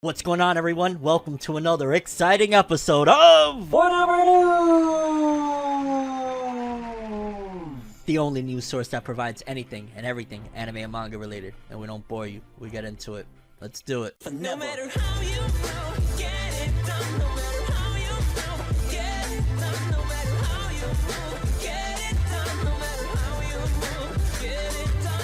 What's going on, everyone? Welcome to another exciting episode of FORNEVERNEWS, the only news source that provides anything and everything anime and manga related, and we don't bore you. We get into it. Let's do it. No matter how you feel, get it done. No matter how you feel, get it done. No matter how you feel, get it done. No matter how you feel, get it done.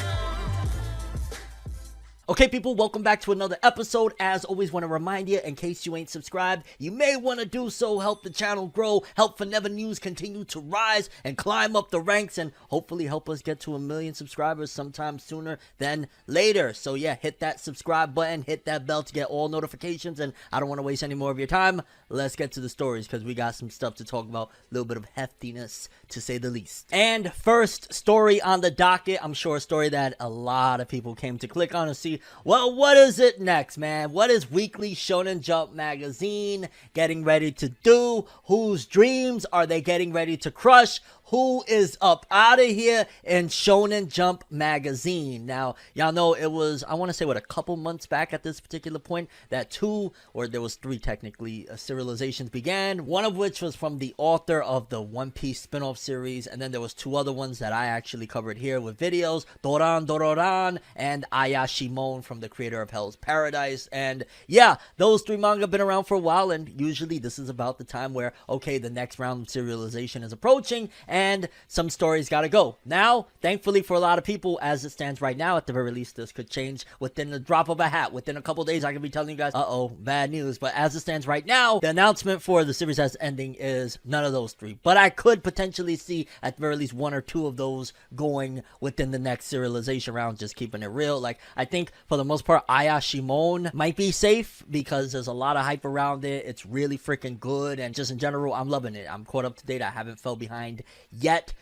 Okay, people, welcome back to another episode. As always, want to remind you, in case you ain't subscribed, you may want to do so. Help the channel grow, help FORNEVERNEWS continue to rise and climb up the ranks, and hopefully help us get to 1 million subscribers sometime sooner than later. So yeah, hit that subscribe button, hit that bell to get all notifications, and I don't want to waste any more of your time. Let's get to the stories, because we got some stuff to talk about, a little bit of heftiness, to say the least. And first story on the docket, I'm sure a story that a lot of people came to click on and see, well, what is it next, man? What is Weekly Shonen Jump magazine getting ready to do? Whose dreams are they getting ready to crush? Who is up out of here in Shonen Jump magazine? Now, y'all know it was, I want to say, what, a couple months back at this particular point that there was three technically, serializations began. One of which was from the author of the One Piece spin-off series, and then there was two other ones that I actually covered here with videos, Doran and Ayashimon from the creator of Hell's Paradise. And yeah, those three manga have been around for a while, and usually this is about the time where, okay, the next round of serialization is approaching, and some stories gotta go. Now, thankfully for a lot of people, as it stands right now, at the very least, this could change within the drop of a hat. Within a couple days, I can be telling you guys, uh-oh, bad news. But as it stands right now, the announcement for the series that's ending is none of those three. But I could potentially see, at the very least, one or two of those going within the next serialization round, just keeping it real. Like, I think, for the most part, Ayashimon might be safe, because there's a lot of hype around it. It's really freaking good, and just in general, I'm loving it. I'm caught up to date. I haven't fell behind yet.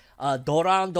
Doran,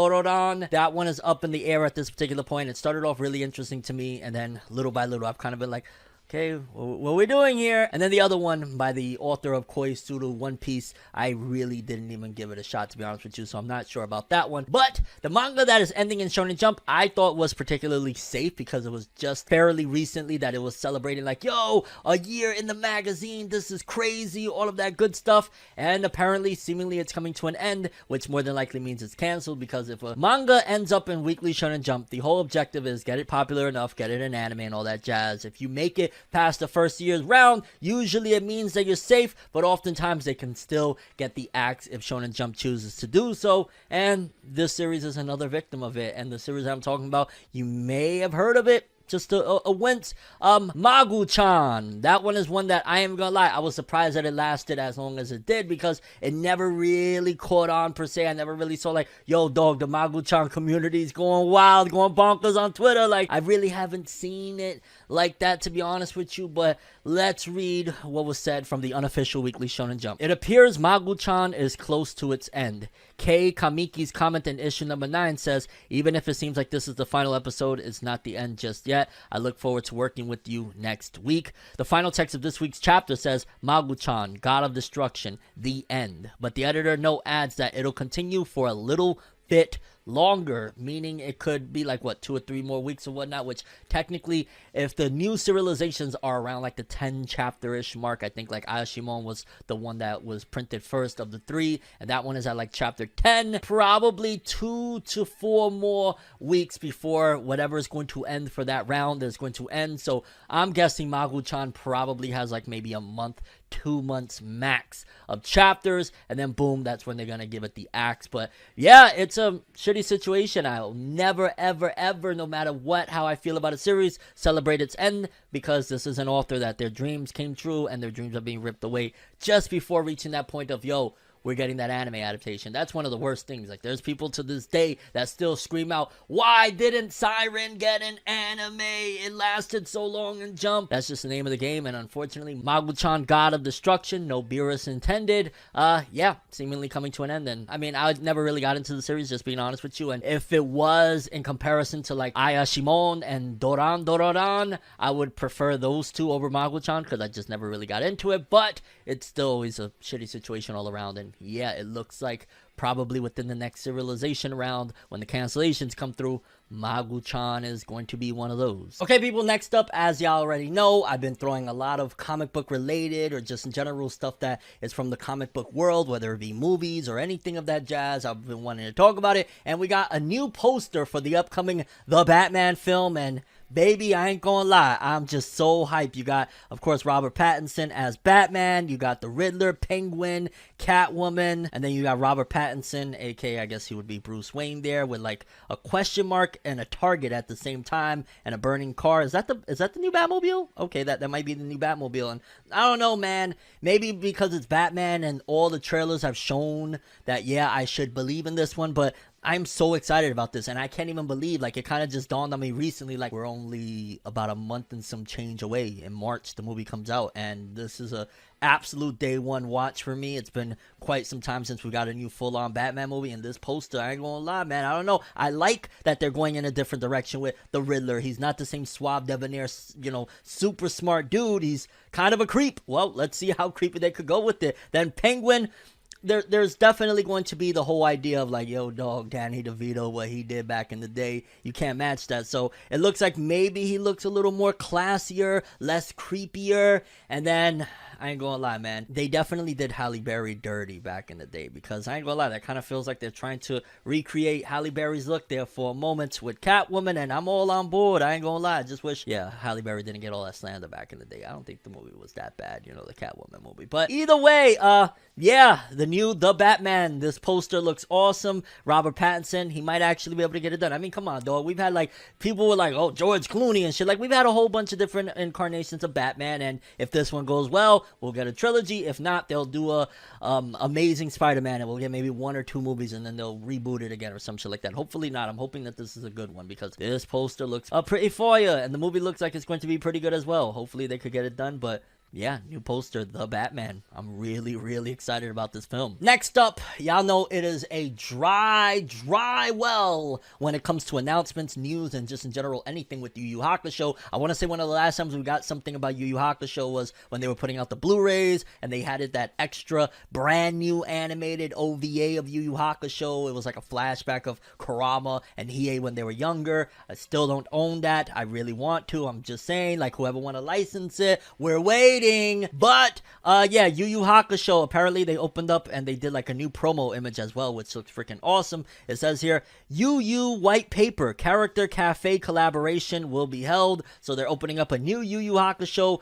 that one is up in the air at this particular point. It started off really interesting to me, and then little by little, I've kind of been like, okay, what are we doing here? And then the other one by the author of Koizuru One Piece, I really didn't even give it a shot, to be honest with you, so I'm not sure about that one. But the manga that is ending in Shonen Jump, I thought was particularly safe, because it was just fairly recently that it was celebrating, like, yo, a year in the magazine, this is crazy, all of that good stuff. And apparently, seemingly, it's coming to an end, which more than likely means it's canceled, because if a manga ends up in Weekly Shonen Jump, the whole objective is get it popular enough, get it in anime and all that jazz. If you make it past the first year's round, usually it means that you're safe, but oftentimes they can still get the axe if Shonen Jump chooses to do so, and this series is another victim of it. And the series I'm talking about, you may have heard of it, just a wince. Magu-chan. That one is one that I am gonna lie, I was surprised that it lasted as long as it did, because it never really caught on per se. I never really saw like, yo dog, the Magu-chan community is going wild, going bonkers on Twitter. Like, I really haven't seen it like that, to be honest with you. But let's read what was said from the unofficial Weekly Shonen Jump. It appears Magu-chan is close to its end. Kei Kamiki's comment in issue number 9 says, even if it seems like this is the final episode, it's not the end just yet. I look forward to working with you next week. The final text of this week's chapter says, Magu-chan, God of Destruction, the end. But the editor note adds that it'll continue for a little bit longer, meaning it could be like, what, 2 or 3 more weeks or whatnot, which technically, if the new serializations are around like the 10 chapter-ish mark, I think like Ayashimon was the one that was printed first of the 3, and that one is at like chapter 10, probably 2 to 4 more weeks before whatever is going to end for that round is going to end. So I'm guessing Magu-chan probably has like maybe a month, 2 months max of chapters, and then boom, that's when they're gonna give it the axe. But yeah, it's a shitty situation. I'll never ever, no matter what, how I feel about a series, celebrate its end, because this is an author that their dreams came true and their dreams are being ripped away just before reaching that point of, yo, we're getting that anime adaptation. That's one of the worst things. Like, there's people to this day that still scream out, why didn't Siren get an anime? It lasted so long in Jump. That's just the name of the game, and unfortunately, Magu-chan, God of Destruction, no Beerus intended, yeah, seemingly coming to an end. And I mean, I never really got into the series, just being honest with you, and if it was in comparison to like Ayashimon and Doran, I would prefer those two over Magu-chan, because I just never really got into it. But it's still always a shitty situation all around, and yeah, it looks like probably within the next serialization round when the cancellations come through, Magu-chan is going to be one of those. Okay, people, next up, as y'all already know, I've been throwing a lot of comic book related or just in general stuff that is from the comic book world, whether it be movies or anything of that jazz. I've been wanting to talk about it, and we got a new poster for the upcoming The Batman film, and baby, I ain't gonna lie, I'm just so hyped. You got, of course, Robert Pattinson as Batman. You got the Riddler, Penguin, Catwoman, and then you got Robert Pattinson, aka I guess he would be Bruce Wayne there, with like a question mark and a target at the same time, and a burning car. Is that the new Batmobile? Okay, that might be the new Batmobile. And I don't know, man. Maybe because it's Batman and all the trailers have shown that, yeah, I should believe in this one, but I'm so excited about this, and I can't even believe, like, it kind of just dawned on me recently, like, we're only about a month and some change away. In March, the movie comes out, and this is a absolute day one watch for me. It's been quite some time since we got a new full-on Batman movie, and this poster, I ain't gonna lie, man, I don't know. I like that they're going in a different direction with the Riddler. He's not the same suave, debonair, you know, super smart dude. He's kind of a creep. Well, let's see how creepy they could go with it. Then Penguin, there's definitely going to be the whole idea of like, yo, dog, Danny DeVito, what he did back in the day, you can't match that. So it looks like maybe he looks a little more classier, less creepier. And then I ain't gonna lie, man, they definitely did Halle Berry dirty back in the day, because I ain't gonna lie, that kind of feels like they're trying to recreate Halle Berry's look there for a moment with Catwoman, and I'm all on board. I ain't gonna lie, I just wish, yeah, Halle Berry didn't get all that slander back in the day. I don't think the movie was that bad, you know, the Catwoman movie. But either way, yeah, the new The Batman, this poster looks awesome. Robert Pattinson, he might actually be able to get it done. I mean, come on, dog. We've had, like, people were like, oh, George Clooney and shit. Like, we've had a whole bunch of different incarnations of Batman, and if this one goes well, we'll get a trilogy. If not, they'll do a Amazing Spider-Man, and we'll get maybe 1 or 2 movies, and then they'll reboot it again or some shit like that. Hopefully not. I'm hoping that this is a good one, because this poster looks pretty fire, and the movie looks like it's going to be pretty good as well. Hopefully they could get it done, but yeah, new poster, The Batman. I'm really, really excited about this film. Next up, y'all know it is a dry well when it comes to announcements, news, and just in general anything with Yu Yu Hakusho. I want to say one of the last times we got something about Yu Yu Hakusho was when they were putting out the Blu-rays, and they had that extra brand new animated OVA of Yu Yu Hakusho. It was like a flashback of Kurama and Hiei when they were younger. I still don't own that. I really want to. I'm just saying, like, whoever want to license it, we're waiting. But yeah, Yu Yu Hakusho, apparently they opened up and they did like a new promo image as well, which looks freaking awesome. It says here, Yu Yu White Paper Character Cafe collaboration will be held. So they're opening up a new Yu Yu Hakusho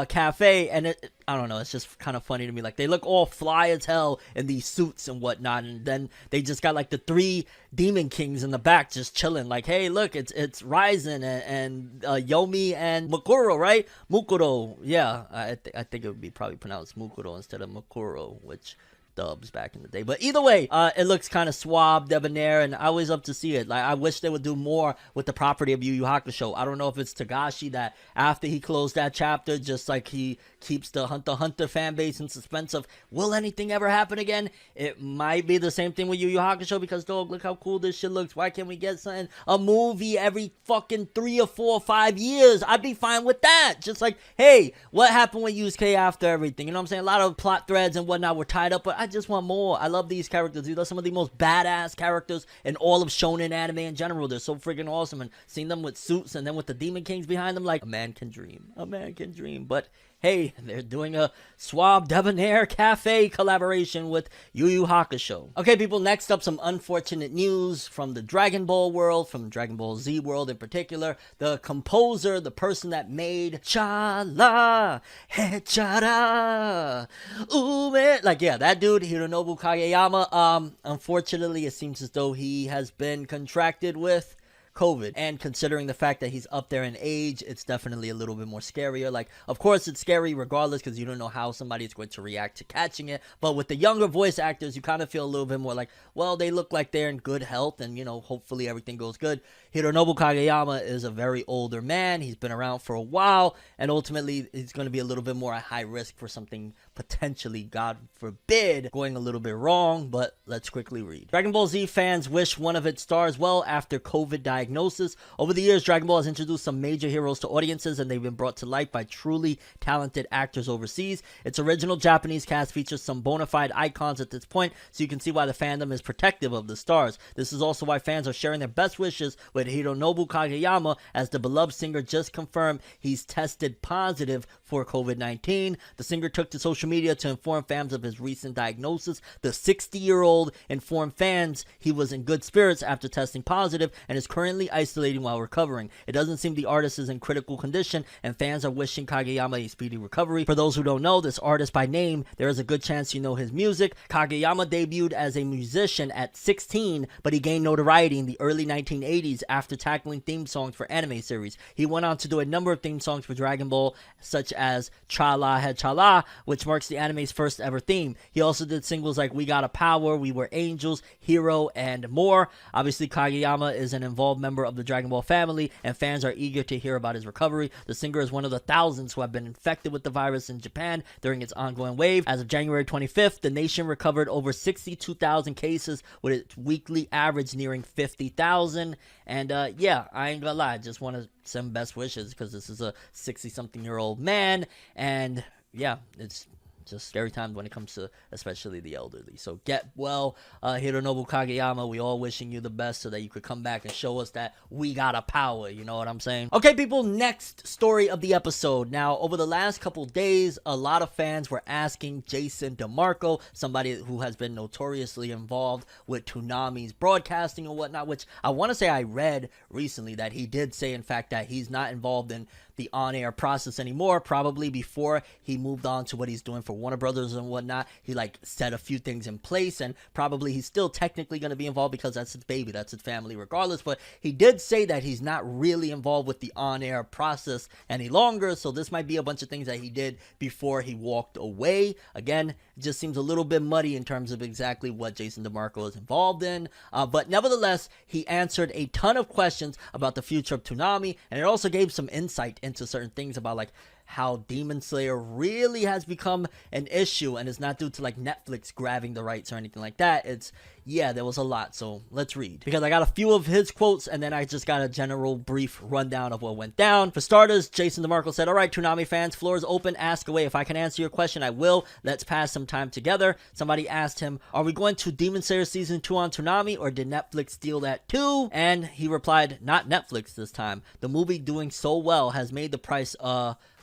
cafe, and I don't know, it's just kind of funny to me. Like, they look all fly as hell in these suits and whatnot, and then they just got like the 3 Demon Kings in the back just chilling. Like, hey, look, it's Ryzen and Yomi and Mukuro, right? Mukuro, yeah. I think it would be probably pronounced Mukuro instead of Mukuro, which dubs back in the day. But either way, it looks kind of suave, debonair, and I always up to see it. Like, I wish they would do more with the property of Yu Yu Hakusho. I don't know if it's Tagashi that after he closed that chapter, just like he keeps the Hunter x Hunter fan base in suspense of, will anything ever happen again? It might be the same thing with Yu Yu Hakusho, because, dog, look how cool this shit looks. Why can't we get something, a movie every fucking 3 or 4 or 5 years? I'd be fine with that. Just like, hey, what happened with Yusuke after everything? You know what I'm saying? A lot of plot threads and whatnot were tied up, but I just want more. I love these characters. These are some of the most badass characters in all of shonen anime in general. They're so freaking awesome, and seeing them with suits and then with the Demon Kings behind them, like, a man can dream. A man can dream. But hey, they're doing a suave debonair cafe collaboration with Yu Yu Hakusho. Okay, people, next up, some unfortunate news from the Dragon Ball world, from Dragon Ball Z world in particular. The composer, the person that made Chala, Hechara, Ume, like, yeah, that dude, Hironobu Kageyama, unfortunately, it seems as though he has been contracted with COVID, and considering the fact that he's up there in age, it's definitely a little bit more scarier. Like, of course it's scary regardless, because you don't know how somebody is going to react to catching it, but with the younger voice actors, you kind of feel a little bit more like, well, they look like they're in good health, and, you know, hopefully everything goes good. Hironobu Kageyama is a very older man. He's been around for a while, and ultimately he's going to be a little bit more at high risk for something potentially, God forbid, going a little bit wrong. But let's quickly read. Dragon Ball Z fans wish one of its stars well after COVID diagnosis. Over the years, Dragon Ball has introduced some major heroes to audiences, and they've been brought to life by truly talented actors overseas. Its original Japanese cast features some bona fide icons at this point, so you can see why the fandom is protective of the stars. This is also why fans are sharing their best wishes with Hironobu Kageyama, as the beloved singer just confirmed he's tested positive for COVID-19. The singer took to social media to inform fans of his recent diagnosis. The 60-year-old informed fans he was in good spirits after testing positive and is currently isolating while recovering. It doesn't seem the artist is in critical condition, and fans are wishing Kageyama a speedy recovery. For those who don't know this artist by name, there is a good chance you know his music. Kageyama debuted as a musician at 16, but he gained notoriety in the early 1980s after tackling theme songs for anime series. He went on to do a number of theme songs for Dragon Ball, such as Cha-La Head Cha-La, which marks the anime's first ever theme. He also did singles like We Got a Power, We Were Angels, Hero, and more. Obviously, Kageyama is an involved member of the Dragon Ball family, and fans are eager to hear about his recovery. The singer is one of the thousands who have been infected with the virus in Japan during its ongoing wave. As of January 25th, the nation recovered over 62,000 cases, with its weekly average nearing 50,000. And yeah, I ain't gonna lie, I just want to send best wishes because this is a 60-something-year-old man, and yeah, it's just scary time when it comes to especially the elderly. So get well, Hironobu Kageyama. We all wishing you the best so that you could come back and show us that we got a power. You know what I'm saying? Okay, people, next story of the episode. Now, over the last couple days, a lot of fans were asking Jason DeMarco, somebody who has been notoriously involved with Toonami's broadcasting and whatnot, which I want to say I read recently that he did say, in fact, that he's not involved in the on-air process anymore. Probably before he moved on to what he's doing for Warner Brothers and whatnot, he like set a few things in place, and probably he's still technically going to be involved because that's his baby, that's his family regardless. But he did say that he's not really involved with the on-air process any longer, so this might be a bunch of things that he did before he walked away. Again, it just seems a little bit muddy in terms of exactly what Jason DeMarco is involved in, but nevertheless, he answered a ton of questions about the future of Toonami, and it also gave some insight into certain things about like how Demon Slayer really has become an issue, and it's not due to like Netflix grabbing the rights or anything like that. It's, yeah, there was a lot. So let's read, because I got a few of his quotes, and then I just got a general brief rundown of what went down. For starters, Jason DeMarco said, "All right, Toonami fans, floor is open, ask away. If I can answer your question, I will. Let's pass some time together." Somebody asked him, "Are we going to Demon Slayer season 2 on Toonami, or did Netflix steal that too?" And he replied, "Not Netflix this time. The movie doing so well has made the price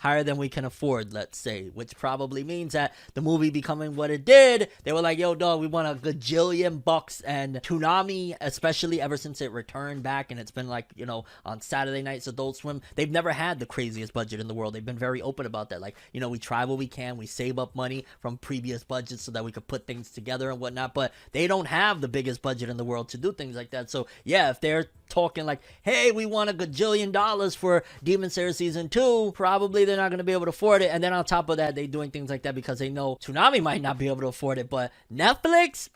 higher than we can afford, let's say," which probably means that the movie becoming what it did, they were like, "Yo, dog, we want a gajillion bucks." And Toonami, especially ever since it returned back, and it's been like, you know, on Saturday nights, Adult Swim, they've never had the craziest budget in the world. They've been very open about that. Like, you know, we try what we can, we save up money from previous budgets so that we could put things together and whatnot, but they don't have the biggest budget in the world to do things like that. So yeah, if they're talking like, "Hey, we want a gajillion dollars for Demon Slayer season 2, probably they're not going to be able to afford it. And then on top of that, they're doing things like that because they know Toonami might not be able to afford it, but Netflix,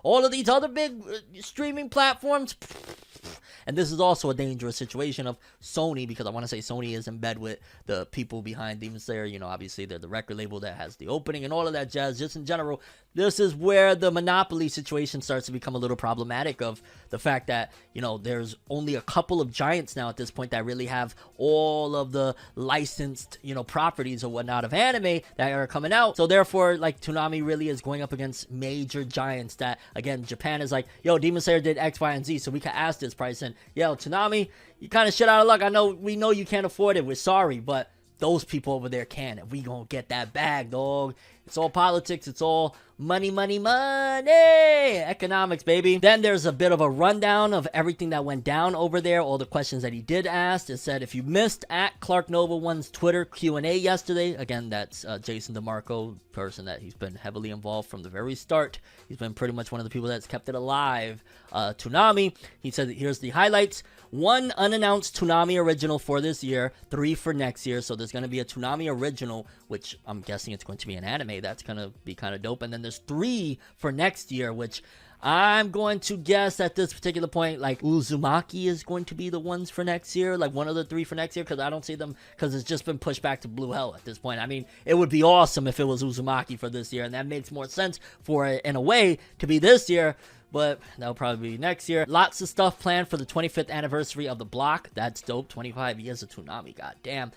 all of these other big streaming platforms, And this is also a dangerous situation of Sony, because I want to say Sony is in bed with the people behind Demon Slayer. You know, obviously they're the record label that has the opening and all of that jazz. Just in general, this is where the monopoly situation starts to become a little problematic, of the fact that, you know, there's only a couple of giants now at this point that really have all of the licensed, you know, properties or whatnot of anime that are coming out. So therefore, like, Toonami really is going up against major giants that, again, Japan is like, yo, Demon Slayer did X, Y, and Z, so we can ask this price. And yo, Toonami, you kind of shit out of luck. We know you can't afford it. We're sorry, but those people over there can, and we gonna get that bag, dog. It's all politics. It's all money, money, money. Economics, baby. Then there's a bit of a rundown of everything that went down over there, all the questions that he did ask. It said, if you missed at Clark Nova One's Twitter Q&A yesterday, again, that's Jason DeMarco, person that he's been heavily involved from the very start. He's been pretty much one of the people that's kept it alive. Toonami, he said, here's the highlights. 1 unannounced Toonami original for this year, 3 for next year. So there's going to be a Toonami original, which I'm guessing it's going to be an anime, anime. That's gonna be kind of dope. And then there's 3 for next year, which I'm going to guess at this particular point, like Uzumaki is going to be the ones for next year, like one of the 3 for next year, because I don't see them, because it's just been pushed back to Blue Hell at this point. I mean, it would be awesome if it was Uzumaki for this year, and that makes more sense for it in a way to be this year, but that'll probably be next year. Lots of stuff planned for the 25th anniversary of the block. That's dope. 25 years of Toonami, goddamn.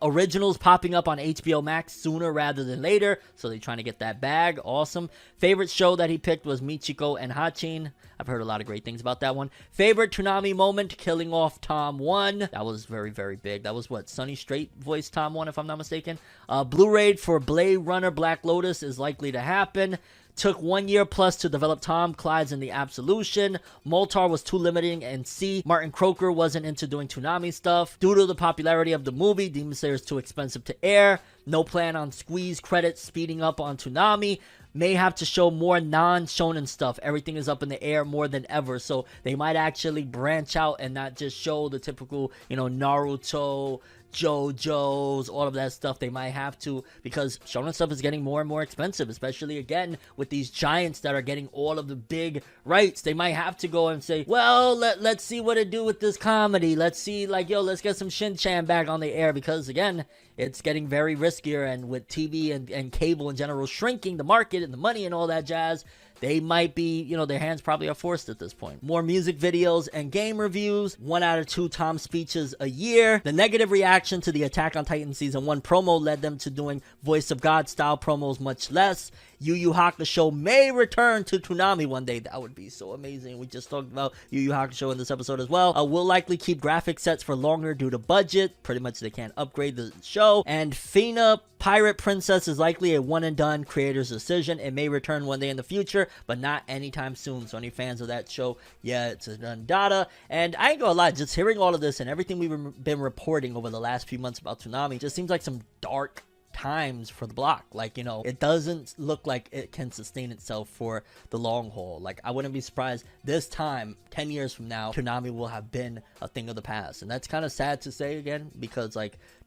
Originals popping up on HBO Max sooner rather than later, so they're trying to get that bag. Awesome. Favorite show that he picked was Michiko and Hachin. I've heard a lot of great things about that one. Favorite Toonami moment, killing off Tom 1. That was very, very big. That was what, Sunny Straight voiced Tom 1, if I'm not mistaken. Blu-ray for Blade Runner Black Lotus is likely to happen. Took 1 year plus to develop Tom, Clyde's in the Absolution. Moltar was too limiting, and C. Martin Croker wasn't into doing Toonami stuff. Due to the popularity of the movie, Demon Slayer is too expensive to air. No plan on squeeze credits speeding up on Toonami. May have to show more non-shonen stuff. Everything is up in the air more than ever, so they might actually branch out and not just show the typical, Naruto, Jojo's, all of that stuff. They might have to, because shonen stuff is getting more and more expensive, especially again with these giants that are getting all of the big rights. They might have to go and say, well, let's see what it do with this comedy. Let's see, let's get some Shin-chan back on the air, because again, it's getting very riskier, and with TV and cable in general shrinking the market and the money and all that jazz, they might be, their hands probably are forced at this point. More music videos and game reviews. 1 out of 2 Tom speeches a year. The negative reaction to the Attack on Titan Season 1 promo led them to doing Voice of God style promos much less. Yu Yu Hakusho may return to Toonami one day. That would be so amazing. We just talked about Yu Yu Hakusho in this episode as well. Will likely keep graphic sets for longer due to budget. Pretty much they can't upgrade the show. And Fina Pirate Princess is likely a one and done creator's decision. It may return one day in the future, but not anytime soon. So any fans of that show, yeah, it's a done data. And I ain't gonna lie, just hearing all of this and everything we've been reporting over the last few months about Toonami just seems like some dark times for the block. It doesn't look like it can sustain itself for the long haul. I wouldn't be surprised this time 10 years from now Toonami will have been a thing of the past, and that's kind of sad to say again, because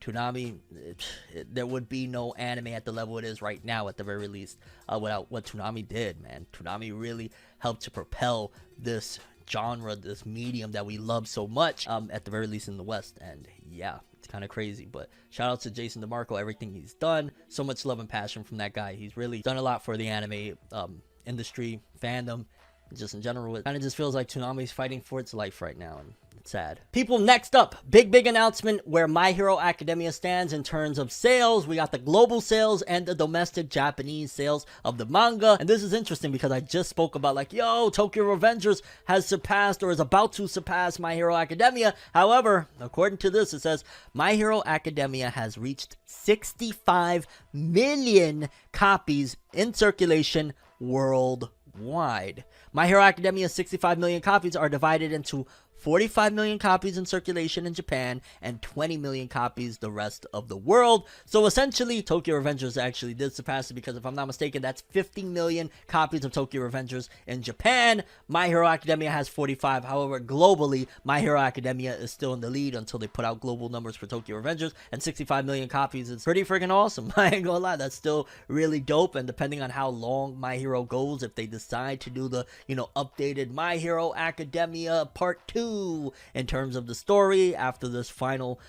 Toonami, there would be no anime at the level it is right now at the very least without what Toonami did. Man, Toonami really helped to propel this genre, this medium that we love so much, at the very least in the West. And yeah, it's kind of crazy, but shout out to Jason DeMarco, everything he's done. So much love and passion from that guy. He's really done a lot for the anime industry, fandom, just in general. It kind of just feels like Toonami's fighting for its life right now, and it's sad. People, next up, big announcement where My Hero Academia stands in terms of sales. We got the global sales and the domestic Japanese sales of the manga. And this is interesting because I just spoke about Tokyo Revengers has surpassed or is about to surpass My Hero Academia. However, according to this, it says My Hero Academia has reached 65 million copies in circulation worldwide. My Hero Academia's 65 million copies are divided into 45 million copies in circulation in Japan, and 20 million copies the rest of the world. So essentially, Tokyo Revengers actually did surpass it, because if I'm not mistaken, that's 50 million copies of Tokyo Revengers in Japan. My Hero Academia has 45. However, globally, My Hero Academia is still in the lead until they put out global numbers for Tokyo Revengers, and 65 million copies is pretty freaking awesome. I ain't gonna lie, that's still really dope. And depending on how long My Hero goes, if they decide to do the, updated My Hero Academia Part 2 in terms of the story after this final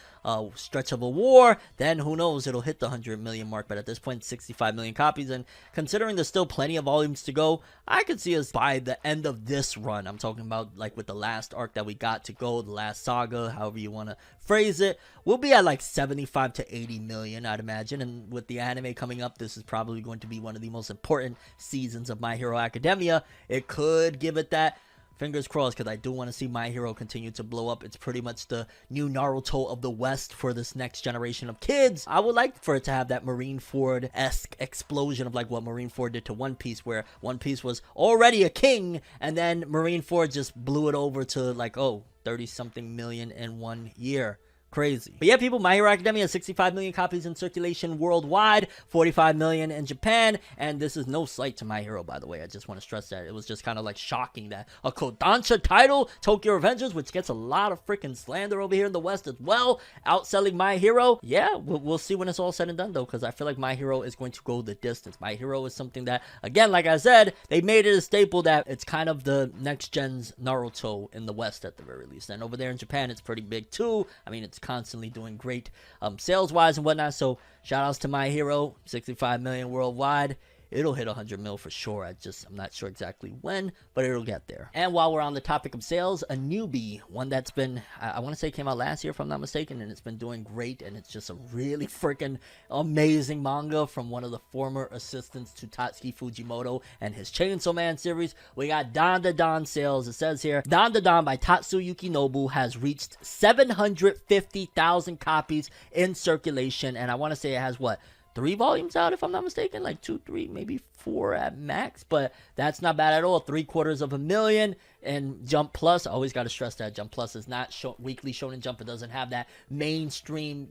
stretch of a war, then who knows, it'll hit the 100 million mark. But at this point, 65 million copies, and considering there's still plenty of volumes to go, I could see us by the end of this run, I'm talking about with the last arc that we got to go, the last saga, however you want to phrase it, we'll be at 75 to 80 million, I'd imagine. And with the anime coming up, this is probably going to be one of the most important seasons of My Hero Academia. It could give it that. Fingers crossed, because I do want to see My Hero continue to blow up. It's pretty much the new Naruto of the West for this next generation of kids. I would like for it to have that Marineford-esque explosion of what Marineford did to One Piece, where One Piece was already a king, and then Marineford just blew it over to 30-something million in 1 year. Crazy. But yeah, people, My Hero Academia has 65 million copies in circulation worldwide, 45 million in Japan, and this is no slight to My Hero, by the way. I just want to stress that. It was just kind of like shocking that a Kodansha title, Tokyo Revengers, which gets a lot of freaking slander over here in the West as well, outselling My Hero. Yeah, we'll see when it's all said and done, though, because I feel like My Hero is going to go the distance. My Hero is something that, again, like I said, they made it a staple that it's kind of the next gen's Naruto in the West at the very least. And over there in Japan, it's pretty big too. I mean, it's constantly doing great sales-wise and whatnot. So shout outs to My Hero, 65 million worldwide. It'll hit 100 mil for sure. I'm not sure exactly when, but it'll get there. And while we're on the topic of sales, a newbie, one that's been, I want to say came out last year if I'm not mistaken, and it's been doing great, and it's just a really freaking amazing manga from one of the former assistants to Tatsuki Fujimoto and his Chainsaw Man series. We got Dandadan sales. It says here, Dandadan by Tatsuyuki Nobu has reached 750,000 copies in circulation, and I want to say it has what? 3 volumes out, if I'm not mistaken, like 2, 3, maybe 4 at max, but that's not bad at all. 750,000 and Jump Plus. I always got to stress that Jump Plus is not weekly Shonen Jump. It doesn't have that mainstream,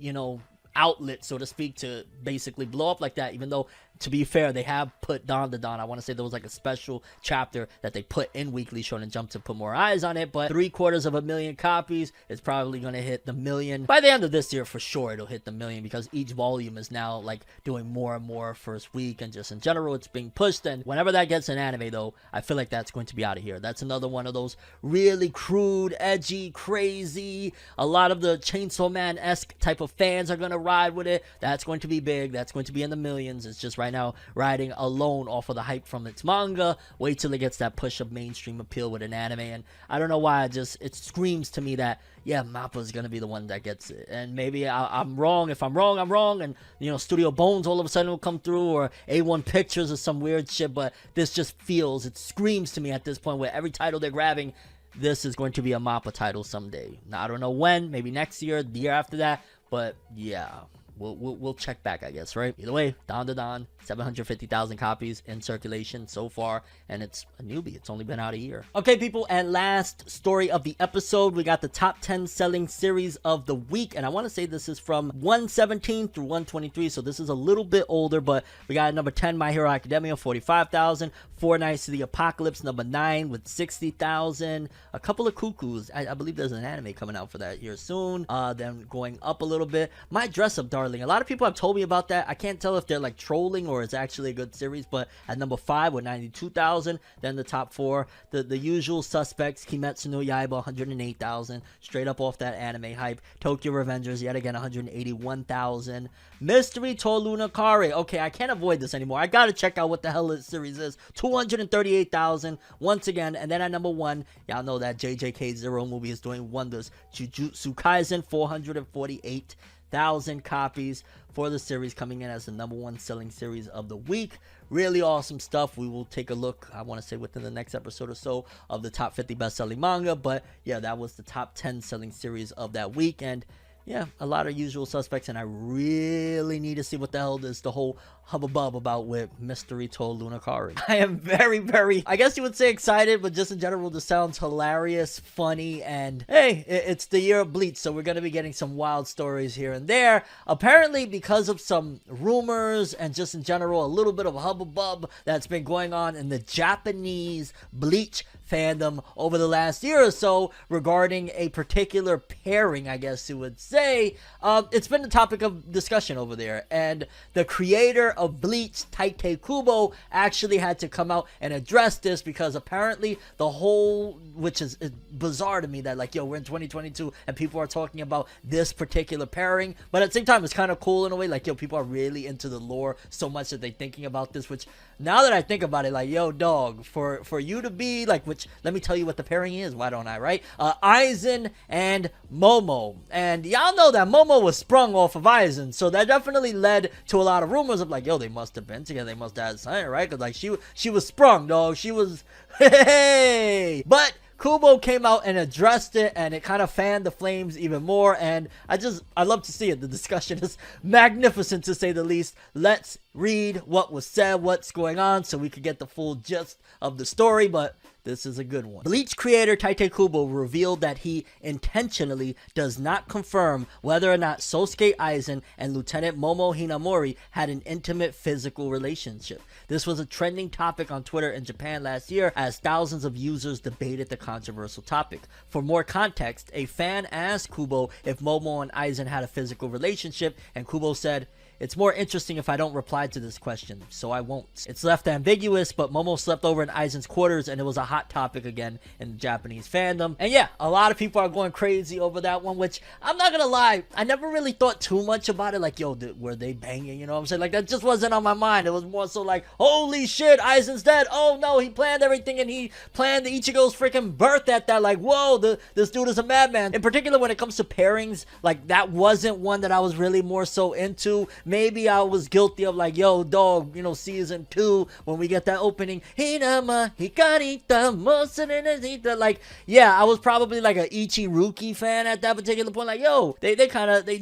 outlet, so to speak, to basically blow up like that, even though, to be fair, they have put Dandadan. I want to say there was like a special chapter that they put in Weekly Shonen Jump to put more eyes on it, but 750,000 copies. It's probably going to hit the million. By the end of this year, for sure, it'll hit the million because each volume is now like doing more and more first week, and just in general, it's being pushed. And whenever that gets an anime, though, I feel like that's going to be out of here. That's another one of those really crude, edgy, crazy, a lot of the Chainsaw Man-esque type of fans are going to ride with it. That's going to be big. That's going to be in the millions. It's just right now riding alone off of the hype from its manga. Wait till it gets that push of mainstream appeal with an anime, and I don't know why, it screams to me that, yeah, Mappa's gonna be the one that gets it. And maybe I'm wrong. If I'm wrong, I'm wrong, and Studio Bones all of a sudden will come through, or A1 Pictures or some weird shit, but this just it screams to me at this point where every title they're grabbing, this is going to be a Mappa title someday. Now, I don't know when, maybe next year, the year after that, but yeah, we'll check back, I guess, right? Either way, Dandadan, 750,000 copies in circulation so far, and it's a newbie. It's only been out a year. Okay, people, and last story of the episode, we got the top 10 selling series of the week, and I want to say this is from 117 through 123, so this is a little bit older, but we got number 10, My Hero Academia, 45,000, Four Nights to the Apocalypse, number 9 with 60,000, a couple of cuckoos. I believe there's an anime coming out for that here soon. Then going up a little bit, My Dress Up Darling. A lot of people have told me about that. I can't tell if they're like trolling or it's actually a good series, but at number 5 with 92,000, then the top 4, the usual suspects, Kimetsu no Yaiba, 108,000, straight up off that anime hype. Tokyo Revengers, yet again, 181,000. Mystery to Lunakari. Okay, I can't avoid this anymore. I gotta check out what the hell this series is. 238,000 once again, and then at number 1, y'all know that JJK Zero movie is doing wonders. Jujutsu Kaisen, 448,000 copies for the series, coming in as the number 1 selling series of the week. Really awesome stuff. We will take a look, I want to say within the next episode or so, of the top 50 best-selling manga, but yeah, that was the top 10 selling series of that week. And yeah, a lot of usual suspects, and I really need to see what the hell is the whole hubbub about with Mystery to Lunakari. I am very, I guess you would say excited, but just in general, this sounds hilarious, funny, and hey, it's the year of Bleach, so we're going to be getting some wild stories here and there. Apparently, because of some rumors and just in general, a little bit of a hubbub that's been going on in the Japanese Bleach fandom over the last year or so regarding a particular pairing, I guess you would say, it's been the topic of discussion over there, and the creator of Bleach, Tite Kubo, actually had to come out and address this, because apparently the whole, which is bizarre to me, that like, yo, we're in 2022 and people are talking about this particular pairing, but at the same time it's kind of cool in a way, like, yo, people are really into the lore so much that they're thinking about this, which now that I think about it, like, yo, dog, for you to be like, which, let me tell you what the pairing is, why don't I, right? Aizen and Momo, and y'all know that Momo was sprung off of Aizen, so that definitely led to a lot of rumors of like, yo, they must have been together, they must have had something, right? Because like she was sprung, dog, she was hey, but Kubo came out and addressed it, and it kind of fanned the flames even more, and I love to see it. The discussion is magnificent, to say the least. Let's read what was said, what's going on, so we could get the full gist of the story. But This is a good one. Bleach creator Tite Kubo revealed that he intentionally does not confirm whether or not Sosuke Aizen and Lieutenant Momo Hinamori had an intimate physical relationship. This was a trending topic on Twitter in Japan last year as thousands of users debated the controversial topic. For more context, a fan asked Kubo if Momo and Aizen had a physical relationship, and Kubo said, "It's more interesting if I don't reply to this question, so I won't." It's left ambiguous, but Momo slept over in Aizen's quarters, and it was a hot topic again in the Japanese fandom. And yeah, a lot of people are going crazy over that one, which I'm not gonna lie, I never really thought too much about it. Like, yo, were they banging? You know what I'm saying? Like, that just wasn't on my mind. It was more so like, holy shit, Aizen's dead. Oh no, he planned everything, and he planned Ichigo's freaking birth at that. Like, whoa, this dude is a madman. In particular, when it comes to pairings, like, that wasn't one that I was really more so into. Maybe I was guilty of like, yo, dog, you know, season 2, when we get that opening, Hinama, Hikarita, Mosenenezita, like, yeah, I was probably like a Ichiruki fan at that particular point. Like, yo, they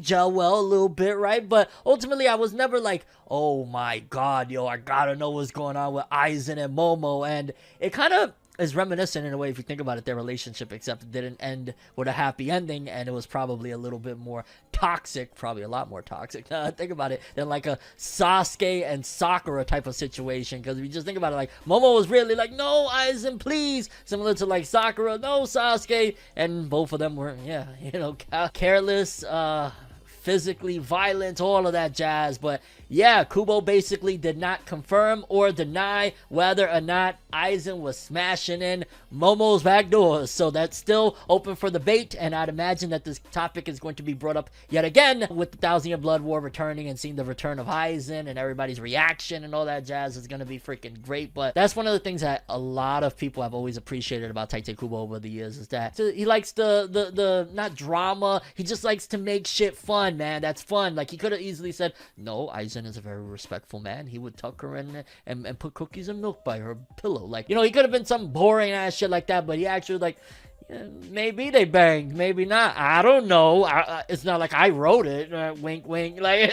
gel well a little bit, right? But ultimately, I was never like, oh my god, yo, I gotta know what's going on with Aizen and Momo. And it kind of is reminiscent in a way, if you think about it, their relationship, except it didn't end with a happy ending, and it was probably a little bit more toxic, probably a lot more toxic, think about it, than like a Sasuke and Sakura type of situation. Because if you just think about it, like, Momo was really like, no, Aizen, please, similar to like Sakura, no, Sasuke, and both of them were, yeah, you know, careless, physically violent, all of that jazz. But yeah, Kubo basically did not confirm or deny whether or not Aizen was smashing in Momo's back doors. So that's still open for debate, and I'd imagine that this topic is going to be brought up yet again with the 1,000 Year Blood War returning and seeing the return of Aizen, and everybody's reaction and all that jazz is going to be freaking great. But that's one of the things that a lot of people have always appreciated about Tite Kubo over the years, is that he likes the not drama, he just likes to make shit fun, man. That's fun. Like, he could have easily said, no, Aizen is a very respectful man. He would tuck her in and put cookies and milk by her pillow. Like, you know, he could have been some boring ass shit like that, but he actually, like, maybe they banged, maybe not. I don't know. It's not like I wrote it. Wink, wink. Like,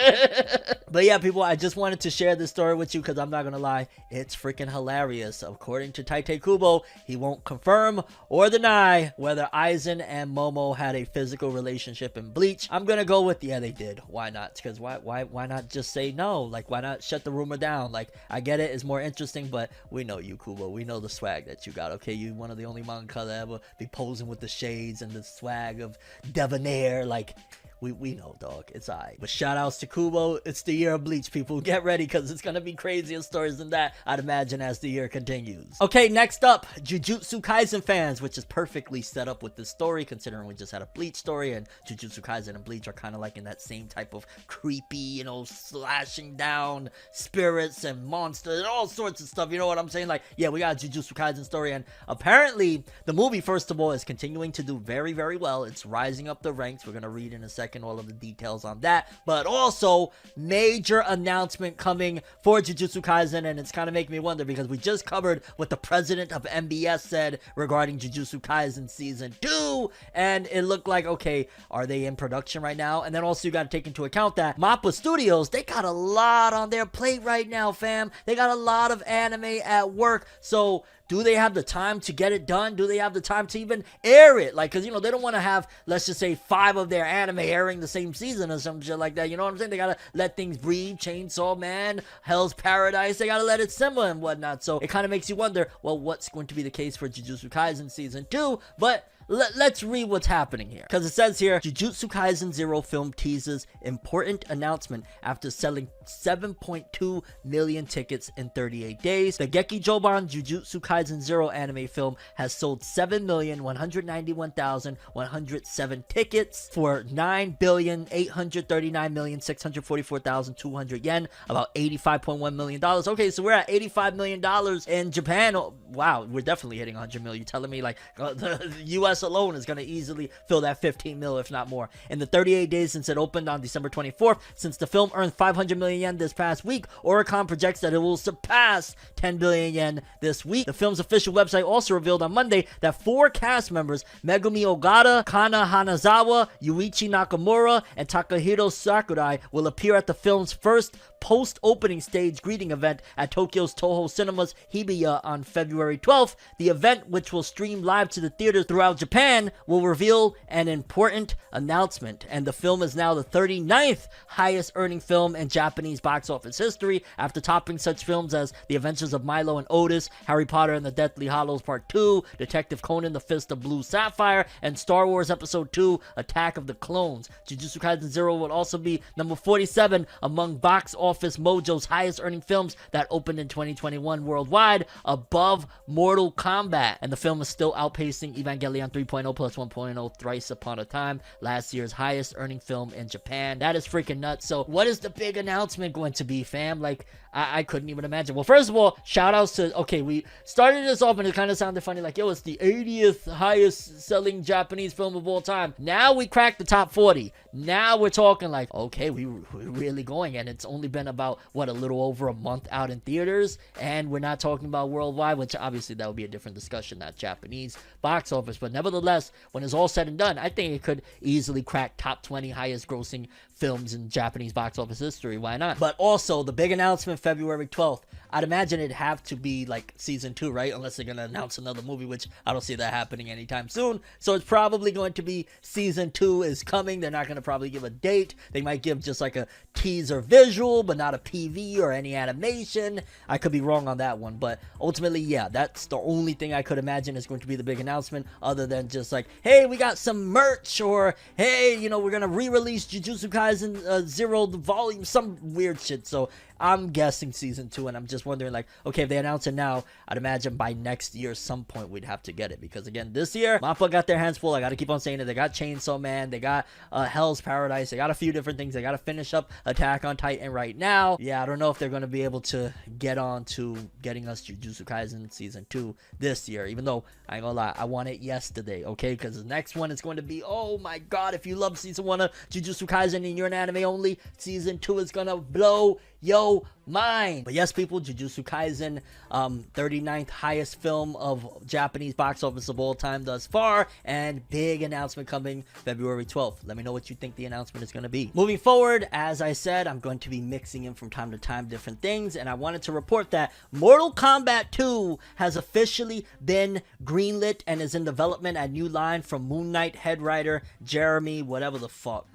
but yeah, people, I just wanted to share this story with you because I'm not gonna lie, it's freaking hilarious. According to Tite Kubo, he won't confirm or deny whether Aizen and Momo had a physical relationship in Bleach. I'm gonna go with, yeah, they did. Why not? Because why not just say no? Like, why not shut the rumor down? Like, I get it, it's more interesting, but we know you, Kubo. We know the swag that you got. Okay, you one of the only manga that ever be posing with the shades and the swag of debonair. Like, we know, dog. It's alright. But shout outs to Kubo. It's the year of Bleach, people. Get ready, because it's gonna be crazier stories than that, I'd imagine, as the year continues. Okay, next up, Jujutsu Kaisen fans, which is perfectly set up with this story, considering we just had a Bleach story, and Jujutsu Kaisen and Bleach are kind of like in that same type of creepy, you know, slashing down spirits and monsters and all sorts of stuff. You know what I'm saying? Like, yeah, we got a Jujutsu Kaisen story, and apparently the movie, first of all, is continuing to do very, very well. It's rising up the ranks. We're gonna read in a second all of the details on that, but also major announcement coming for Jujutsu Kaisen, and it's kind of making me wonder, because we just covered what the president of MBS said regarding Jujutsu Kaisen season 2, and it looked like, okay, are they in production right now? And then also you got to take into account that Mappa Studios, they got a lot on their plate right now, fam. They got a lot of anime at work, so do they have the time to get it done? Do they have the time to even air it? Like, because, you know, they don't want to have, let's just say, 5 of their anime airing the same season or some shit like that. You know what I'm saying? They got to let things breathe. Chainsaw Man, Hell's Paradise, they got to let it simmer and whatnot. So it kind of makes you wonder, well, what's going to be the case for Jujutsu Kaisen Season 2? But let's read what's happening here, because it says here, Jujutsu Kaisen 0 film teases important announcement after selling 7.2 million tickets in 38 days. The Geki Joban Jujutsu Kaisen 0 anime film has sold 7,191,107 tickets for 9,839,644,200 yen, about $85.1 million. Okay, so we're at $85 million in Japan. Oh, wow, we're definitely hitting 100 million. You're telling me, like, the US alone is going to easily fill that 15 mil, if not more. In the 38 days since it opened on December 24th, since the film earned 500 million yen this past week, Oricon projects that it will surpass 10 billion yen this week. The film's official website also revealed on Monday that 4 cast members, Megumi Ogata, Kana Hanazawa, Yuichi Nakamura, and Takahiro Sakurai, will appear at the film's first post-opening stage greeting event at Tokyo's Toho Cinemas Hibiya on February 12th. The event, which will stream live to the theaters throughout Japan, will reveal an important announcement, and the film is now the 39th highest earning film in Japanese box office history, after topping such films as The Adventures of Milo and Otis, Harry Potter and the Deathly Hallows Part 2, Detective Conan the Fist of Blue Sapphire, and Star Wars Episode 2, Attack of the Clones. Jujutsu Kaisen 0 will also be number 47 among Box Office Mojo's highest earning films that opened in 2021 worldwide, above Mortal Kombat, and the film is still outpacing Evangelion 3.0 plus 1.0 Thrice Upon a Time, last year's highest earning film in Japan. That is freaking nuts. So what is the big announcement going to be, fam? Like, I couldn't even imagine. Well, first of all, shout outs to, okay, we started this off and it kind of sounded funny, like, yo, it's the 80th highest selling Japanese film of all time. Now we cracked the top 40. Now we're talking like, okay, we're really going, and it's only been about, what, a little over a month out in theaters, and we're not talking about worldwide, which obviously that would be a different discussion, not Japanese box office, but nevertheless, when it's all said and done, I think it could easily crack top 20 highest grossing films in Japanese box office history. Why not? But also, the big announcement February 12th, I'd imagine it'd have to be like season 2, right? Unless they're gonna announce another movie, which I don't see that happening anytime soon. So it's probably going to be season 2 is coming. They're not gonna probably give a date. They might give just like a teaser visual, but not a PV or any animation. I could be wrong on that one, but ultimately, yeah, that's the only thing I could imagine is going to be the big announcement, other than just like, hey, we got some merch, or hey, you know, we're gonna re-release Jujutsu Kaisen 0 the volume, some weird shit. So I'm guessing season 2, and I'm just wondering, like, okay, if they announce it now, I'd imagine by next year, some point, we'd have to get it, because again, this year, Mappa got their hands full. I gotta keep on saying it. They got Chainsaw Man, they got Hell's Paradise, they got a few different things. They gotta finish up Attack on Titan right now. Yeah, I don't know if they're gonna be able to get on to getting us Jujutsu Kaisen season 2 this year, even though, I ain't gonna lie, I want it yesterday, okay, because the next one is going to be, oh my god, if you love season 1 of Jujutsu Kaisen and you're an anime only, season 2 is gonna blow yo mind. But yes, people, Jujutsu Kaisen, 39th highest film of Japanese box office of all time thus far, and big announcement coming February 12th. Let me know what you think the announcement is going to be. Moving forward, as I said, I'm going to be mixing in from time to time different things, and I wanted to report that Mortal Kombat 2 has officially been greenlit and is in development at New Line from Moon Knight head writer Jeremy whatever the fuck.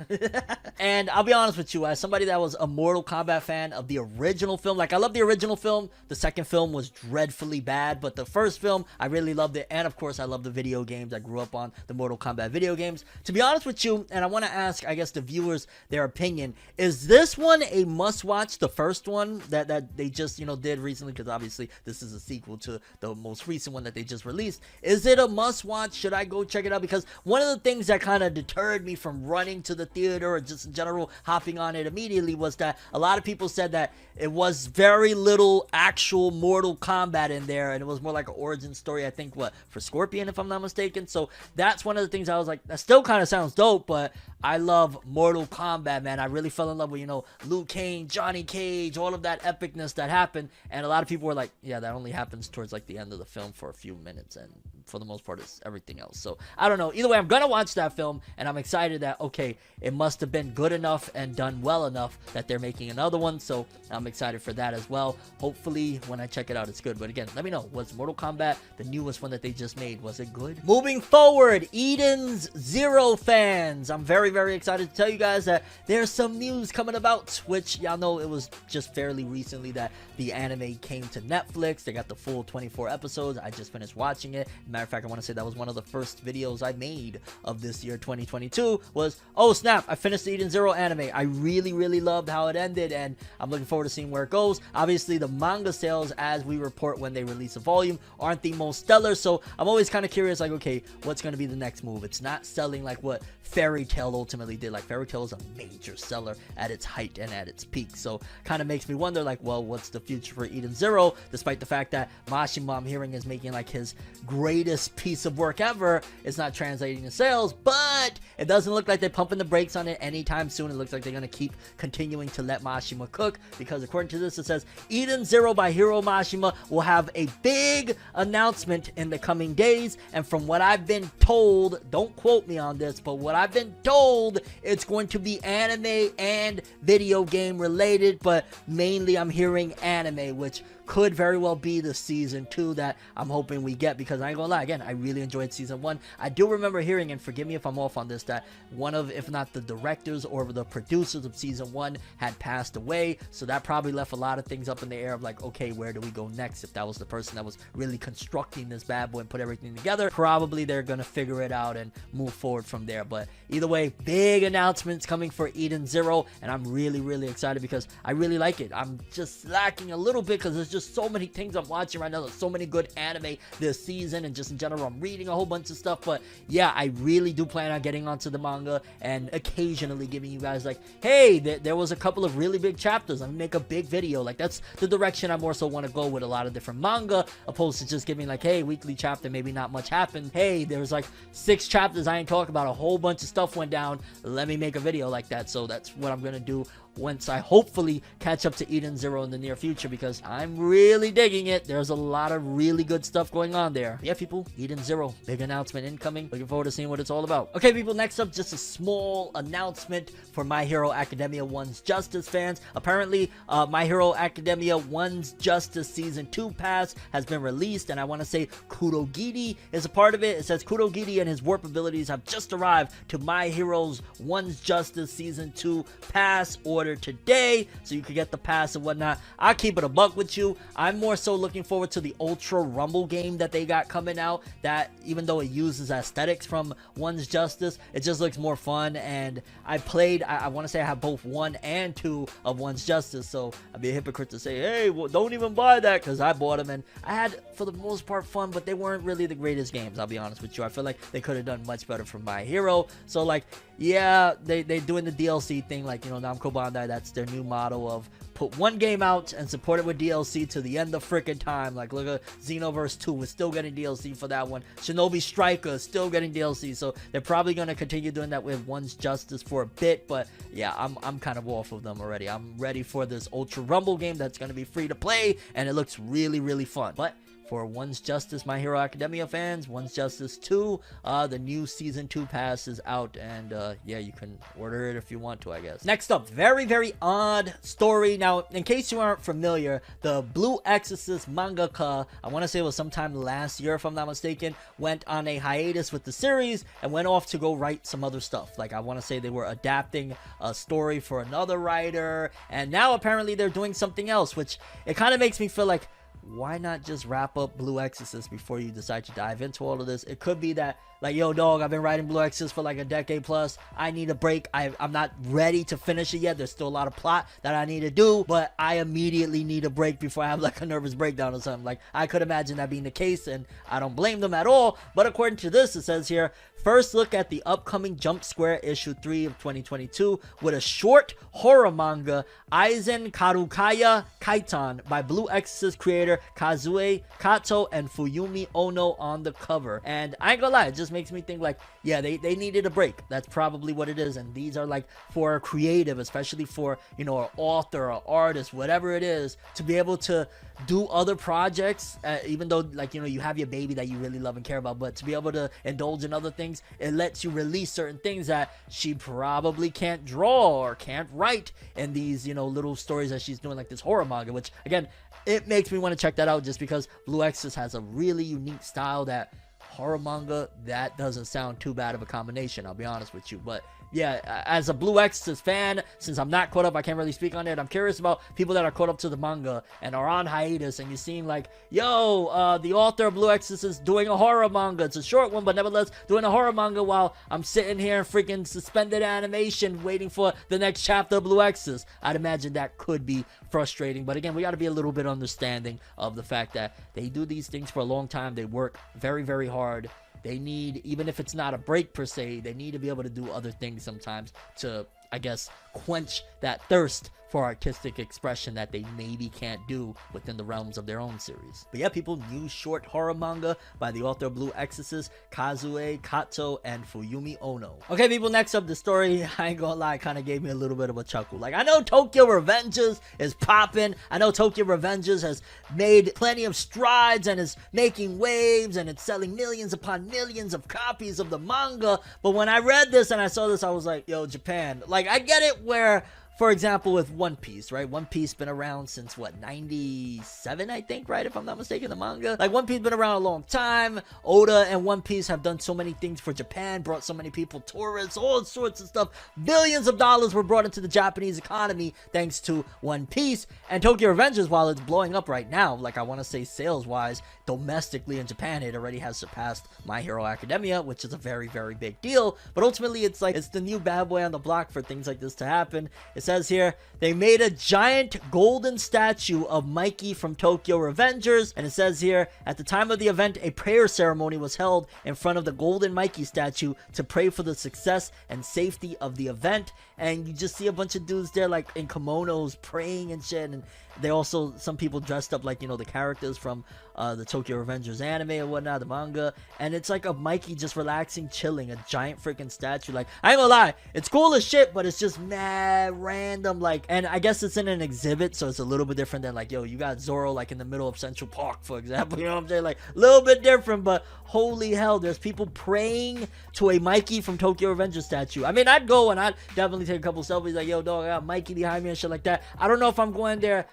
And I'll be honest with you, as somebody that was a Mortal Kombat fan of the original film, like, I love the original film. The second film was dreadfully bad, but the first film, I really loved it. And of course, I love the video games. I grew up on the Mortal Kombat video games. To be honest with you, and I want to ask, I guess, the viewers their opinion, is this one a must-watch? The first one that they just, you know, did recently, because obviously this is a sequel to the most recent one that they just released. Is it a must-watch? Should I go check it out? Because one of the things that kind of deterred me from running to the theater or just in general hopping on it immediately was that a lot of people said that it was very little actual Mortal Kombat in there, and it was more like an origin story, I think, what, for Scorpion, if I'm not mistaken. So that's one of the things I was like, that still kind of sounds dope, but I love Mortal Kombat, man. I really fell in love with, you know, Liu Kang, Johnny Cage, all of that epicness that happened, and a lot of people were like, yeah, that only happens towards like the end of the film for a few minutes, and for the most part it's everything else. So I don't know, either way, I'm gonna watch that film, and I'm excited that, okay, it must have been good enough and done well enough that they're making another one, so I'm excited for that as well. Hopefully when I check it out it's good. But again, let me know, was Mortal Kombat, the newest one that they just made, was it good? Moving forward, Eden's Zero fans, I'm very excited to tell you guys that there's some news coming about, which y'all know it was just fairly recently that the anime came to Netflix. They got the full 24 episodes. I just finished watching it. Matter of fact, I want to say that was one of the first videos I made of this year 2022 was, oh snap, I finished the Eden Zero anime. I really loved how it ended, and I'm looking forward to seeing where it goes. Obviously the manga sales, as we report when they release a volume, aren't the most stellar, so I'm always kind of curious, like, okay, what's going to be the next move? It's not selling like what Fairy Tail ultimately did. Like, Fairy Tail is a major seller at its height and at its peak, so kind of makes me wonder, like, well, what's the future for Eden Zero, despite the fact that Mashle, I'm hearing, is making like his great greatest piece of work ever. It's not translating to sales, but it doesn't look like they're pumping the brakes on it anytime soon. It looks like they're going to keep continuing to let Mashima cook, because according to this, it says Eden Zero by Hiro Mashima will have a big announcement in the coming days. And from what I've been told, don't quote me on this, but what I've been told, it's going to be anime and video game related, but mainly I'm hearing anime, which could very well be the season 2 that I'm hoping we get, because I ain't gonna lie, again, I really enjoyed season 1. I do remember hearing, and forgive me if I'm off on this, that one of, if not the directors or the producers of season 1 had passed away, so that probably left a lot of things up in the air of like, okay, where do we go next? If that was the person that was really constructing this bad boy and put everything together, probably they're gonna figure it out and move forward from there. But either way, big announcements coming for Eden Zero, and I'm really excited because I really like it. I'm just lacking a little bit because there's just so many things I'm watching right now. There's so many good anime this season, and just in general, I'm reading a whole bunch of stuff. But yeah, I really do plan on getting onto the manga and occasionally giving you guys like, hey, there was a couple of really big chapters, let me make a big video. Like, that's the direction I more so want to go with a lot of different manga, opposed to just giving like, hey, weekly chapter, maybe not much happened. Hey, there was like 6 chapters I ain't talking about, a whole bunch of stuff went down, let me make a video like that. So that's what I'm gonna do once I hopefully catch up to Eden Zero in the near future, because I'm really digging it. There's a lot of really good stuff going on there. Yeah, people, Eden Zero, big announcement incoming. Looking forward to seeing what it's all about. Okay, people, next up, just a small announcement for My Hero Academia One's Justice fans. Apparently, My Hero Academia One's Justice Season 2 pass has been released, and I want to say Kurogiri is a part of it. It says Kurogiri and his warp abilities have just arrived to My Hero's One's Justice Season 2 pass order today, so you could get the pass and whatnot. I'll keep it a buck with you. I'm more so looking forward to the Ultra Rumble game that they got coming out, that even though it uses aesthetics from One's Justice, it just looks more fun. And I played, I want to say I have both 1 and 2 of One's Justice, so I'd be a hypocrite to say, hey, well, don't even buy that, because I bought them and I had, for the most part, fun, but they weren't really the greatest games, I'll be honest with you. I feel like they could have done much better for My Hero. So like, yeah, they're doing the DLC thing, like, you know, Namco Bandai, that's their new motto of put one game out and support it with DLC to the end of frickin' time. Like, look at Xenoverse 2, we're still getting DLC for that one. Shinobi Striker is still getting DLC, so they're probably going to continue doing that with One's Justice for a bit. But yeah, I'm kind of off of them already. I'm ready for this Ultra Rumble game that's going to be free to play, and it looks really fun. But for One's Justice My Hero Academia fans, One's Justice 2, the new Season 2 pass is out, and yeah, you can order it if you want to, I guess. Next up, very odd story. Now, in case you aren't familiar, the Blue Exorcist mangaka, I want to say it was sometime last year if I'm not mistaken, went on a hiatus with the series and went off to go write some other stuff. Like, I want to say they were adapting a story for another writer, and now apparently they're doing something else, which it kind of makes me feel like, why not just wrap up Blue Exorcist before you decide to dive into all of this? It could be that, like, yo, dog, I've been writing Blue Exorcist for like a decade plus. I need a break. I'm not ready to finish it yet. There's still a lot of plot that I need to do, but I immediately need a break before I have like a nervous breakdown or something. Like, I could imagine that being the case, and I don't blame them at all. But according to this, it says here, first look at the upcoming Jump Square issue 3 of 2022 with a short horror manga, Aizen Karukaya Kaitan, by Blue Exorcist creator Kazue Kato and Fuyumi Ono on the cover. And I ain't gonna lie, it just makes me think like, yeah, they needed a break. That's probably what it is. And these are like for a creative, especially for, you know, an author or artist, whatever it is, to be able to do other projects, even though, like, you know, you have your baby that you really love and care about, but to be able to indulge in other things, it lets you release certain things that she probably can't draw or can't write in these, you know, little stories that she's doing, like this horror manga, which again, it makes me want to check that out, just because Blue Exorcist has a really unique style that horror manga, that doesn't sound too bad of a combination, I'll be honest with you. But yeah, as a Blue Exorcist fan, since I'm not caught up, I can't really speak on it. I'm curious about people that are caught up to the manga and are on hiatus, and you're seeing like, yo, the author of Blue Exorcist is doing a horror manga. It's a short one, but nevertheless doing a horror manga while I'm sitting here in freaking suspended animation waiting for the next chapter of Blue Exorcist. I'd imagine that could be frustrating, but again, we got to be a little bit understanding of the fact that they do these things for a long time. They work very hard. They need, even if it's not a break per se, they need to be able to do other things sometimes to, I guess, quench that thirst for artistic expression that they maybe can't do within the realms of their own series. But yeah, people, new short horror manga by the author of Blue Exorcist, Kazue Kato and Fuyumi Ono. Okay, people, next up, the story, I ain't gonna lie, kind of gave me a little bit of a chuckle. Like, I know Tokyo Revengers is popping. I know Tokyo Revengers has made plenty of strides and is making waves and it's selling millions upon millions of copies of the manga. But when I read this and I saw this, I was like, yo, Japan. Like, I get it where, for example, with One Piece, right? One Piece been around since, what, 97, I think, right? If I'm not mistaken, the manga. Like, One Piece been around a long time. Oda and One Piece have done so many things for Japan, brought so many people, tourists, all sorts of stuff. Billions of dollars were brought into the Japanese economy thanks to One Piece. And Tokyo Revengers, while it's blowing up right now, like, I want to say sales-wise, domestically in Japan, it already has surpassed My Hero Academia, which is a very, very big deal. But ultimately, it's like, it's the new bad boy on the block for things like this to happen. It says here, they made a giant golden statue of Mikey from Tokyo Revengers, and it says here, at the time of the event, a prayer ceremony was held in front of the golden Mikey statue to pray for the success and safety of the event. And you just see a bunch of dudes there, like, in kimonos, praying and shit, and they also, some people dressed up like, you know, the characters from the Tokyo Revengers anime or whatnot, the manga, and it's like a Mikey just relaxing, chilling, a giant freaking statue. Like, I ain't gonna lie, it's cool as shit, but it's just mad random, like, and I guess it's in an exhibit, so it's a little bit different than, like, yo, you got Zoro, like, in the middle of Central Park, for example, you know what I'm saying? Like, a little bit different, but holy hell, there's people praying to a Mikey from Tokyo Revengers statue. I mean, I'd go and I'd definitely take a couple selfies, like, yo, dog, I got Mikey behind me and shit like that. I don't know if I'm going there,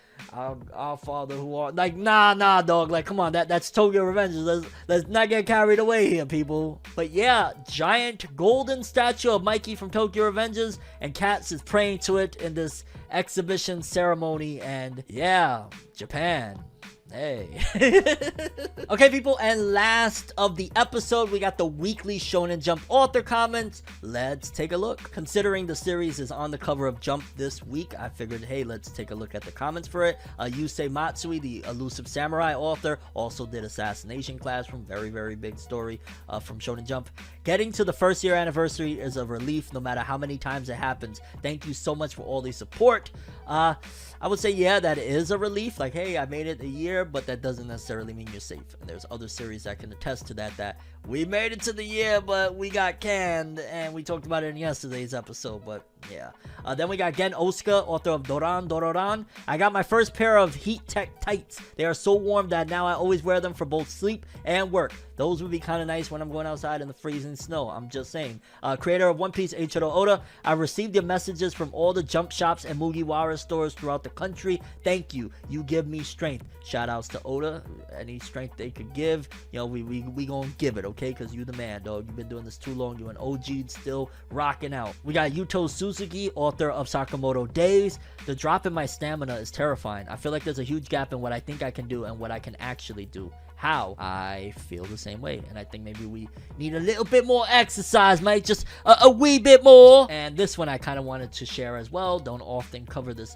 our Father who art, like, nah, dog, like, come on, that's Tokyo Revengers. Let's not get carried away here, people. But yeah, giant golden statue of Mikey from Tokyo Revengers, and Cats is praying to it in this exhibition ceremony, and yeah, Japan. Hey. Okay, people, and last of the episode, we got the weekly Shonen Jump author comments. Let's take a look. Considering the series is on the cover of Jump this week, I figured, hey, let's take a look at the comments for it. Yusei Matsui, the elusive samurai author, also did Assassination Classroom, very, very big story from Shonen Jump. Getting to the first year anniversary is a relief no matter how many times it happens. Thank you so much for all the support. I would say, yeah, that is a relief. Like, hey, I made it a year, but that doesn't necessarily mean you're safe. And there's other series that can attest to that we made it to the year, but we got canned, and we talked about it in yesterday's episode, but yeah. Then we got Gen Osuka, author of Dororan. I got my first pair of Heat Tech tights. They are so warm that now I always wear them for both sleep and work. Those would be kind of nice when I'm going outside in the freezing snow. I'm just saying. Creator of One Piece, Eiichiro Oda. I received your messages from all the jump shops and Mugiwara stores throughout the country. Thank you. You give me strength. Shout outs to Oda. Any strength they could give, you know, we gonna give it, okay? Because you the man, dog. You've been doing this too long. You an OG, still rocking out. We got Yuto Suzuki, author of Sakamoto Days. The drop in my stamina is terrifying. I feel like there's a huge gap in what I think I can do and what I can actually do. How? I feel the same way, and I think maybe we need a little bit more exercise, mate, just a wee bit more. And this one I kind of wanted to share as well. Don't often cover this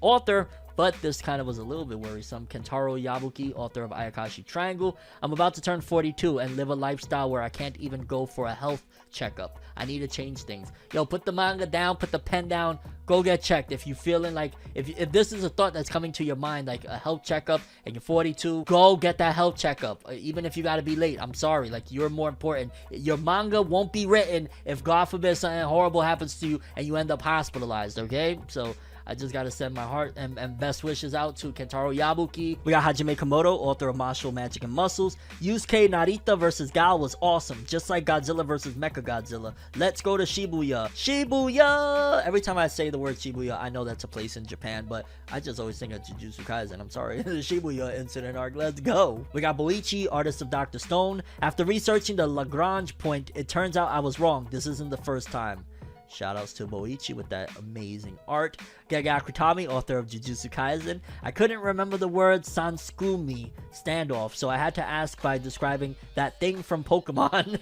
author, but this kind of was a little bit worrisome. Kentaro Yabuki, author of Ayakashi Triangle. I'm about to turn 42 and live a lifestyle where I can't even go for a health checkup. I need to change things. Yo, put the manga down, put the pen down, go get checked. If you're feeling like, if this is a thought that's coming to your mind, like a health checkup, and you're 42, go get that health checkup. Even if you gotta be late, I'm sorry, like, you're more important. Your manga won't be written if, God forbid, something horrible happens to you and you end up hospitalized, okay? So I just gotta send my heart and best wishes out to Kentaro Yabuki. We got Hajime Komodo, author of Mashle, Magic and Muscles. Yusuke Narita versus Gal was awesome, just like Godzilla versus Mechagodzilla. Let's go to Shibuya. Shibuya! Every time I say the word Shibuya, I know that's a place in Japan, but I just always think of Jujutsu Kaisen. I'm sorry. The Shibuya incident arc. Let's go. We got Boichi, artist of Dr. Stone. After researching the Lagrange point, it turns out I was wrong. This isn't the first time. Shoutouts to Boichi with that amazing art. Gege Akutami, author of Jujutsu Kaisen. I couldn't remember the word Sansumi, standoff, so I had to ask by describing that thing from Pokemon.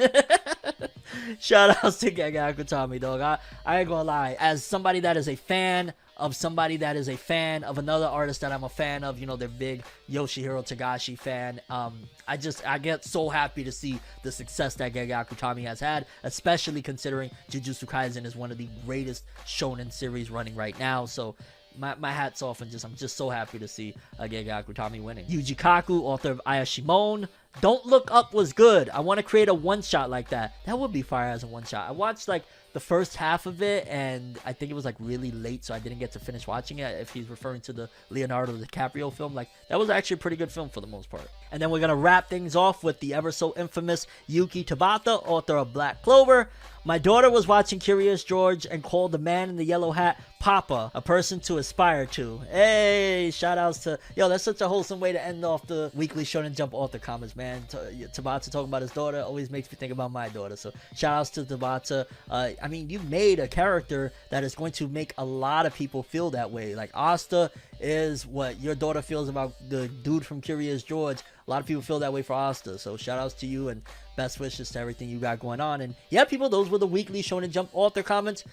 Shout outs to Gege Akutami, dog. I ain't gonna lie. As somebody that is a fan of somebody that is a fan of another artist that I'm a fan of, you know, they're big Yoshihiro Tagashi fan. I get so happy to see the success that Gege Akutami has had, especially considering Jujutsu Kaisen is one of the greatest shonen series running right now. So my hat's off, and I'm just so happy to see Gege Akutami winning. Yuji Kaku, author of Ayashimon. Don't Look Up was good. I want to create a one-shot like that. That would be fire as a one-shot. I watched like the first half of it, and I think it was like really late, so I didn't get to finish watching it. If he's referring to the Leonardo DiCaprio film, like that was actually a pretty good film for the most part. And then we're gonna wrap things off with the ever so infamous Yuki Tabata, author of Black Clover. My daughter was watching Curious George and called the man in the yellow hat Papa, a person to aspire to. Hey, shout outs to, yo, that's such a wholesome way to end off the weekly Shonen Jump author comments, man. Tabata talking about his daughter always makes me think about my daughter. So shout outs to Tabata. I mean, you made a character that is going to make a lot of people feel that way. Like Asta is what your daughter feels about the dude from Curious George. A lot of people feel that way for Asta. So shout outs to you and best wishes to everything you got going on. And yeah, people, those were the weekly Shonen Jump author comments.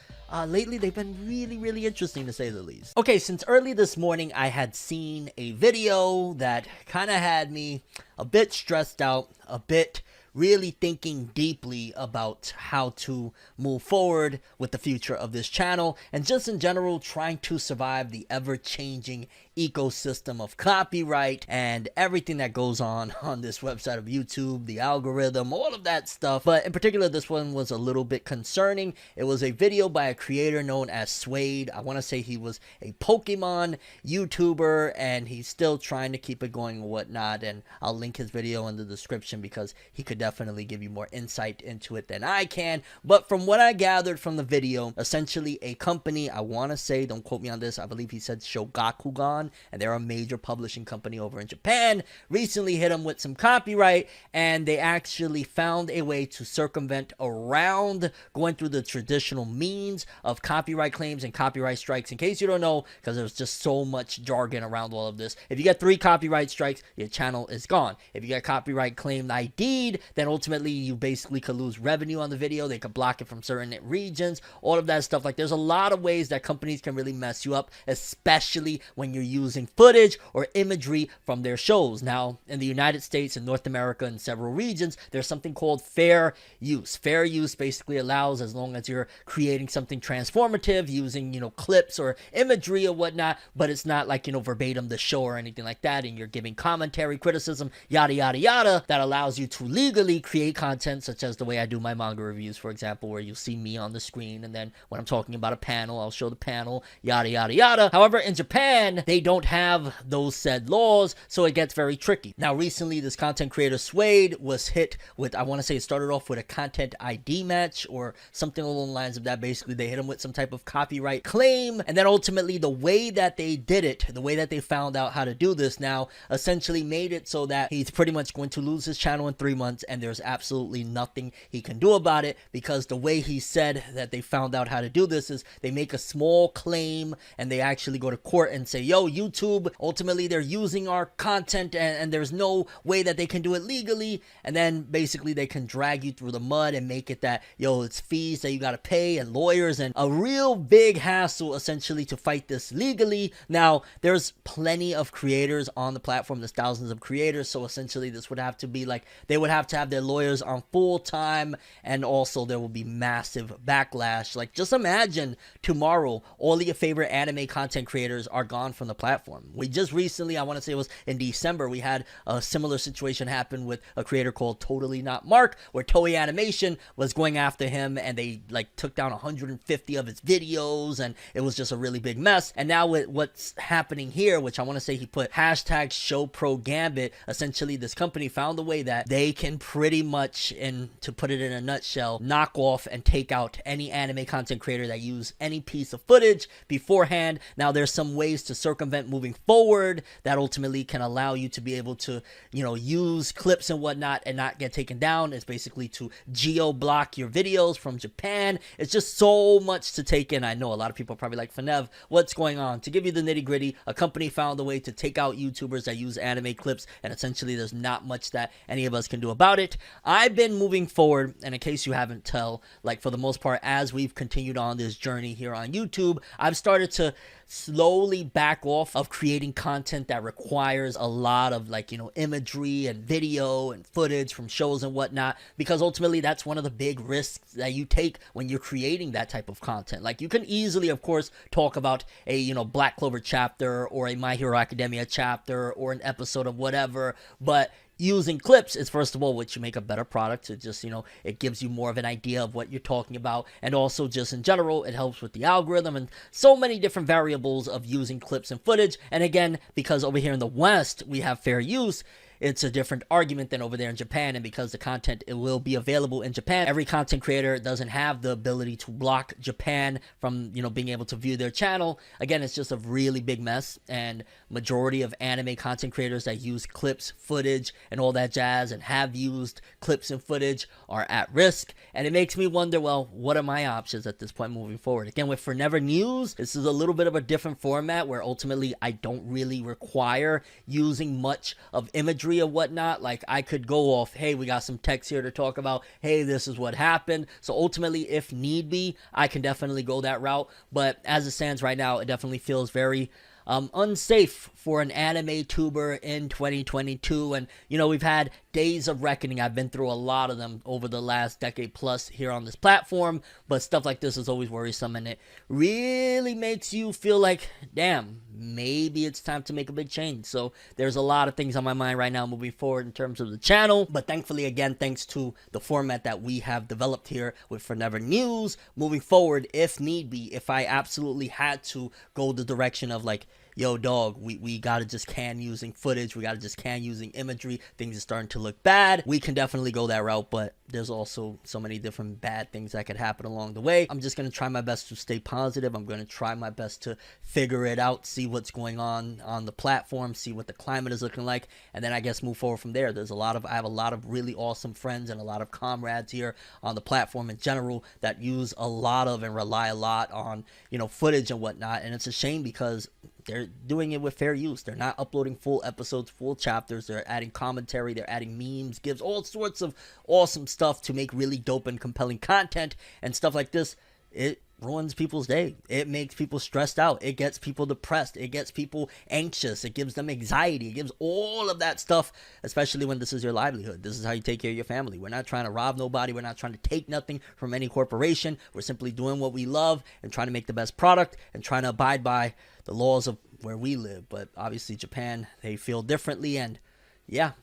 Lately, they've been really interesting to say the least. Okay, since early this morning, I had seen a video that kind of had me a bit stressed out, a bit really thinking deeply about how to move forward with the future of this channel, and just in general trying to survive the ever-changing ecosystem of copyright and everything that goes on this website of YouTube, the algorithm, all of that stuff. But in particular, this one was a little bit concerning. It was a video by a creator known as Suede. I want to say he was a Pokemon YouTuber, and he's still trying to keep it going and whatnot, and I'll link his video in the description because he could definitely give you more insight into it than I can. But from what I gathered from the video, essentially a company, I want to say, don't quote me on this, I believe he said Shogakukan, and they're a major publishing company over in Japan, recently hit him with some copyright, and they actually found a way to circumvent around going through the traditional means of copyright claims and copyright strikes. In case you don't know, because there's just so much jargon around all of this, if you get 3 copyright strikes, your channel is gone. If you get copyright claim ID'd, then ultimately you basically could lose revenue on the video. They could block it from certain regions, all of that stuff. Like, there's a lot of ways that companies can really mess you up, especially when you're using footage or imagery from their shows. Now, in the United States and North America and several regions, there's something called fair use. Fair use basically allows, as long as you're creating something transformative using, you know, clips or imagery or whatnot, but it's not like, you know, verbatim the show or anything like that, and you're giving commentary, criticism, yada yada yada, that allows you to legally create content, such as the way I do my manga reviews, for example, where you see me on the screen, and then when I'm talking about a panel, I'll show the panel, yada yada yada. However, in Japan, they don't have those said laws, so it gets very tricky. Now, recently, this content creator Suede was hit with, I want to say it started off with a content ID match or something along the lines of that. Basically, they hit him with some type of copyright claim, and then ultimately the way that they did it, the way that they found out how to do this now, essentially made it so that he's pretty much going to lose his channel in 3 months, and there's absolutely nothing he can do about it, because the way he said that they found out how to do this is they make a small claim and they actually go to court and say, yo, YouTube, ultimately they're using our content and there's no way that they can do it legally, and then basically they can drag you through the mud and make it that, yo, it's fees that you gotta pay and lawyers and a real big hassle essentially to fight this legally. Now, there's plenty of creators on the platform, there's thousands of creators, so essentially this would have to be like, they would have to have their lawyers on full time, and also there will be massive backlash. Like, just imagine tomorrow all of your favorite anime content creators are gone from the platform. We just recently, I want to say it was in December, we had a similar situation happen with a creator called Totally Not Mark, where Toei Animation was going after him, and they like took down 150 of his videos, and it was just a really big mess. And now with what's happening here, which I want to say he put hashtag #ShowProGambit, essentially this company found a way that they can pretty much, and to put it in a nutshell, knock off and take out any anime content creator that use any piece of footage beforehand. Now, there's some ways to circumvent event moving forward that ultimately can allow you to be able to, use clips and whatnot and not get taken down. It's basically to geo-block your videos from Japan. It's just so much to take in. I know a lot of people are probably like, Fornev, what's going on? To give you the nitty-gritty, a company found a way to take out YouTubers that use anime clips, and essentially there's not much that any of us can do about it. I've been moving forward, and in case you haven't tell, like for the most part, as we've continued on this journey here on YouTube, I've started to slowly back off of creating content that requires a lot of imagery and video and footage from shows and whatnot, because ultimately that's one of the big risks that you take when you're creating that type of content. Like, you can easily, of course, talk about a Black Clover chapter or a My Hero Academia chapter or an episode of whatever, but using clips is, first of all, what you make a better product. It just, it gives you more of an idea of what you're talking about, and also just in general, it helps with the algorithm and so many different variables of using clips and footage. And again, because over here in the West, we have fair use, it's a different argument than over there in Japan, and because the content, it will be available in Japan, every content creator doesn't have the ability to block Japan from, being able to view their channel. Again, it's just a really big mess, and majority of anime content creators that use clips, footage, and all that jazz, and have used clips and footage, are at risk. And it makes me wonder, well, what are my options at this point moving forward? Again, with ForneverNews, this is a little bit of a different format where ultimately I don't really require using much of imagery or whatnot. Like, I could go off, hey, we got some text here to talk about, hey, this is what happened. So ultimately, if need be, I can definitely go that route. But as it stands right now, it definitely feels very unsafe for an anime tuber in 2022. And we've had days of reckoning. I've been through a lot of them over the last decade plus here on this platform, but stuff like this is always worrisome, and it really makes you feel like, damn, maybe it's time to make a big change. So there's a lot of things on my mind right now moving forward in terms of the channel, but thankfully, again, thanks to the format that we have developed here with Forever News, moving forward, if need be, if I absolutely had to go the direction of like, yo, dog, we gotta just can using footage, we gotta just can using imagery, things are starting to look bad, we can definitely go that route. But there's also so many different bad things that could happen along the way. I'm just gonna try my best to stay positive. I'm gonna try my best to figure it out, see what's going on the platform, see what the climate is looking like, and then I guess move forward from there. I have a lot of really awesome friends and a lot of comrades here on the platform in general that use a lot of and rely a lot on footage and whatnot, and it's a shame because they're doing it with fair use. They're not uploading full episodes, full chapters. They're adding commentary. They're adding memes, gives all sorts of awesome stuff to make really dope and compelling content. And stuff like this, it ruins people's day. It makes people stressed out. It gets people depressed. It gets people anxious. It gives them anxiety. It gives all of that stuff, especially when this is your livelihood. This is how you take care of your family. We're not trying to rob nobody. We're not trying to take nothing from any corporation. We're simply doing what we love and trying to make the best product and trying to abide by the laws of where we live. But obviously Japan, they feel differently, and yeah,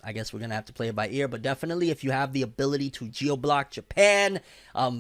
I guess we're gonna have to play it by ear. But definitely, if you have the ability to geo-block Japan,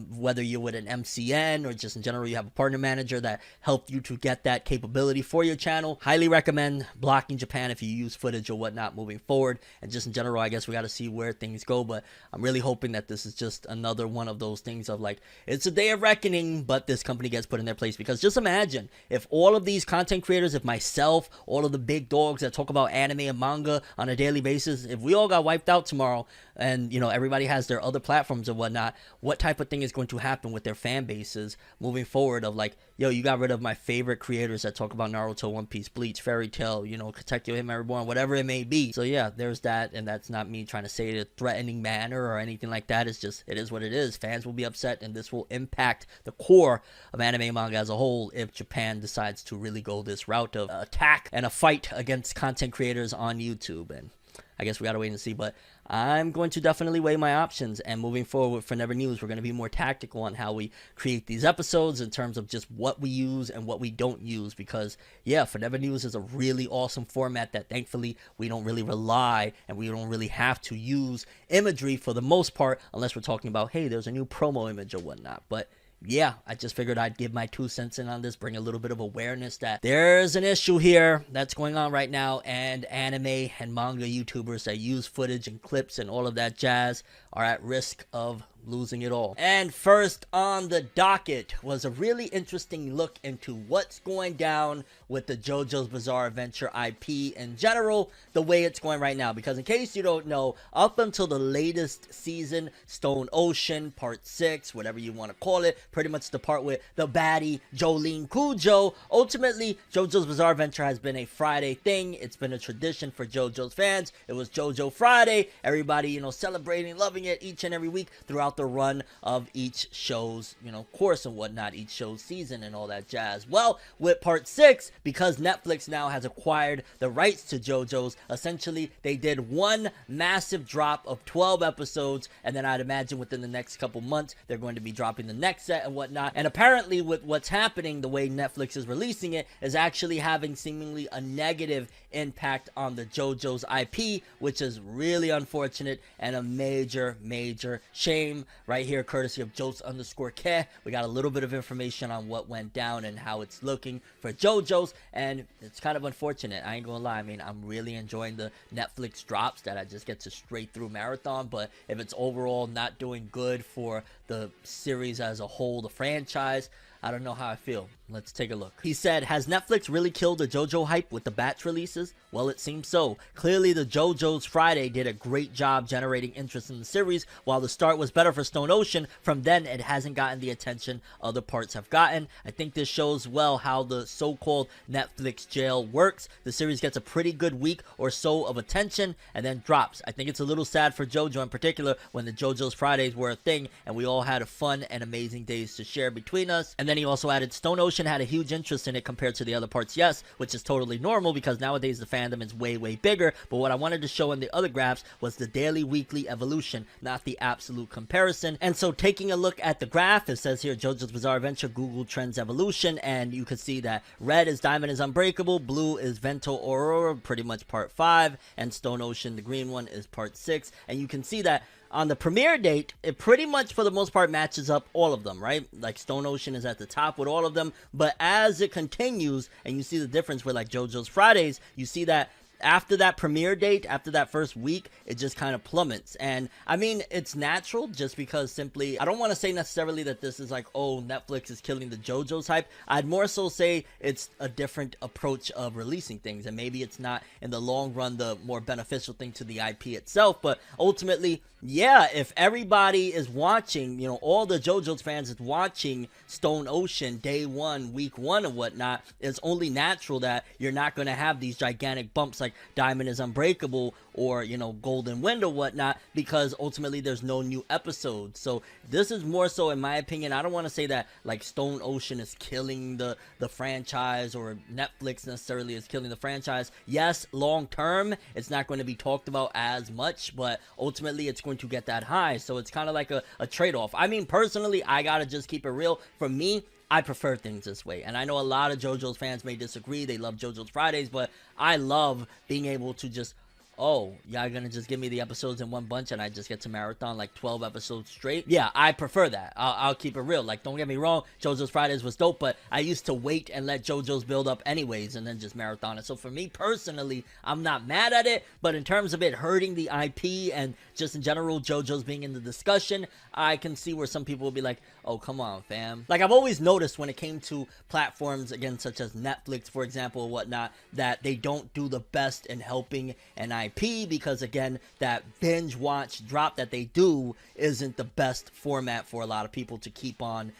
whether you're with an MCN or just in general you have a partner manager that helped you to get that capability for your channel, highly recommend blocking Japan if you use footage or whatnot moving forward. And just in general, I guess we got to see where things go, but I'm really hoping that this is just another one of those things of like, it's a day of reckoning, but this company gets put in their place. Because just imagine if all of these content creators, if myself, all of the big dogs that talk about anime and manga on a daily basis, if we all got wiped out tomorrow and everybody has their other platforms and whatnot, what type of thing is going to happen with their fan bases moving forward of like, yo, you got rid of my favorite creators that talk about Naruto, One Piece, Bleach, Fairy Tail, Katekyo, Hitman, Reborn, whatever it may be. So yeah, there's that, and that's not me trying to say it in a threatening manner or anything like that. It's just, it is what it is. Fans will be upset, and this will impact the core of anime manga as a whole if Japan decides to really go this route of attack and a fight against content creators on YouTube. And I guess we gotta wait and see, but I'm going to definitely weigh my options, and moving forward with Forever News, we're going to be more tactical on how we create these episodes in terms of just what we use and what we don't use, because yeah, Forever News is a really awesome format that thankfully we don't really rely and we don't really have to use imagery for the most part, unless we're talking about, hey, there's a new promo image or whatnot. But yeah, I just figured I'd give my 2 cents in on this, bring a little bit of awareness that there's an issue here that's going on right now, and anime and manga YouTubers that use footage and clips and all of that jazz are at risk of losing it all. And first on the docket was a really interesting look into what's going down with the JoJo's Bizarre Adventure IP in general, the way it's going right now. Because in case you don't know, up until the latest season, Stone Ocean, Part 6, whatever you want to call it, pretty much the part with the baddie, Jolene Cujo, ultimately, JoJo's Bizarre Adventure has been a Friday thing. It's been a tradition for JoJo's fans. It was JoJo Friday. Everybody, celebrating, loving it each and every week throughout the run of each show's, course and whatnot, each show's season and all that jazz. Well, with Part 6, because Netflix now has acquired the rights to JoJo's, essentially they did one massive drop of 12 episodes, and then I'd imagine within the next couple months they're going to be dropping the next set and whatnot. And apparently with what's happening, the way Netflix is releasing it is actually having seemingly a negative impact on the JoJo's IP, which is really unfortunate and a major shame. Right here, courtesy of Jose_Ke, we got a little bit of information on what went down and how it's looking for JoJo's, and it's kind of unfortunate. I ain't gonna lie. I mean, I'm really enjoying the Netflix drops that I just get to straight through marathon, but if it's overall not doing good for the series as a whole, the franchise, I don't know how I feel. Let's take a look. He said, has Netflix really killed the JoJo hype with the batch releases? Well, it seems so. Clearly, the JoJo's Friday did a great job generating interest in the series. While the start was better for Stone Ocean, from then it hasn't gotten the attention other parts have gotten. I think this shows well how the so-called Netflix jail works. The series gets a pretty good week or so of attention and then drops. I think it's a little sad for JoJo in particular when the JoJo's Fridays were a thing and we all had a fun and amazing days to share between us. And then he also added, Stone Ocean had a huge interest in it compared to the other parts, yes, which is totally normal because nowadays the fandom is way bigger. But what I wanted to show in the other graphs was the daily, weekly evolution, not the absolute comparison. And so taking a look at the graph, it says here JoJo's Bizarre Adventure Google Trends Evolution, and you can see that red is Diamond is Unbreakable, blue is Vento Aurora, pretty much part 5, and Stone Ocean, the green one, is part 6. And you can see that on the premiere date, it pretty much for the most part matches up all of them, right? Like Stone Ocean is at the top with all of them, but as it continues and you see the difference with like JoJo's Fridays, you see that after that premiere date, after that first week, it just kind of plummets. And I mean, it's natural just because simply, I don't want to say necessarily that this is like, oh, Netflix is killing the JoJo's hype. I'd more so say it's a different approach of releasing things, and maybe it's not in the long run the more beneficial thing to the IP itself, but ultimately, yeah, if everybody is watching, all the JoJo's fans is watching Stone Ocean day 1, week 1 and whatnot, it's only natural that you're not going to have these gigantic bumps like Diamond is Unbreakable or, Golden Wind or whatnot, because ultimately there's no new episodes. So this is more so, in my opinion, I don't want to say that like Stone Ocean is killing the franchise or Netflix necessarily is killing the franchise. Yes, long term, it's not going to be talked about as much, but ultimately it's going to get that high. So it's kind of like a trade-off. I mean, personally, I gotta just keep it real. For me, I prefer things this way. And I know a lot of JoJo's fans may disagree. They love JoJo's Fridays, but I love being able to just, oh, y'all gonna just give me the episodes in one bunch and I just get to marathon like 12 episodes straight? Yeah, I prefer that. I'll keep it real. Like, don't get me wrong, JoJo's Fridays was dope, but I used to wait and let JoJo's build up anyways and then just marathon it. So for me personally, I'm not mad at it, but in terms of it hurting the IP and just in general JoJo's being in the discussion, I can see where some people will be like, oh, come on, fam. Like, I've always noticed when it came to platforms, again, such as Netflix, for example, or whatnot, that they don't do the best in helping an IP because, again, that binge watch drop that they do isn't the best format for a lot of people to keep on,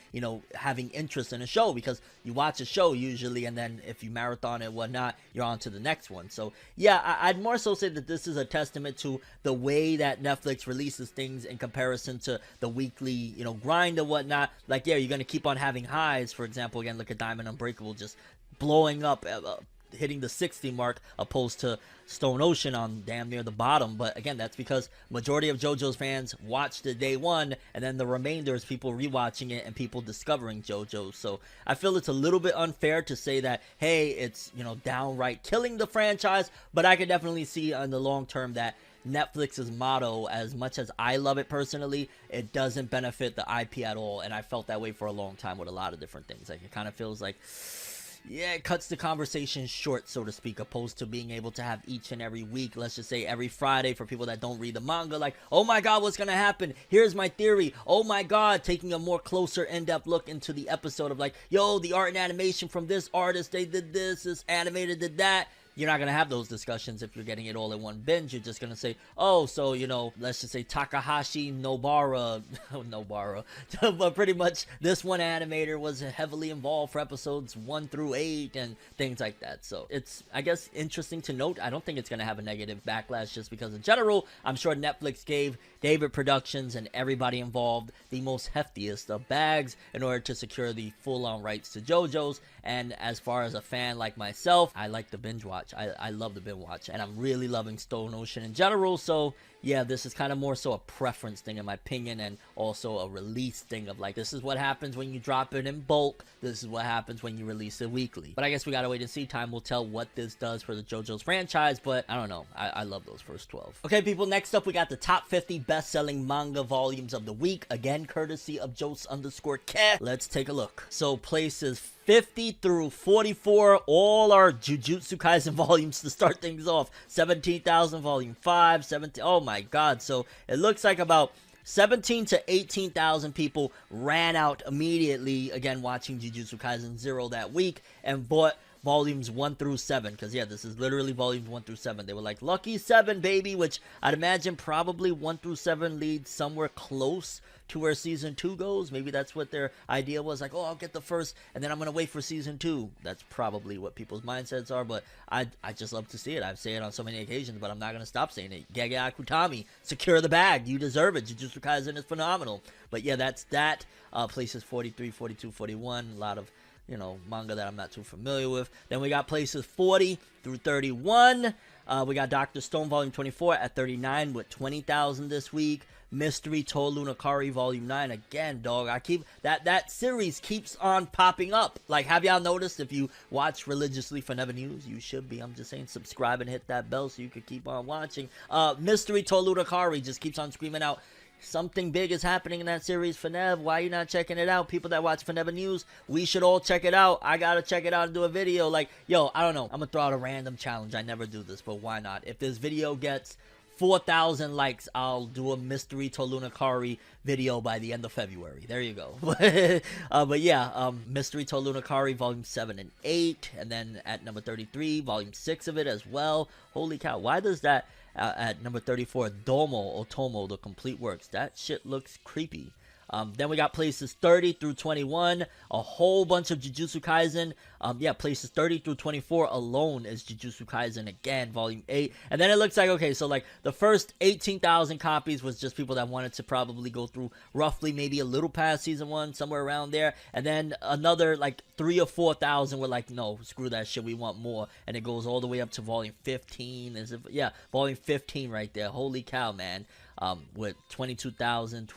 having interest in a show, because you watch a show usually and then if you marathon it and whatnot, you're on to the next one. So, yeah, I'd more so say that this is a testament to the way that Netflix releases things in comparison to the weekly, grind and whatnot. Like, yeah, you're going to keep on having highs. For example, again, look at Diamond Unbreakable just blowing up, hitting the 60 mark, opposed to Stone Ocean on damn near the bottom. But again, that's because majority of JoJo's fans watched it day 1, and then the remainder is people rewatching it and people discovering JoJo. So I feel it's a little bit unfair to say that, hey, it's, downright killing the franchise, but I could definitely see in the long term that Netflix's motto, as much as I love it personally, it doesn't benefit the IP at all, and I felt that way for a long time with a lot of different things. Like, it kind of feels like, yeah, it cuts the conversation short, so to speak, opposed to being able to have each and every week, let's just say every Friday for people that don't read the manga, like, oh my god, what's gonna happen? Here's my theory. Oh my god, taking a more closer, in-depth look into the episode of like, yo, the art and animation from this artist, they did this animator did that. You're not going to have those discussions if you're getting it all in one binge. You're just going to say, oh, so, you know, let's just say Takahashi Nobara, Nobara, but pretty much this one animator was heavily involved for episodes 1 through 8 and things like that. So it's, I guess, interesting to note. I don't think it's going to have a negative backlash just because in general, I'm sure Netflix gave David Productions and everybody involved the most heftiest of bags in order to secure the full-on rights to JoJo's. And as far as a fan like myself, I like the binge watch. I love the binge watch, and I'm really loving Stone Ocean in general. So yeah, this is kind of more so a preference thing in my opinion, and also a release thing of like, this is what happens when you drop it in bulk. This is what happens when you release it weekly. But I guess we gotta wait and see. Time will tell what this does for the JoJo's franchise, but I don't know. I love those first 12. Okay, people, next up we got the top 50 best-selling manga volumes of the week. Again, courtesy of Jose_K. Let's take a look. So places 50 through 44, all are Jujutsu Kaisen volumes to start things off. 17,000 volume 5, 17, oh my god. So it looks like about 17 to 18,000 people ran out immediately, again, watching Jujutsu Kaisen 0 that week, and bought volumes 1 through 7, because yeah, this is literally volumes 1 through 7. They were like, lucky 7, baby, which I'd imagine probably 1 through 7 leads somewhere close to where season 2 goes. Maybe that's what their idea was, like, oh, I'll get the first and then I'm gonna wait for season 2. That's probably what people's mindsets are, but I just love to see it. I've said it on so many occasions, but I'm not gonna stop saying it. Gege Akutami, secure the bag, you deserve it. Jujutsu Kaisen is phenomenal. But yeah, that's that. Places 43, 42, 41, a lot of, you know, manga that I'm not too familiar with. Then we got places 40 through 31. We got Dr. Stone Volume 24 at 39 with 20,000 this week. Mystery Tolunakari Volume 9. Again, dog, I keep that series keeps on popping up. Like, have y'all noticed? If you watch religiously FORNEVER News, you should be. I'm just saying, subscribe and hit that bell so you could keep on watching. Mystery Tolunakari just keeps on screaming out, something big is happening in that series. FORNEV, why you not checking it out? People that watch FORNEVER News, we should all check it out. I gotta check it out and do a video. Like, yo, I don't know, I'm gonna throw out a random challenge. I never do this, but why not? If this video gets 4,000 likes, I'll do a Mystery Tolunakari video by the end of February. There you go. But yeah, Mystery Tolunakari Volume 7 and 8, and then at number 33, Volume 6 of it as well. Holy cow, why does that at number 34, Domo Otomo, The Complete Works? That shit looks creepy. Then we got places 30 through 21, a whole bunch of Jujutsu Kaisen. Yeah, places 30 through 24 alone is Jujutsu Kaisen again, Volume 8. And then it looks like, okay, so like the first 18,000 copies was just people that wanted to probably go through roughly maybe a little past season 1, somewhere around there. And then another like 3,000 or 4,000 were like, no, screw that shit, we want more. And it goes all the way up to Volume 15. Yeah, Volume 15 right there. Holy cow, man. With 22,000,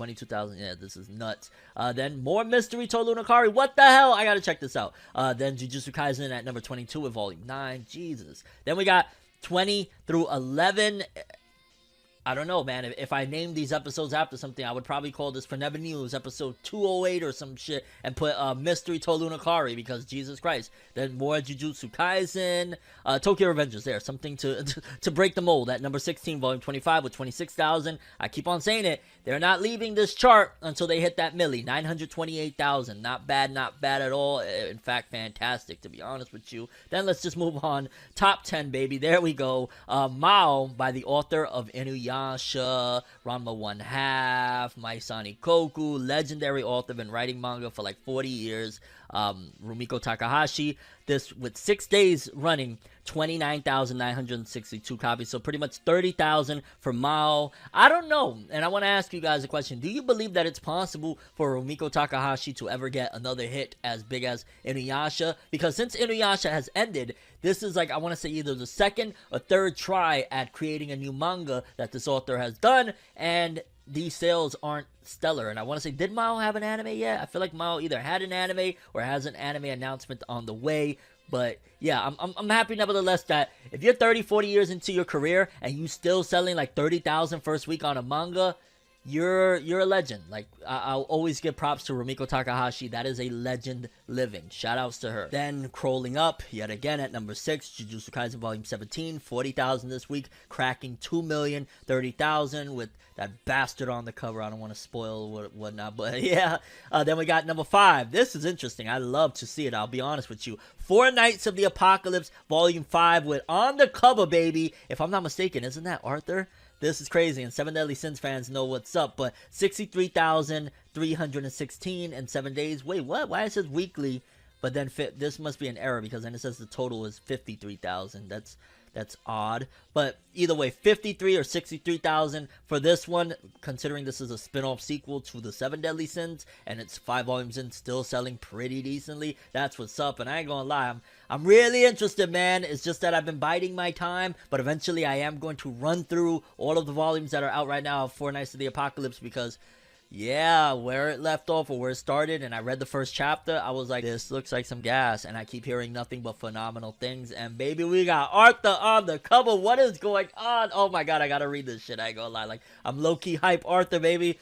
yeah, this is nuts. Then more Mystery Tolunakari, what the hell? I gotta check this out. Then Jujutsu Kaisen at number 22 with Volume 9, Jesus. Then we got 20 through 11. I don't know, man. If I named these episodes after something, I would probably call this FORNEVER News episode 208 or some shit and put Mystery Tolunakari, because Jesus Christ. Then more Jujutsu Kaisen. Tokyo Revengers there. Something to break the mold at number 16, Volume 25 with 26,000. I keep on saying it. They're not leaving this chart until they hit that milli. 928,000. Not bad at all. In fact, fantastic, to be honest with you. Then let's just move on. Top 10, baby. There we go. Mao by the author of Inuyasha, Ranma 1/2, Maisani Koku, legendary author, been writing manga for like 40 years. Rumiko Takahashi, this with 6 days running, 29,962 copies, so pretty much 30,000 for Mao. I don't know, and I want to ask you guys a question. Do you believe that it's possible for Rumiko Takahashi to ever get another hit as big as Inuyasha? Because since Inuyasha has ended, this is like, I want to say either the second or third try at creating a new manga that this author has done, and these sales aren't stellar. And I want to say, did Mao have an anime yet? I feel like Mao either had an anime or has an anime announcement on the way. But yeah, I'm happy nevertheless that if you're 30, 40 years into your career and you still selling like 30,000 first week on a manga, you're a legend. Like, I'll always give props to Rumiko Takahashi. That is a legend living. Shout outs to her. Then crawling up yet again at number 6, Jujutsu Kaisen Volume 17, 40,000 this week, cracking 2,030,000 with that bastard on the cover. I don't want to spoil whatnot, but yeah. Then we got number 5. This is interesting. I love to see it. I'll be honest with you. Four Knights of the Apocalypse Volume 5 with on the cover, baby. If I'm not mistaken, isn't that Arthur? This is crazy, and 7 Deadly Sins fans know what's up, but 63,316 in 7 days. Wait, what? Why it says weekly, but then this must be an error, because then it says the total is 53,000. That's odd. But either way, 53 or 63,000 for this one, considering this is a spin-off sequel to the 7 Deadly Sins, and it's 5 volumes in, still selling pretty decently. That's what's up, and I ain't gonna lie, I'm really interested, man. It's just that I've been biding my time, but eventually I am going to run through all of the volumes that are out right now of Four Knights of the Apocalypse, because yeah, where it left off or where it started, and I read the first chapter, I was like, this looks like some gas, and I keep hearing nothing but phenomenal things, and baby, we got Arthur on the cover. What is going on? Oh my god, I gotta read this shit. I ain't gonna lie, like, I'm low-key hype Arthur, baby.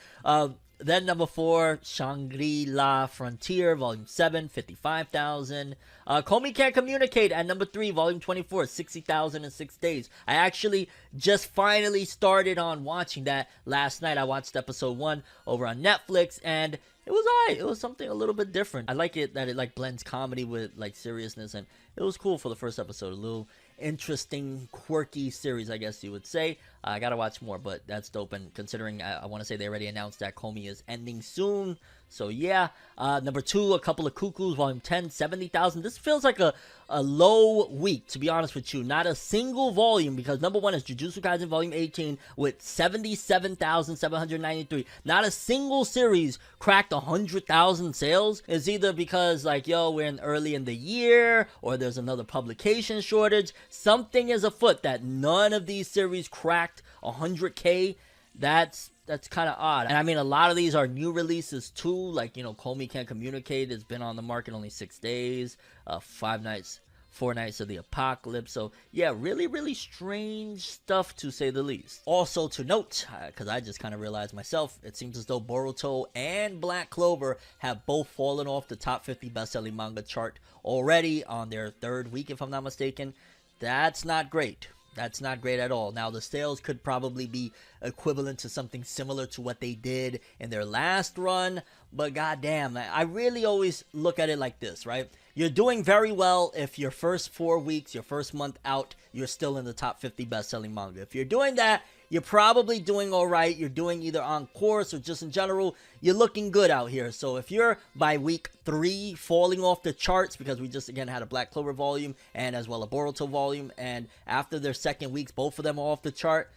Then number 4, Shangri-La Frontier, Volume 7, 55,000. Komi Can't Communicate at number 3, Volume 24, 60,000 in 6 days. I actually just finally started on watching that last night. I watched episode 1 over on Netflix, and it was alright. It was something a little bit different. I like it that it like blends comedy with like seriousness, and it was cool for the first episode. A little interesting, quirky series, I guess you would say. I gotta watch more, but that's dope. And considering I want to say they already announced that Komi is ending soon, so yeah. Number 2, A Couple of Cuckoos, Volume 10, 70,000. This feels like a low week, to be honest with you. Not a single volume, because number 1 is Jujutsu Kaisen Volume 18 with 77,793. Not a single series cracked 100,000 sales. It's either because, like, yo, we're early in the year, or there's another publication shortage. Something is afoot that none of these series cracked 100K. That's kind of odd. And I mean, a lot of these are new releases too. Like, you know, Komi Can't Communicate has been on the market only 6 days. Four Knights of the Apocalypse. So yeah, really, really strange stuff, to say the least. Also to note, because I just kind of realized myself, it seems as though Boruto and Black Clover have both fallen off the top 50 best-selling manga chart already on their 3rd week, if I'm not mistaken. That's not great. That's not great at all. Now, the sales could probably be equivalent to something similar to what they did in their last run, but goddamn, I really always look at it like this, right? You're doing very well if your first 4 weeks, your first month out, you're still in the top 50 best-selling manga. If you're doing that, you're probably doing all right. You're doing either on course or just in general, you're looking good out here. So if you're by week 3 falling off the charts, because we just again had a Black Clover volume and as well a Boruto volume, and after their 2nd weeks, both of them are off the chart,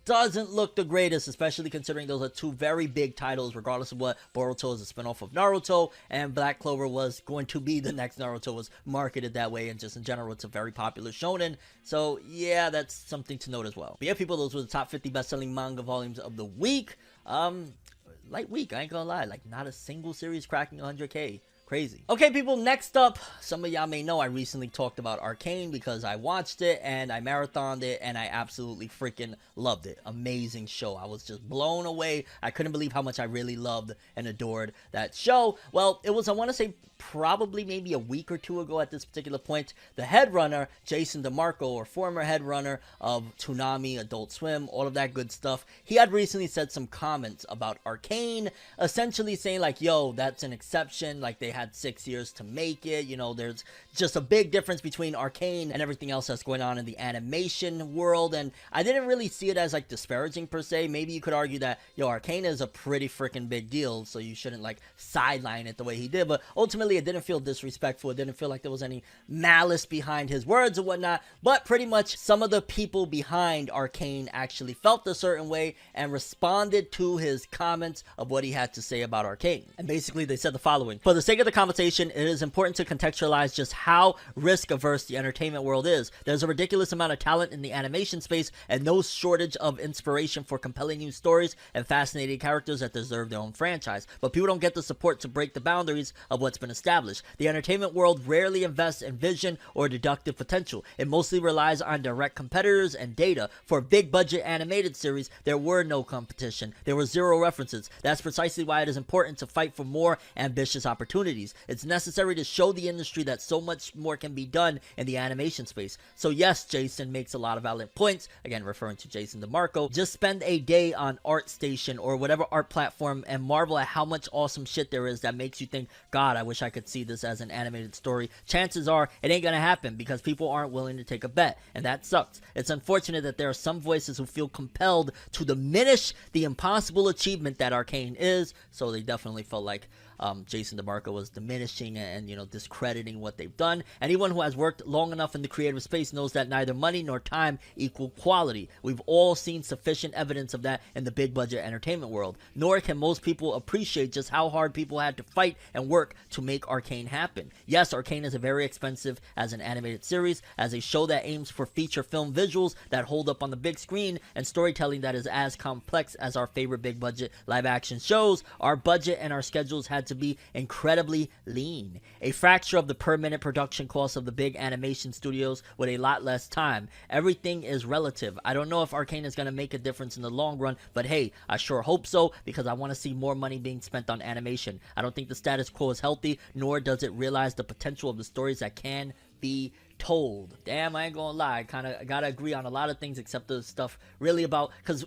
doesn't look the greatest, especially considering those are 2 very big titles, regardless of what. Boruto is a spinoff of Naruto, and Black Clover was going to be the next Naruto, was marketed that way, and just in general, it's a very popular shonen. So yeah, that's something to note as well. But yeah, people, those were the top 50 best-selling manga volumes of the week. Light week, I ain't gonna lie. Like, not a single series cracking 100K. Crazy. Okay, people, next up, some of y'all may know I recently talked about Arcane because I watched it and I marathoned it and I absolutely freaking loved it. Amazing show. I was just blown away. I couldn't believe how much I really loved and adored that show. Well, it was, I want to say, probably maybe a week or 2 ago at this particular point, the head runner, Jason DeMarco, or former head runner of Toonami, Adult Swim, all of that good stuff, he had recently said some comments about Arcane, essentially saying like, yo, that's an exception, like they had 6 years to make it, you know, there's just a big difference between Arcane and everything else that's going on in the animation world. And I didn't really see it as like disparaging per se. Maybe you could argue that, yo, Arcane is a pretty freaking big deal, so you shouldn't like sideline it the way he did, but ultimately it didn't feel disrespectful. It didn't feel like there was any malice behind his words or whatnot, but pretty much some of the people behind Arcane actually felt a certain way and responded to his comments of what he had to say about Arcane. And basically they said the following: for the sake of the the conversation, it is important to contextualize just how risk-averse the entertainment world is. There's a ridiculous amount of talent in the animation space and no shortage of inspiration for compelling new stories and fascinating characters that deserve their own franchise. But people don't get the support to break the boundaries of what's been established. The entertainment world rarely invests in vision or deductive potential. It mostly relies on direct competitors and data. For a big-budget animated series, there were no competition. There were zero references. That's precisely why it is important to fight for more ambitious opportunities. It's necessary to show the industry that so much more can be done in the animation space. So yes, Jason makes a lot of valid points, again referring to Jason DeMarco. Just spend a day on ArtStation or whatever art platform and marvel at how much awesome shit there is that makes you think, God, I wish I could see this as an animated story. Chances are it ain't gonna happen because people aren't willing to take a bet, and that sucks. It's unfortunate that there are some voices who feel compelled to diminish the impossible achievement that Arcane is, so they definitely felt like Jason DeMarco was diminishing and, you know, discrediting what they've done. Anyone who has worked long enough in the creative space knows that neither money nor time equal quality. We've all seen sufficient evidence of that in the big budget entertainment world. Nor can most people appreciate just how hard people had to fight and work to make Arcane happen. Yes, Arcane is very expensive as an animated series, as a show that aims for feature film visuals that hold up on the big screen and storytelling that is as complex as our favorite big budget live action shows. Our budget and our schedules had to be incredibly lean, a fraction of the per minute production cost of the big animation studios with a lot less time. Everything is relative. I don't know if Arcane is going to make a difference in the long run, but hey, I sure hope so, because I want to see more money being spent on animation. I don't think the status quo is healthy, nor does it realize the potential of the stories that can be told. Damn, I ain't gonna lie, I kind of gotta agree on a lot of things except the stuff really about, because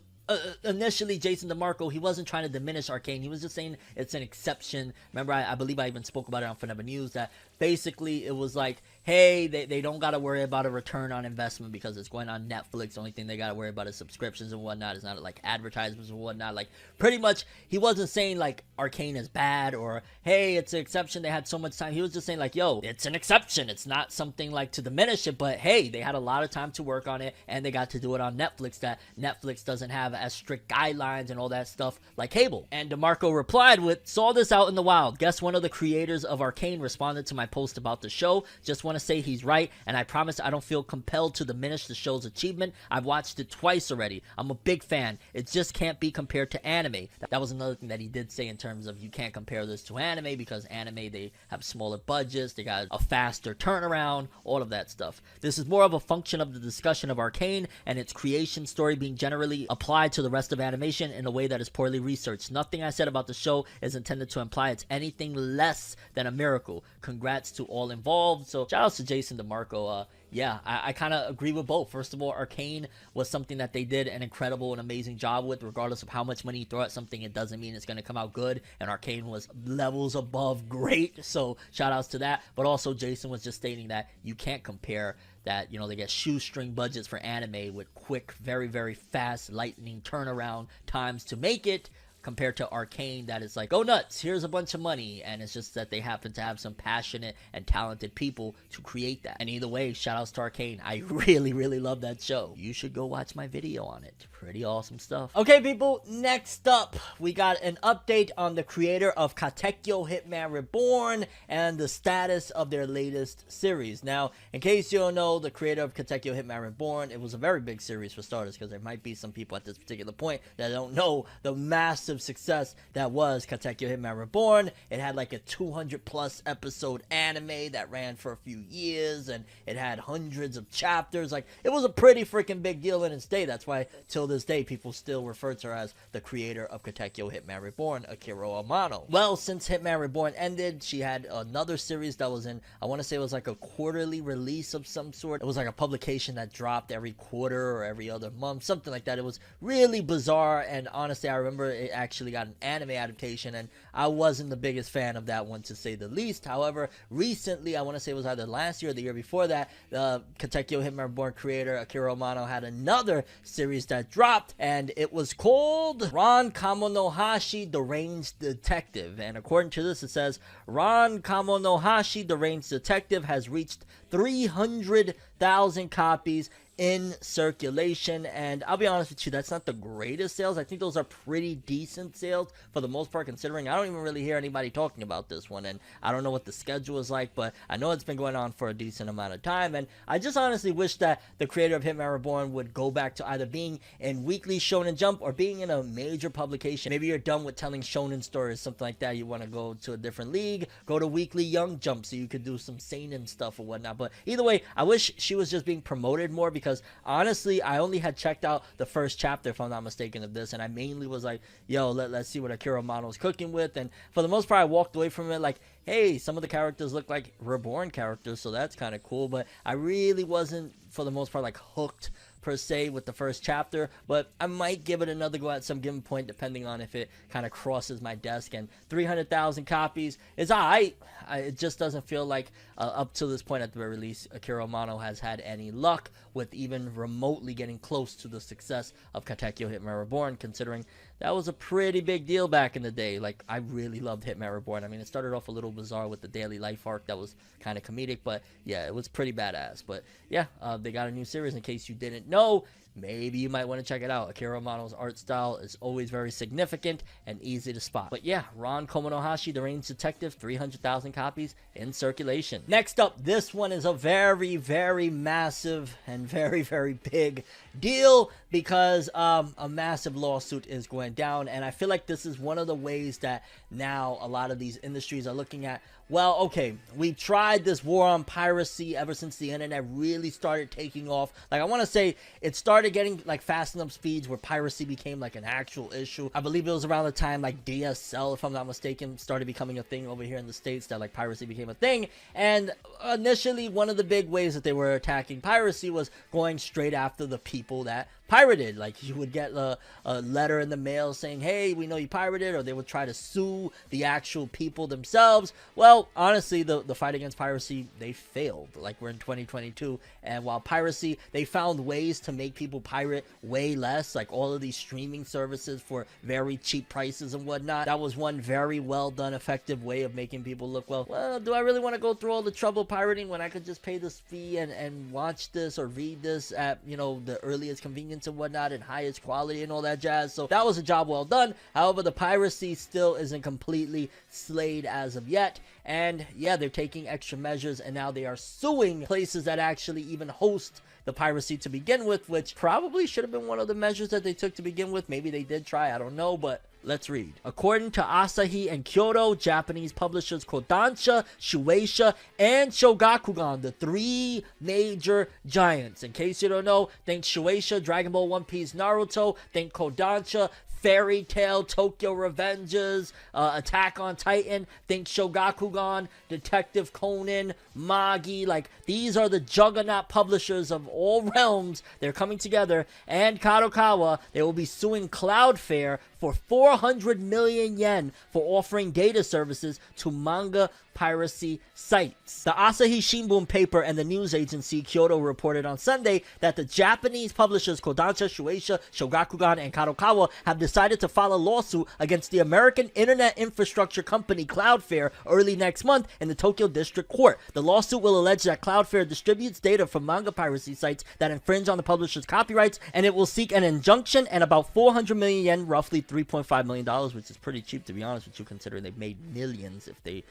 initially Jason DeMarco, he wasn't trying to diminish Arcane. He was just saying it's an exception. Remember, I believe I even spoke about it on Forever News, that basically it was like, hey, they don't got to worry about a return on investment because it's going on Netflix. The only thing they got to worry about is subscriptions and whatnot. It's not like advertisements and whatnot. Like, pretty much, he wasn't saying like Arcane is bad or, hey, it's an exception, they had so much time. He was just saying like, yo, it's an exception. It's not something like to diminish it, but hey, they had a lot of time to work on it and they got to do it on Netflix, that Netflix doesn't have as strict guidelines and all that stuff like cable. And DeMarco replied with, saw this out in the wild. Guess one of the creators of Arcane responded to my post about the show. Just want to say he's right, and I promise I don't feel compelled to diminish the show's achievement. I've watched it twice already. I'm a big fan. It just can't be compared to anime. That was another thing that he did say in terms of you can't compare this to anime because anime, they have smaller budgets, they got a faster turnaround, all of that stuff. This is more of a function of the discussion of Arcane and its creation story being generally applied to the rest of animation in a way that is poorly researched. Nothing I said about the show is intended to imply it's anything less than a miracle. Congrats to all involved. So shout out to Jason DeMarco. Yeah, I kind of agree with both. First of all, Arcane was something that they did an incredible and amazing job with. Regardless of how much money you throw at something, it doesn't mean it's going to come out good. And Arcane was levels above great. So shout outs to that. But also Jason was just stating that you can't compare that, you know, they get shoestring budgets for anime with quick, very, very fast, lightning turnaround times to make it, compared to Arcane that is like, oh nuts, here's a bunch of money, and it's just that they happen to have some passionate and talented people to create that. And either way, shout outs to Arcane. I really, really love that show. You should go watch my video on it. Pretty awesome stuff. Okay, people, next up, we got an update on the creator of Katekyo Hitman Reborn and the status of their latest series. Now, in case you don't know, the creator of Katekyo Hitman Reborn, it was a very big series for starters, because there might be some people at this particular point that don't know the massive success that was Katekyo Hitman Reborn. It had like a 200+ episode anime that ran for a few years, and it had hundreds of chapters. Like, it was a pretty freaking big deal in its day. That's why till this day people still refer to her as the creator of Katekyo Hitman Reborn, Eiichiro Amano. Well, since Hitman Reborn ended, she had another series that was in, I want to say it was like a quarterly release of some sort. It was like a publication that dropped every quarter or every other month, something like that. It was really bizarre, and honestly, I remember it actually got an anime adaptation, and I wasn't the biggest fan of that one, to say the least. However, recently, I want to say it was either last year or the year before that, the Katekyo Hitman Reborn creator Eiichiro Amano had another series that dropped, and it was called Ran Kamonohashi Deranged Detective. And according to this, it says Ran Kamonohashi Deranged Detective has reached 300,000 copies in circulation, and I'll be honest with you, that's not the greatest sales. I think those are pretty decent sales for the most part, considering I don't even really hear anybody talking about this one, and I don't know what the schedule is like, but I know it's been going on for a decent amount of time, and I just honestly wish that the creator of Hitman Reborn would go back to either being in Weekly Shonen Jump or being in a major publication. Maybe you're done with telling shonen stories, something like that, you want to go to a different league, go to Weekly Young Jump so you could do some seinen stuff or whatnot. But either way, I wish she was just being promoted more, because honestly, I only had checked out the first chapter, if I'm not mistaken, of this, and I mainly was like, yo, let's see what Eiichiro Mono's cooking with, and for the most part, I walked away from it like, hey, some of the characters look like Reborn characters, so that's kind of cool, but I really wasn't, for the most part, like, hooked per se with the first chapter, but I might give it another go at some given point, depending on if it kind of crosses my desk. And 300,000 copies is alright. It just doesn't feel like up to this point at the very least, Eiichiro Mono has had any luck with even remotely getting close to the success of Katekyo Hitman Reborn, considering that was a pretty big deal back in the day. Like, I really loved Hitman Reborn. I mean, it started off a little bizarre with the daily life arc that was kind of comedic, but yeah, it was pretty badass. But yeah, they got a new series, in case you didn't know. Maybe you might want to check it out. Eiichiro Mono's art style is always very significant and easy to spot. But yeah, Ron Komonohashi, The Range Detective, 300,000 copies in circulation. Next up, this one is a very, very massive and very, very big deal, because a massive lawsuit is going down, and I feel like this is one of the ways that now a lot of these industries are looking at, well, okay, we tried this war on piracy ever since the internet really started taking off. Like, I want to say it started getting like fast enough speeds where piracy became like an actual issue. I believe it was around the time like DSL, if I'm not mistaken, started becoming a thing over here in the States, that like piracy became a thing. And initially, one of the big ways that they were attacking piracy was going straight after the people that pirated. Like, you would get a letter in the mail saying, hey, we know you pirated, or they would try to sue the actual people themselves. Well, honestly, the fight against piracy, they failed. Like, we're in 2022, and while piracy, they found ways to make people pirate way less, like all of these streaming services for very cheap prices and whatnot. That was one very well done, effective way of making people look, well, do I really want to go through all the trouble pirating when I could just pay this fee and watch this or read this at, you know, the earliest convenience and whatnot, and highest quality and all that jazz. So that was a job well done. However, the piracy still isn't completely slayed as of yet, and yeah, they're taking extra measures, and now they are suing places that actually even host the piracy to begin with, which probably should have been one of the measures that they took to begin with. Maybe they did try, I don't know, but let's read. According to Asahi and Kyoto, Japanese publishers Kodansha, Shueisha, and Shogakukan, the three major giants. In case you don't know, think Shueisha, Dragon Ball, One Piece, Naruto. Think Kodansha, Fairy Tail, Tokyo Revengers, Attack on Titan. Think Shogakukan, Detective Conan, Magi. Like, these are the juggernaut publishers of all realms. They're coming together, and Kadokawa, they will be suing Cloudflare for 400 million yen for offering data services to manga piracy sites. The Asahi Shimbun paper and the news agency Kyoto reported on Sunday that the Japanese publishers Kodansha, Shueisha, Shogakukan, and Kadokawa have decided to file a lawsuit against the American internet infrastructure company Cloudflare early next month in the Tokyo District Court. The lawsuit will allege that Cloudflare distributes data from manga piracy sites that infringe on the publisher's copyrights, and it will seek an injunction and about 400 million yen, roughly $3.5 million, which is pretty cheap, to be honest with you, considering they've made millions if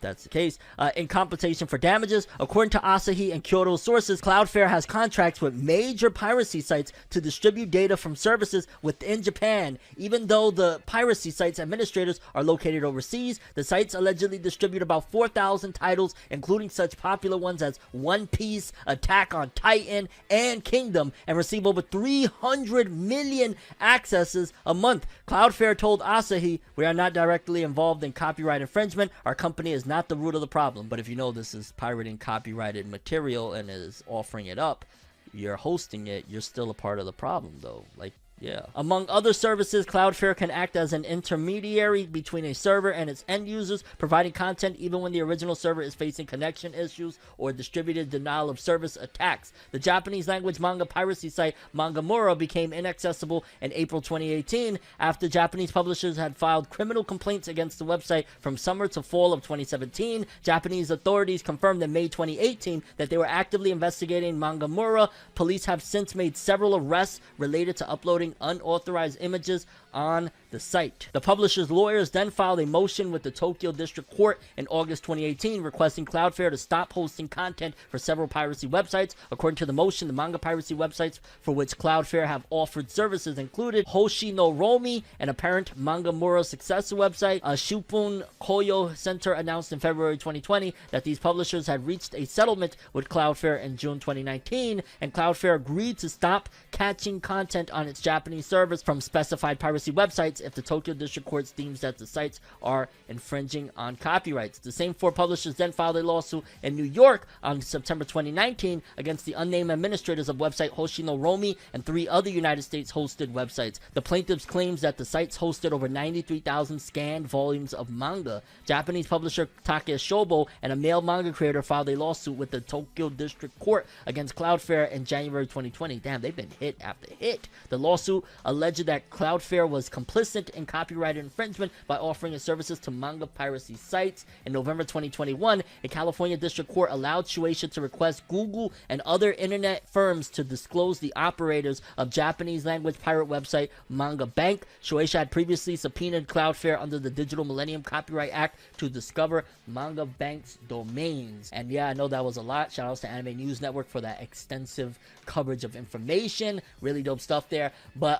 that's the case, in compensation for damages. According to Asahi and Kyoto sources, Cloudflare has contracts with major piracy sites to distribute data from services within Japan. Even though the piracy sites administrators are located overseas, the sites allegedly distribute about 4,000 titles, including such popular ones as One Piece, Attack on Titan, and Kingdom, and receive over 300 million accesses a month. Cloudflare told Asahi, "We are not directly involved in copyright infringement. Our company is not the root of the problem." But if you know this is pirating copyrighted material and is offering it up, you're hosting it, you're still a part of the problem, though. Like, Yeah. Among other services, Cloudflare can act as an intermediary between a server and its end users, providing content even when the original server is facing connection issues or distributed denial of service attacks. The Japanese language manga piracy site Mangamura became inaccessible in April 2018 after Japanese publishers had filed criminal complaints against the website from summer to fall of 2017. Japanese authorities confirmed in May 2018 that they were actively investigating Mangamura. Police have since made several arrests related to uploading unauthorized images on the site. The publisher's lawyers then filed a motion with the Tokyo District Court in August 2018 requesting Cloudflare to stop hosting content for several piracy websites. According to the motion, the manga piracy websites for which Cloudflare have offered services included Hoshi no Romi, an apparent Mangamura successor website. A Shupun Koyo Center announced in February 2020 that these publishers had reached a settlement with Cloudflare in June 2019, and Cloudflare agreed to stop catching content on its Japanese servers from specified piracy websites if the Tokyo District Court deems that the sites are infringing on copyrights. The same four publishers then filed a lawsuit in New York on September 2019 against the unnamed administrators of website Hoshi no Romi and 3 other United States hosted websites. The plaintiffs claims that the sites hosted over 93,000 scanned volumes of manga. Japanese publisher Take Shobo and a male manga creator filed a lawsuit with the Tokyo District Court against Cloudflare in January 2020. Damn, they've been hit after hit. The lawsuit alleged that Cloudflare was complicit in copyright infringement by offering its services to manga piracy sites. In November 2021, a California district court allowed Shueisha to request Google and other internet firms to disclose the operators of Japanese language pirate website Manga Bank. Shueisha had previously subpoenaed Cloudflare under the Digital Millennium Copyright Act to discover Manga Bank's domains. And yeah, I know that was a lot. Shout outs to Anime News Network for that extensive coverage of information. Really dope stuff there. But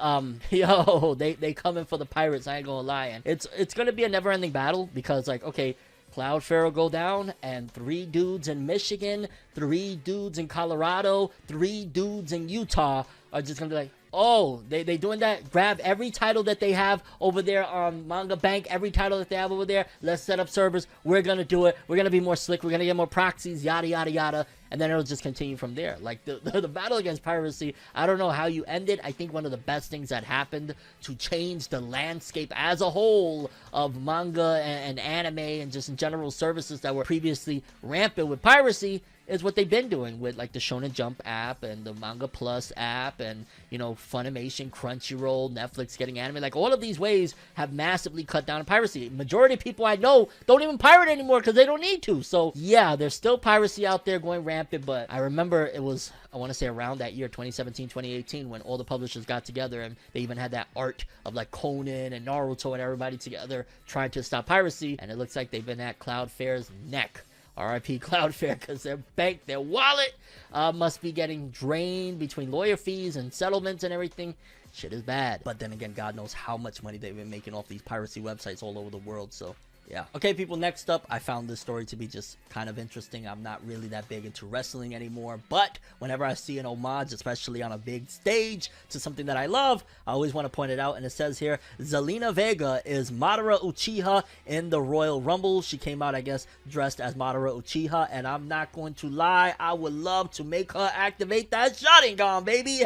yo, they coming for the pirates, I ain't gonna lie. And it's gonna be a never ending battle because, like, okay, Cloudflare will go down and 3 dudes in Michigan, 3 dudes in Colorado, 3 dudes in Utah are just gonna be like, oh, they doing that? Grab every title that they have over there on Manga Bank, every title that they have over there. Let's set up servers. We're going to do it. We're going to be more slick. We're going to get more proxies, yada, yada, yada. And then it'll just continue from there. Like, the battle against piracy, I don't know how you end it. I think one of the best things that happened to change the landscape as a whole of manga and anime and just in general services that were previously rampant with piracy is what they've been doing with, like, the Shonen Jump app and the Manga Plus app and, you know, Funimation, Crunchyroll, Netflix getting anime. Like, all of these ways have massively cut down on piracy. Majority of people I know don't even pirate anymore because they don't need to. So, yeah, there's still piracy out there going rampant, but I remember it was, I want to say around that year, 2017, 2018, when all the publishers got together and they even had that art of, like, Conan and Naruto and everybody together trying to stop piracy, and it looks like they've been at Cloudflare's neck. RIP Cloudflare, because their bank, their wallet must be getting drained between lawyer fees and settlements and everything. Shit is bad. But then again, God knows how much money they've been making off these piracy websites all over the world, so yeah. Okay, people, next up, I found this story to be just kind of interesting. I'm not really that big into wrestling anymore, but whenever I see an homage, especially on a big stage, to something that I love, I always want to point it out. And it says here, Zelina Vega is Madara Uchiha in the Royal Rumble. She came out, I guess, dressed as Madara Uchiha, and I'm not going to lie, I would love to make her activate that Sharingan, baby.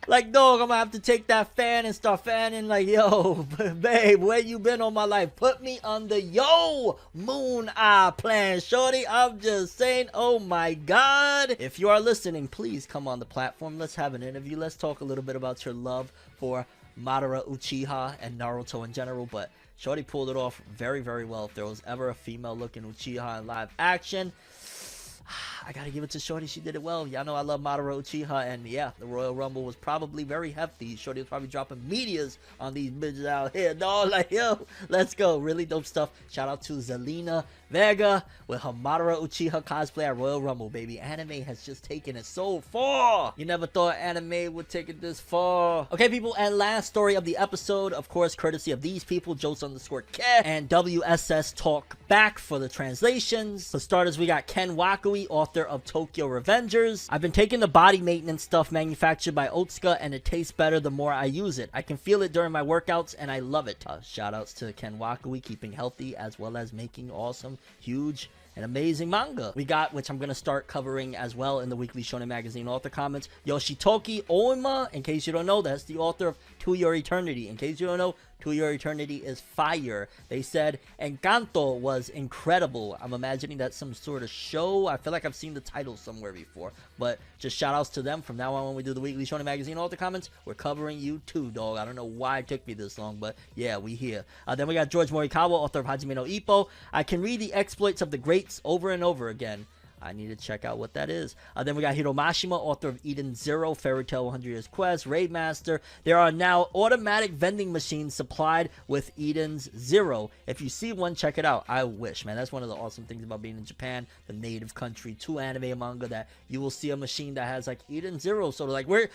Like, dog, I'm gonna have to take that fan and start fanning like, yo, babe, where you been all my life? Put me on the yo moon eye plan, shorty. I'm just saying, oh my God. If you are listening, please come on the platform. Let's have an interview. Let's talk a little bit about your love for Madara Uchiha and Naruto in general. But shorty pulled it off very, very well. If there was ever a female-looking Uchiha in live action, I gotta give it to shorty. She did it well. Y'all know I love Madara Uchiha, and yeah, the Royal Rumble was probably very hefty. Shorty was probably dropping meteors on these bitches out here, dog. Like, yo, let's go. Really dope stuff. Shout out to Zelina Vega with her Madara Uchiha cosplay at Royal Rumble, baby. Anime has just taken it so far. You never thought anime would take it this far. Okay, people, and last story of the episode, of course, courtesy of these people, Jose_K and WSS Talk Back for the translations. For starters, we got Ken Wakui, author of Tokyo Revengers. I've been taking the body maintenance stuff manufactured by Otsuka, and it tastes better the more I use it. I can feel it during my workouts, and I love it. Shout outs to Ken Wakui, keeping healthy as well as making awesome, huge an amazing manga. We got, which I'm going to start covering as well in the weekly Shonen Magazine author comments, Yoshitoki Oima. In case you don't know, that's the author of To Your Eternity. In case you don't know, To Your Eternity is fire. They said Encanto was incredible. I'm imagining that's some sort of show. I feel like I've seen the title somewhere before, but just shout outs to them. From now on, when we do the weekly Shonen Magazine author comments, we're covering you too, dog. I don't know why it took me this long, but yeah, we here. Then we got George Morikawa, author of Hajime no Ippo. I can read the exploits of the greats over and over again. I need to check out what that is. Then we got Hiro Mashima, author of Eden Zero, Fairy Tail 100 Years Quest, Raid Master. There are now automatic vending machines supplied with Eden's Zero. If you see one, check it out. I wish, man. That's one of the awesome things about being in Japan, the native country to anime and manga, that you will see a machine that has like Eden Zero. So like we're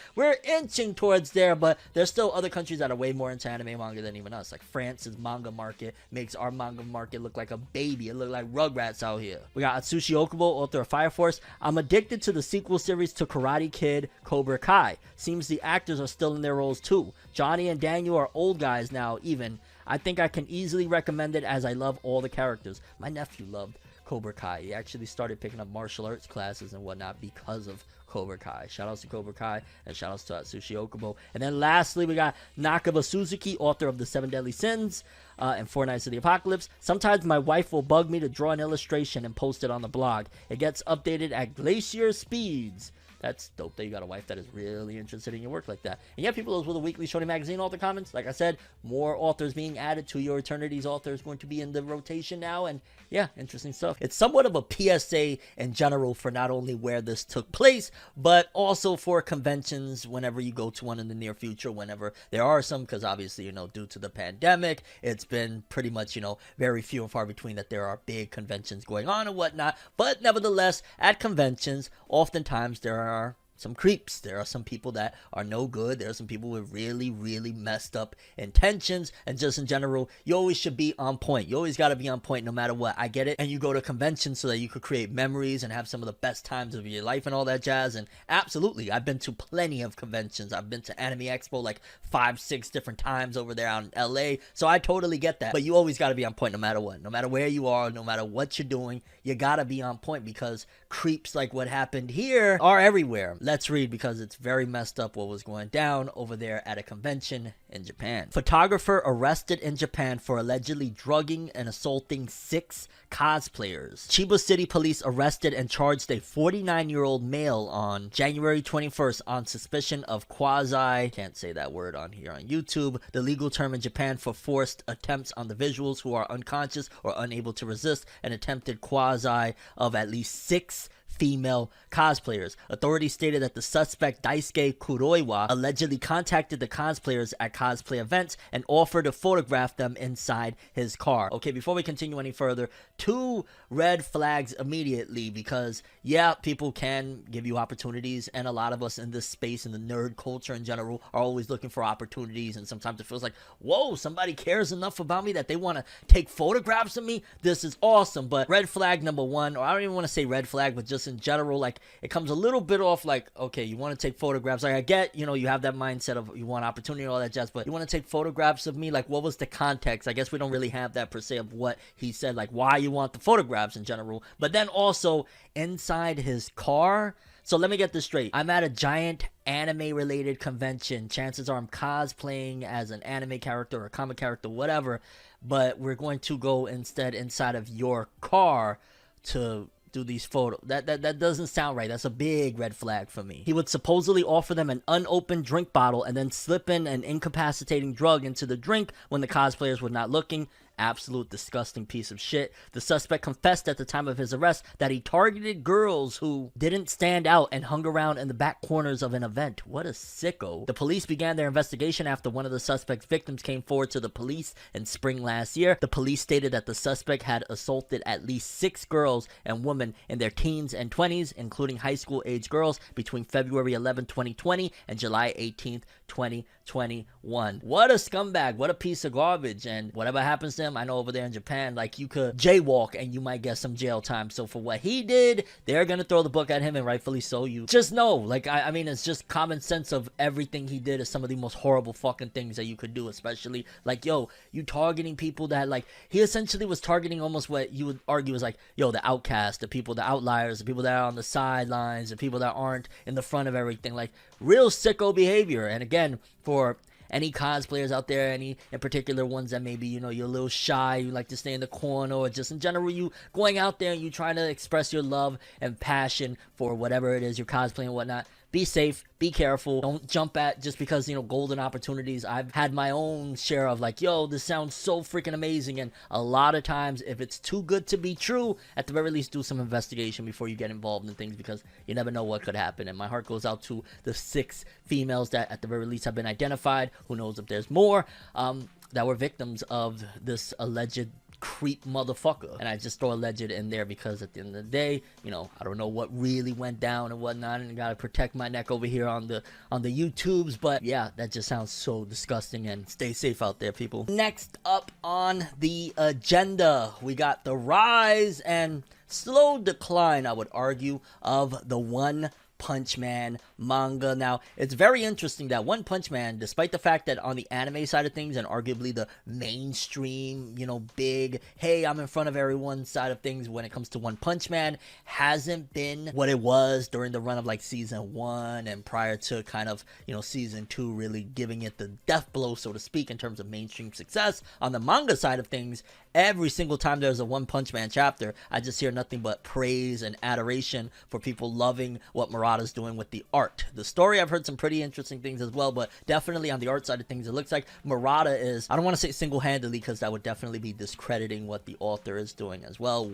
inching towards there, but there's still other countries that are way more into anime and manga than even us. Like France's manga market makes our manga market look like a baby. It look like Rugrats out here. We got Atsushi Okubo, author of Fire Force. I'm addicted to the sequel series to Karate Kid Cobra Kai. Seems the actors are still in their roles too. Johnny and Daniel are old guys now even. I think I can easily recommend it as I love all the characters. My nephew loved Cobra Kai. He actually started picking up martial arts classes and whatnot because of Cobra Kai. Shout outs to Cobra Kai and shout outs to Atsushi Okubo. And then lastly, we got Nakaba Suzuki, author of The Seven Deadly Sins and Four Nights of the Apocalypse. Sometimes my wife will bug me to draw an illustration and post it on the blog. It gets updated at glacier speeds. That's dope that you got a wife that is really interested in your work like that. And yeah, people, those were the weekly Shonen Magazine author comments. Like I said, more authors being added to Your Eternity's author is going to be in the rotation now. And yeah, interesting stuff. It's somewhat of a PSA in general for not only where this took place, but also for conventions whenever you go to one in the near future, whenever there are some, because obviously, you know, due to the pandemic, it's been pretty much, you know, very few and far between that there are big conventions going on and whatnot. But nevertheless, at conventions, oftentimes there are some creeps. There are some people that are no good. There are some people with really, really messed up intentions. And just in general, you always should be on point. You always got to be on point no matter what. I get it. And you go to conventions so that you could create memories and have some of the best times of your life and all that jazz. And absolutely, I've been to plenty of conventions. I've been to Anime Expo like 5-6 different times over there out in LA. So I totally get that. But you always got to be on point no matter what. No matter where you are, no matter what you're doing, you got to be on point, because creeps like what happened here are everywhere. Let's read, because it's very messed up what was going down over there at a convention in Japan. Photographer arrested in Japan for allegedly drugging and assaulting 6 cosplayers. Chiba City police arrested and charged a 49-year-old male on January 21st on suspicion of can't say that word on here on YouTube, the legal term in Japan for forced attempts on the visuals who are unconscious or unable to resist an attempted quasi of at least 6 female cosplayers. Authorities stated that the suspect Daisuke Kuroiwa allegedly contacted the cosplayers at cosplay events and offered to photograph them inside his car. Okay, before we continue any further, 2 red flags immediately, because yeah, people can give you opportunities, and a lot of us in this space, in the nerd culture in general, are always looking for opportunities, and sometimes it feels like, whoa, somebody cares enough about me that they want to take photographs of me. This is awesome. But red flag number 1, or I don't even want to say red flag, but just in general, like, it comes a little bit off like, okay, you want to take photographs. Like, I get, you know, you have that mindset of you want opportunity and all that jazz, but you want to take photographs of me? Like, what was the context? I guess we don't really have that per se of what he said, like why you want the photographs in general. But then also inside his car. So let me get this straight. I'm at a giant anime related convention. Chances are I'm cosplaying as an anime character or a comic character, whatever, but we're going to go instead inside of your car to do these photos. That doesn't sound right. That's a big red flag for me. He would supposedly offer them an unopened drink bottle and then slip in an incapacitating drug into the drink when the cosplayers were not looking. Absolute disgusting piece of shit. The suspect confessed at the time of his arrest that he targeted girls who didn't stand out and hung around in the back corners of an event. What a sicko. The police began their investigation after one of the suspect's victims came forward to the police in spring last year. The police stated that the suspect had assaulted at least 6 girls and women in their teens and 20s, including high school age girls, between February 11, 2020 and July 18, 2021. What a scumbag. What a piece of garbage. And whatever happens to him, him. I know over there in Japan, like, you could jaywalk and you might get some jail time. So for what he did, they're gonna throw the book at him, and rightfully so. You just know, like, I mean, it's just common sense of everything he did is some of the most horrible fucking things that you could do, especially, like, yo, you targeting people that, like, he essentially was targeting almost what you would argue is, like, yo, the outcast, the people, the outliers, the people that are on the sidelines, the people that aren't in the front of everything, like, real sicko behavior. And again, for any cosplayers out there, any in particular ones that maybe, you know, you're a little shy, you like to stay in the corner, or just in general, you going out there and you trying to express your love and passion for whatever it is you're cosplaying and whatnot, be safe, be careful, don't jump at just because, you know, golden opportunities. I've had my own share of, like, yo, this sounds so freaking amazing, and a lot of times, if it's too good to be true, at the very least, do some investigation before you get involved in things, because you never know what could happen. And my heart goes out to the 6 females that at the very least have been identified. Who knows if there's more, that were victims of this alleged creep motherfucker. And I just throw alleged in there because at the end of the day, you know, I don't know what really went down and whatnot, and I gotta protect my neck over here on the YouTubes. But yeah, that just sounds so disgusting, and stay safe out there, people. Next up on the agenda, we got the rise and slow decline, I would argue, of the One Punch Man manga. Now, it's very interesting that One Punch Man, despite the fact that on the anime side of things and arguably the mainstream, you know, big, hey, I'm in front of everyone side of things when it comes to One Punch Man, hasn't been what it was during the run of like season 1 and prior to kind of, you know, season 2 really giving it the death blow, so to speak, in terms of mainstream success. On the manga side of things, every single time there's a One Punch Man chapter, I just hear nothing but praise and adoration for people loving what Murata's doing with the art. The story, I've heard some pretty interesting things as well, but definitely on the art side of things, it looks like Murata is, I don't want to say single-handedly because that would definitely be discrediting what the author is doing as well,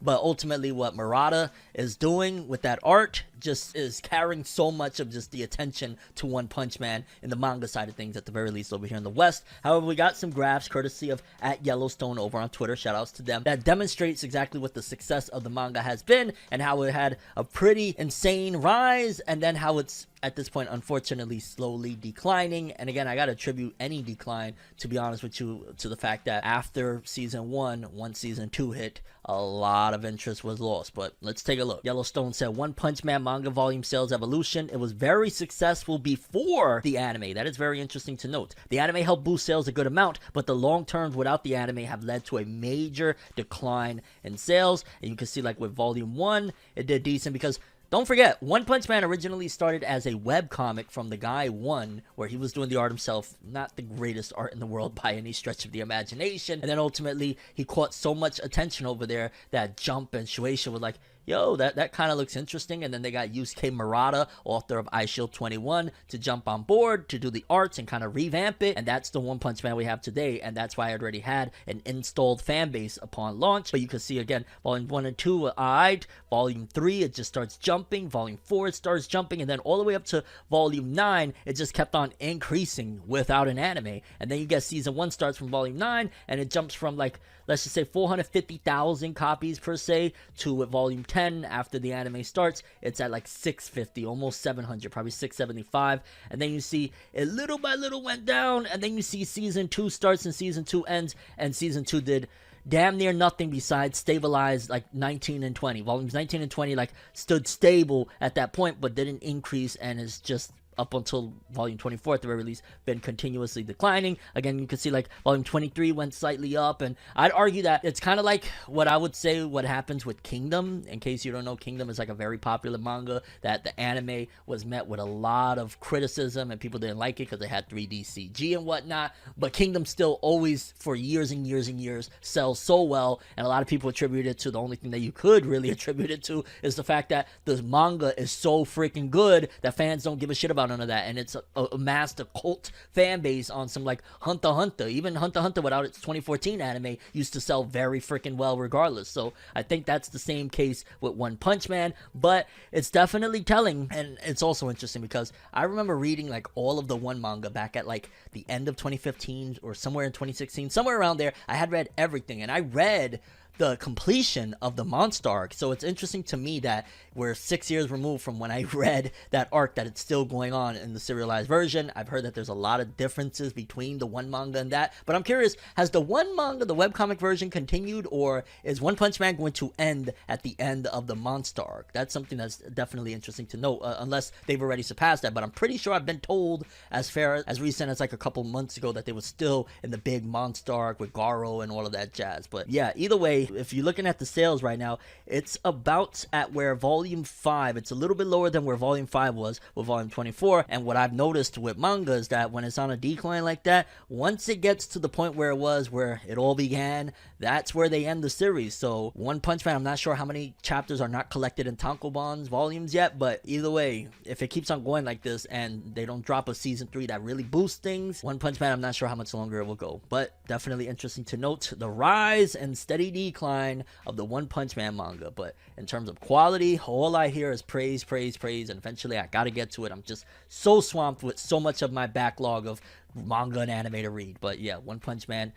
but ultimately what Murata is doing with that art just is carrying so much of just the attention to One Punch Man in the manga side of things, at the very least over here in the West. However, we got some graphs courtesy of @Yellowstone over on Twitter, shoutouts to them, that demonstrates exactly what the success of the manga has been and how it had a pretty insane rise, and then how it's at this point unfortunately slowly declining. And again, I gotta attribute any decline, to be honest with you, to the fact that after season 1, once season 2 hit, a lot of interest was lost. But let's take a look. Yellowstone said, One Punch Man manga volume sales evolution. It was very successful before the anime. That is very interesting to note. The anime helped boost sales a good amount, but the long terms without the anime have led to a major decline in sales. And you can see, like, with volume 1, it did decent because, don't forget, One Punch Man originally started as a webcomic from the guy One, where he was doing the art himself. Not the greatest art in the world by any stretch of the imagination. And then ultimately, he caught so much attention over there that Jump and Shueisha were like, yo, that kind of looks interesting. And then they got Yusuke Murata, author of Eyeshield 21, to jump on board to do the arts and kind of revamp it. And that's the One Punch Man we have today. And that's why I already had an installed fan base upon launch. But you can see, again, volume 1 and 2 were alright. Volume 3, it just starts jumping. Volume 4, it starts jumping. And then all the way up to volume 9, it just kept on increasing without an anime. And then you get season 1 starts from volume 9, and it jumps from, like, let's just say 450,000 copies per se, to with volume 10, after the anime starts, it's at like 650, almost 700, probably 675. And then you see it little by little went down, and then you see season 2 starts and season 2 ends, and season 2 did damn near nothing besides stabilize like 19 and 20. Volumes 19 and 20 like stood stable at that point, but didn't increase, and is just up until volume 24 at the very least been continuously declining. Again, you can see like volume 23 went slightly up, and I'd argue that it's kind of like what I would say what happens with Kingdom. In case you don't know, Kingdom is like a very popular manga that the anime was met with a lot of criticism, and people didn't like it because they had 3D CG and whatnot, but Kingdom still always, for years and years and years, sells so well. And a lot of people attribute it to, the only thing that you could really attribute it to is the fact that the manga is so freaking good that fans don't give a shit about none of that, and it's amassed a cult fan base on some like Hunter x Hunter. Even Hunter x Hunter without its 2014 anime used to sell very freaking well regardless. So I think that's the same case with One Punch Man, but it's definitely telling. And it's also interesting because I remember reading like all of the One manga back at like the end of 2015 or somewhere in 2016, somewhere around there. I had read everything, and I read the completion of the monster arc. So it's interesting to me that we're 6 years removed from when I read that arc, that it's still going on in the serialized version. I've heard that there's a lot of differences between the one manga and that, but I'm curious, has the one manga, the webcomic version, continued, or is One Punch Man going to end at the end of the monster arc? That's something that's definitely interesting to note, unless they've already surpassed that. But I'm pretty sure I've been told as recent as like a couple months ago that they were still in the big monster arc with Garo and all of that jazz. But yeah, either way, if you're looking at the sales right now, it's about at where volume 5, it's a little bit lower than where volume 5 was with volume 24. And what I've noticed with manga is that when it's on a decline like that, once it gets to the point where it was, where it all began, that's where they end the series. So One Punch Man, I'm not sure how many chapters are not collected in Tankobon's volumes yet, but either way, if it keeps on going like this and they don't drop a season 3 that really boosts things, One Punch Man, I'm not sure how much longer it will go. But definitely interesting to note the rise and steady decline of the One Punch Man manga. But in terms of quality, all I hear is praise, praise, praise, and eventually I gotta get to it. I'm just so swamped with so much of my backlog of manga and anime to read. But yeah, One Punch Man,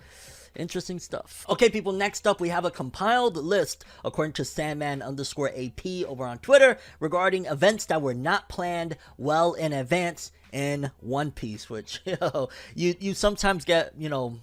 interesting stuff. Okay, people, next up we have a compiled list, according to Sandman_AP over on Twitter, regarding events that were not planned well in advance in One Piece, which, you sometimes get,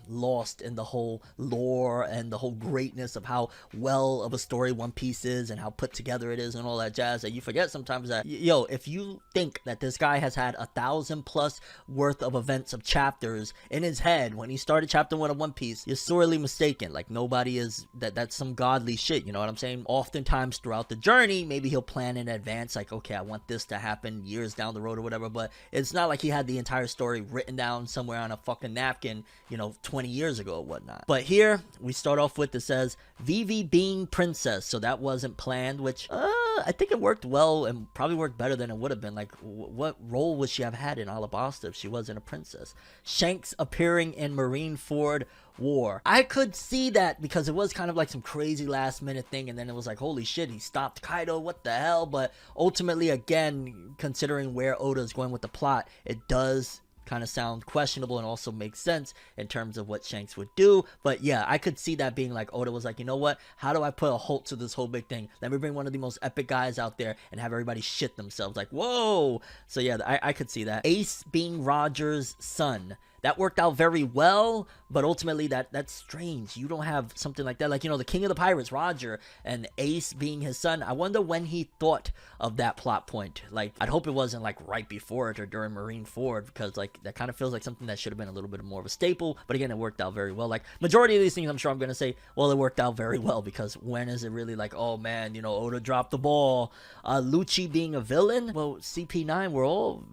lost in the whole lore and the whole greatness of how well of a story One Piece is and how put together it is and all that jazz, that you forget sometimes that, if you think that this guy has had 1,000+ worth of events of chapters in his head when he started chapter 1 of One Piece, you're sorely mistaken. Like, nobody is, that's some godly shit, you know what I'm saying? Oftentimes throughout the journey, maybe he'll plan in advance, like, okay, I want this to happen years down the road or whatever, but it's not like he had the entire story written down somewhere on a fucking napkin, 20 years ago or whatnot. But here, we start off with, it says, Vivi being princess, so that wasn't planned, which, I think it worked well and probably worked better than it would have been. Like, what role would she have had in Alabasta if she wasn't a princess? Shanks appearing in Marineford War. I could see that because it was kind of like some crazy last minute thing, and then it was like, holy shit, he stopped Kaido, what the hell? But ultimately, again, considering where Oda's going with the plot, it does kind of sound questionable and also makes sense in terms of what Shanks would do. But yeah, I could see that being like, Oda was like, you know what, how do I put a halt to this whole big thing? Let me bring one of the most epic guys out there and have everybody shit themselves. Like, whoa. So yeah, I could see that. Ace being Roger's son, that worked out very well, but ultimately that's strange. You don't have something like that. Like, the king of the pirates, Roger, and Ace being his son. I wonder when he thought of that plot point. Like, I'd hope it wasn't like right before it or during Marineford, because like that kind of feels like something that should have been a little bit more of a staple. But again, it worked out very well. Like, majority of these things, I'm sure I'm going to say, well, it worked out very well, because when is it really like, oh man, Oda dropped the ball. Lucci being a villain? Well, CP9,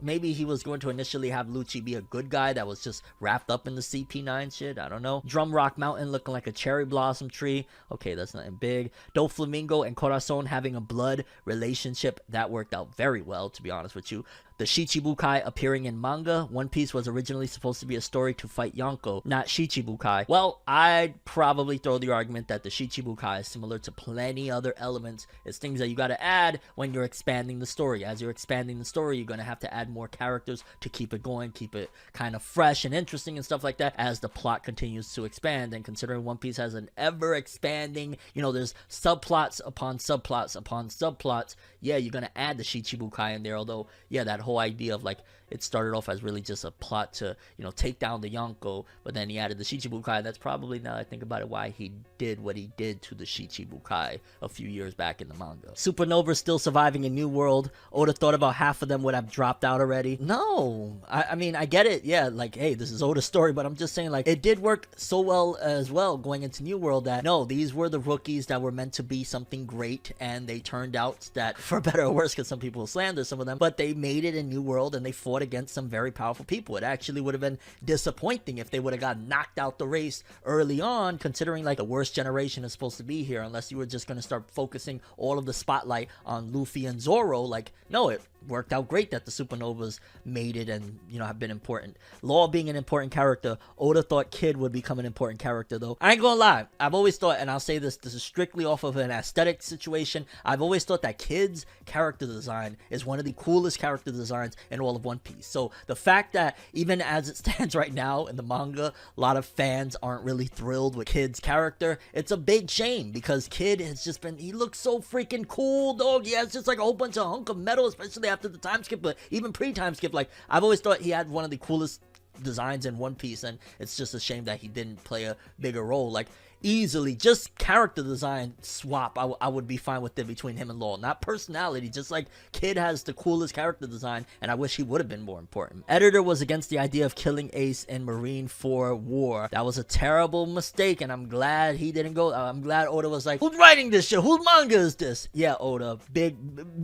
maybe he was going to initially have Lucci be a good guy that was just wrapped up in the CP9 shit. I don't know. Drumrock Mountain looking like a cherry blossom tree. Okay, that's nothing big. Doflamingo and Corazon having a blood relationship. That worked out very well, to be honest with you. The Shichibukai appearing in manga. One Piece was originally supposed to be a story to fight Yonko, not Shichibukai. Well, I'd probably throw the argument that the Shichibukai is similar to plenty other elements. It's things that you gotta add when you're expanding the story. As you're expanding the story, you're gonna have to add more characters to keep it going, keep it kind of fresh and interesting and stuff like that as the plot continues to expand. And considering One Piece has an ever-expanding, there's subplots upon subplots upon subplots, yeah, you're gonna add the Shichibukai in there. Although, yeah, that whole idea of like, it started off as really just a plot to, take down the Yonko, but then he added the Shichibukai. That's probably, now that I think about it, why he did what he did to the Shichibukai a few years back in the manga. Supernova still surviving in New World. Oda thought about half of them would have dropped out already. No, I mean, I get it. Yeah, like, hey, this is Oda's story, but I'm just saying, like, it did work so well as well going into New World that, no, these were the rookies that were meant to be something great, and they turned out that, for better or worse, because some people slander some of them, but they made it in New World and they fought against some very powerful people. It actually would have been disappointing if they would have got knocked out the race early on, considering like the worst generation is supposed to be here, unless you were just going to start focusing all of the spotlight on Luffy and Zoro. Like, no, it worked out great that the supernovas made it and, you know, have been important. Law being an important character, Oda thought Kid would become an important character, though. I ain't gonna lie, I've always thought, and I'll say this is strictly off of an aesthetic situation, I've always thought that Kid's character design is one of the coolest character designs in all of One Piece. So the fact that even as it stands right now in the manga, a lot of fans aren't really thrilled with Kid's character, it's a big shame, because Kid has just been, he looks so freaking cool, dog. He has just like a whole bunch of hunk of metal, especially after the time skip, but even pre-time skip, like, I've always thought he had one of the coolest designs in One Piece, and it's just a shame that he didn't play a bigger role. Like, easily, just character design swap, I would be fine with it between him and Law. Not personality, just like Kid has the coolest character design, and I wish he would have been more important. Editor was against the idea of killing Ace in Marine for War. That was a terrible mistake, and I'm glad he didn't go. I'm glad Oda was like, who's writing this shit? Whose manga is this? Yeah, Oda, big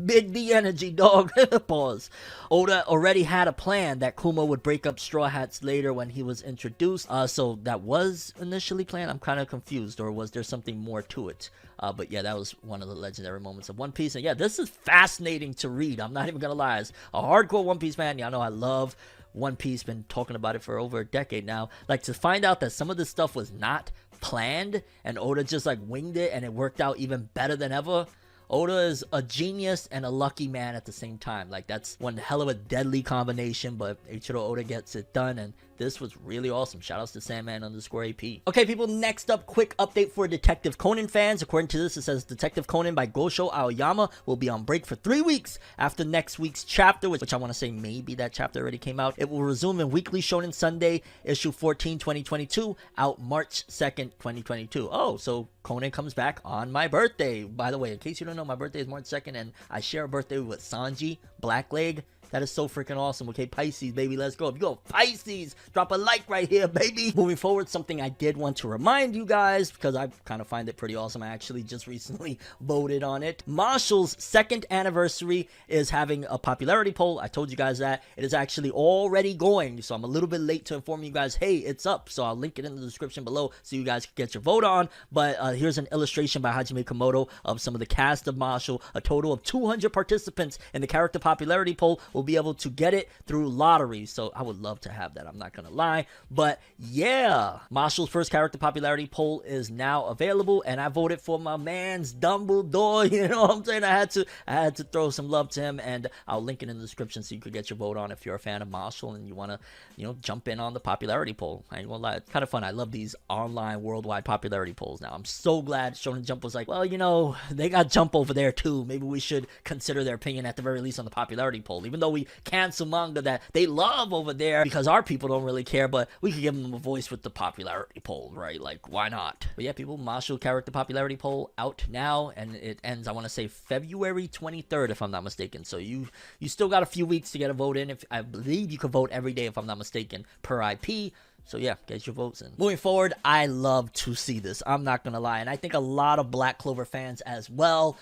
D energy, dog. Pause. Oda already had a plan that Kuma would break up Straw Hats later when he was introduced, so that was initially planned. I'm kind of confused, or was there something more to it? But yeah, that was one of the legendary moments of One Piece, and yeah, this is fascinating to read. I'm not even gonna lie, as a hardcore One Piece fan, y'all know I love One Piece, been talking about it for over a decade now. Like, to find out that some of this stuff was not planned and Oda just like winged it and it worked out even better than ever. Oda is a genius and a lucky man at the same time. Like, that's one hell of a deadly combination, but Eiichiro Oda gets it done, and this was really awesome. Shoutouts to Sandman_AP. Okay, people, next up, quick update for Detective Conan fans. According to this, it says Detective Conan by Gosho Aoyama will be on break for 3 weeks after next week's chapter, which I want to say maybe that chapter already came out. It will resume in Weekly Shonen Sunday, issue 14, 2022, out March 2nd, 2022. Oh, so Conan comes back on my birthday. By the way, in case you don't know, my birthday is March 2nd, and I share a birthday with Sanji, Blackleg. That is so freaking awesome. Okay, Pisces, baby, let's go. If you go Pisces, drop a like right here, baby. Moving forward, something I did want to remind you guys, because I kind of find it pretty awesome. I actually just recently voted on it. Mashle's 2nd anniversary is having a popularity poll. I told you guys that. It is actually already going, so I'm a little bit late to inform you guys, hey, it's up. So I'll link it in the description below so you guys can get your vote on. But here's an illustration by Hajime Komodo of some of the cast of Mashle. A total of 200 participants in the character popularity poll will be able to get it through lottery, so I would love to have that, I'm not gonna lie. But yeah, Mashle's first character popularity poll is now available, and I voted for my man's Dumbledore. You know what I'm saying? I had to throw some love to him, and I'll link it in the description so you could get your vote on if you're a fan of Mashle and you want to, you know, jump in on the popularity poll. I ain't gonna lie, it's kind of fun. I love these online worldwide popularity polls now. I'm so glad Shonen Jump was like, well, you know, they got Jump over there too, maybe we should consider their opinion at the very least on the popularity poll, even though we cancel manga that they love over there because our people don't really care, but we could give them a voice with the popularity poll, right? Like, why not? But yeah, people, Mashle character popularity poll out now, and it ends, I want to say, February 23rd, if I'm not mistaken. So you still got a few weeks to get a vote in. If I believe you can vote every day, if I'm not mistaken, per IP. So yeah, get your votes in. Moving forward, I love to see this. I'm not gonna lie, and I think a lot of Black Clover fans as well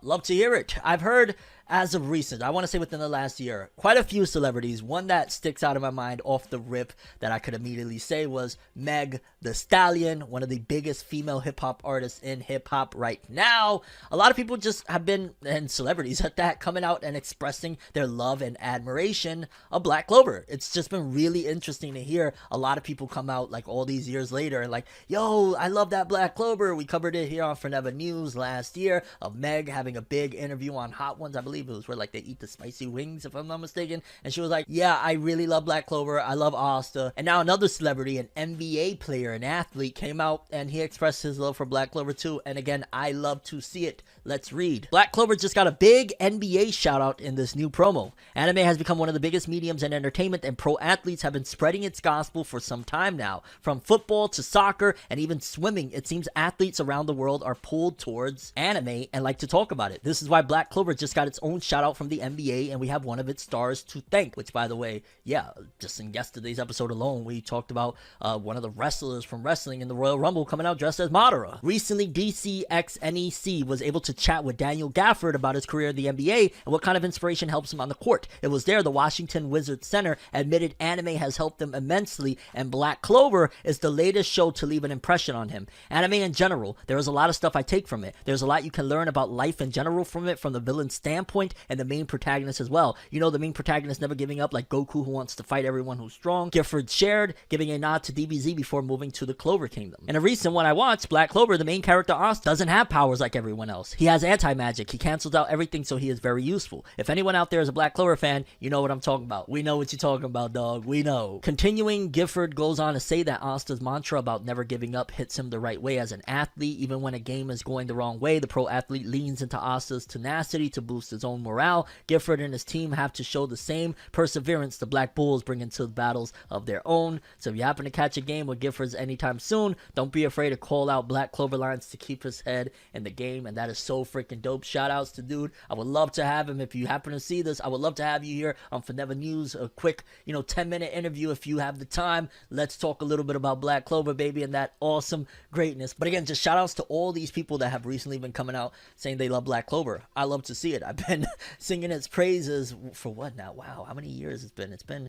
love to hear it. I've heard, as of recent, I want to say within the last year, quite a few celebrities. One that sticks out in my mind off the rip that I could immediately say was Meg the Stallion, one of the biggest female hip-hop artists in hip-hop right now. A lot of people just have been, and celebrities at that, coming out and expressing their love and admiration of Black Clover. It's just been really interesting to hear a lot of people come out like all these years later and like, yo, I love that Black Clover. We covered it here on FORNEVERNEWS last year of Meg having a big interview on Hot Ones. I believe it was where like they eat the spicy wings, if I'm not mistaken, and she was like, yeah, I really love Black Clover, I love Asta. And now another celebrity, an NBA player, an athlete, came out and he expressed his love for Black Clover too, and again, I love to see it. Let's read. Black Clover just got a big NBA shout out in this new promo. Anime has become one of the biggest mediums in entertainment, and pro athletes have been spreading its gospel for some time now. From football to soccer and even swimming, it seems athletes around the world are pulled towards anime and like to talk about it. This is why Black Clover just got its own shout out from the NBA, and we have one of its stars to thank, which, by the way, yeah, just in yesterday's episode alone, we talked about one of the wrestlers from wrestling in the Royal Rumble coming out dressed as Madara. Recently, DC x NEC was able to to chat with Daniel Gafford about his career in the NBA and what kind of inspiration helps him on the court. It was there the Washington Wizards center admitted anime has helped him immensely, and Black Clover is the latest show to leave an impression on him. Anime in general, there is a lot of stuff I take from it. There's a lot you can learn about life in general from it, from the villain's standpoint and the main protagonist as well. You know, the main protagonist never giving up, like Goku, who wants to fight everyone who's strong. Gifford shared, giving a nod to DBZ before moving to the Clover Kingdom. In a recent one I watched, Black Clover, the main character Oz, doesn't have powers like everyone else. He has anti-magic. He cancels out everything, so he is very useful. If anyone out there is a Black Clover fan, you know what I'm talking about. We know what you're talking about, dog. We know. Continuing, Gifford goes on to say that Asta's mantra about never giving up hits him the right way as an athlete. Even when a game is going the wrong way, the pro athlete leans into Asta's tenacity to boost his own morale. Gifford and his team have to show the same perseverance the Black Bulls bring into the battles of their own. So if you happen to catch a game with Giffords anytime soon, don't be afraid to call out Black Clover lines to keep his head in the game, and that is so freaking dope. Shout outs to dude. I would love to have him. If you happen to see this, I would love to have you here on Forever News. A quick, 10-minute interview if you have the time. Let's talk a little bit about Black Clover, baby, and that awesome greatness. But again, just shout outs to all these people that have recently been coming out saying they love Black Clover. I love to see it. I've been singing its praises for what now? Wow, how many years it's been? It's been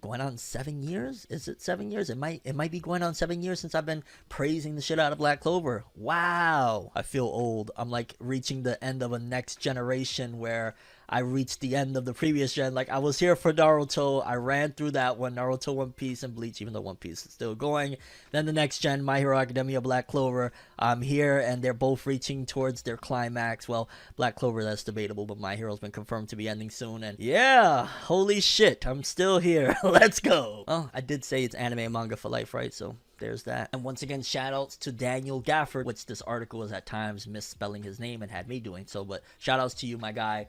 going on 7 years? Is it 7 years? It might be going on 7 years since I've been praising the shit out of Black Clover. Wow. I feel old. I'm like reaching the end of a next generation where I reached the end of the previous gen. Like, I was here for Naruto. I ran through that one, Naruto, One Piece, and Bleach, even though One Piece is still going. Then the next gen, My Hero Academia, Black Clover. I'm here, and they're both reaching towards their climax. Well, Black Clover, that's debatable, but My Hero's been confirmed to be ending soon. And yeah, holy shit, I'm still here. Let's go. Oh, I did say it's anime and manga for life, right? So there's that. And once again, shout outs to Daniel Gafford, which this article is at times misspelling his name and had me doing so, but shout outs to you, my guy.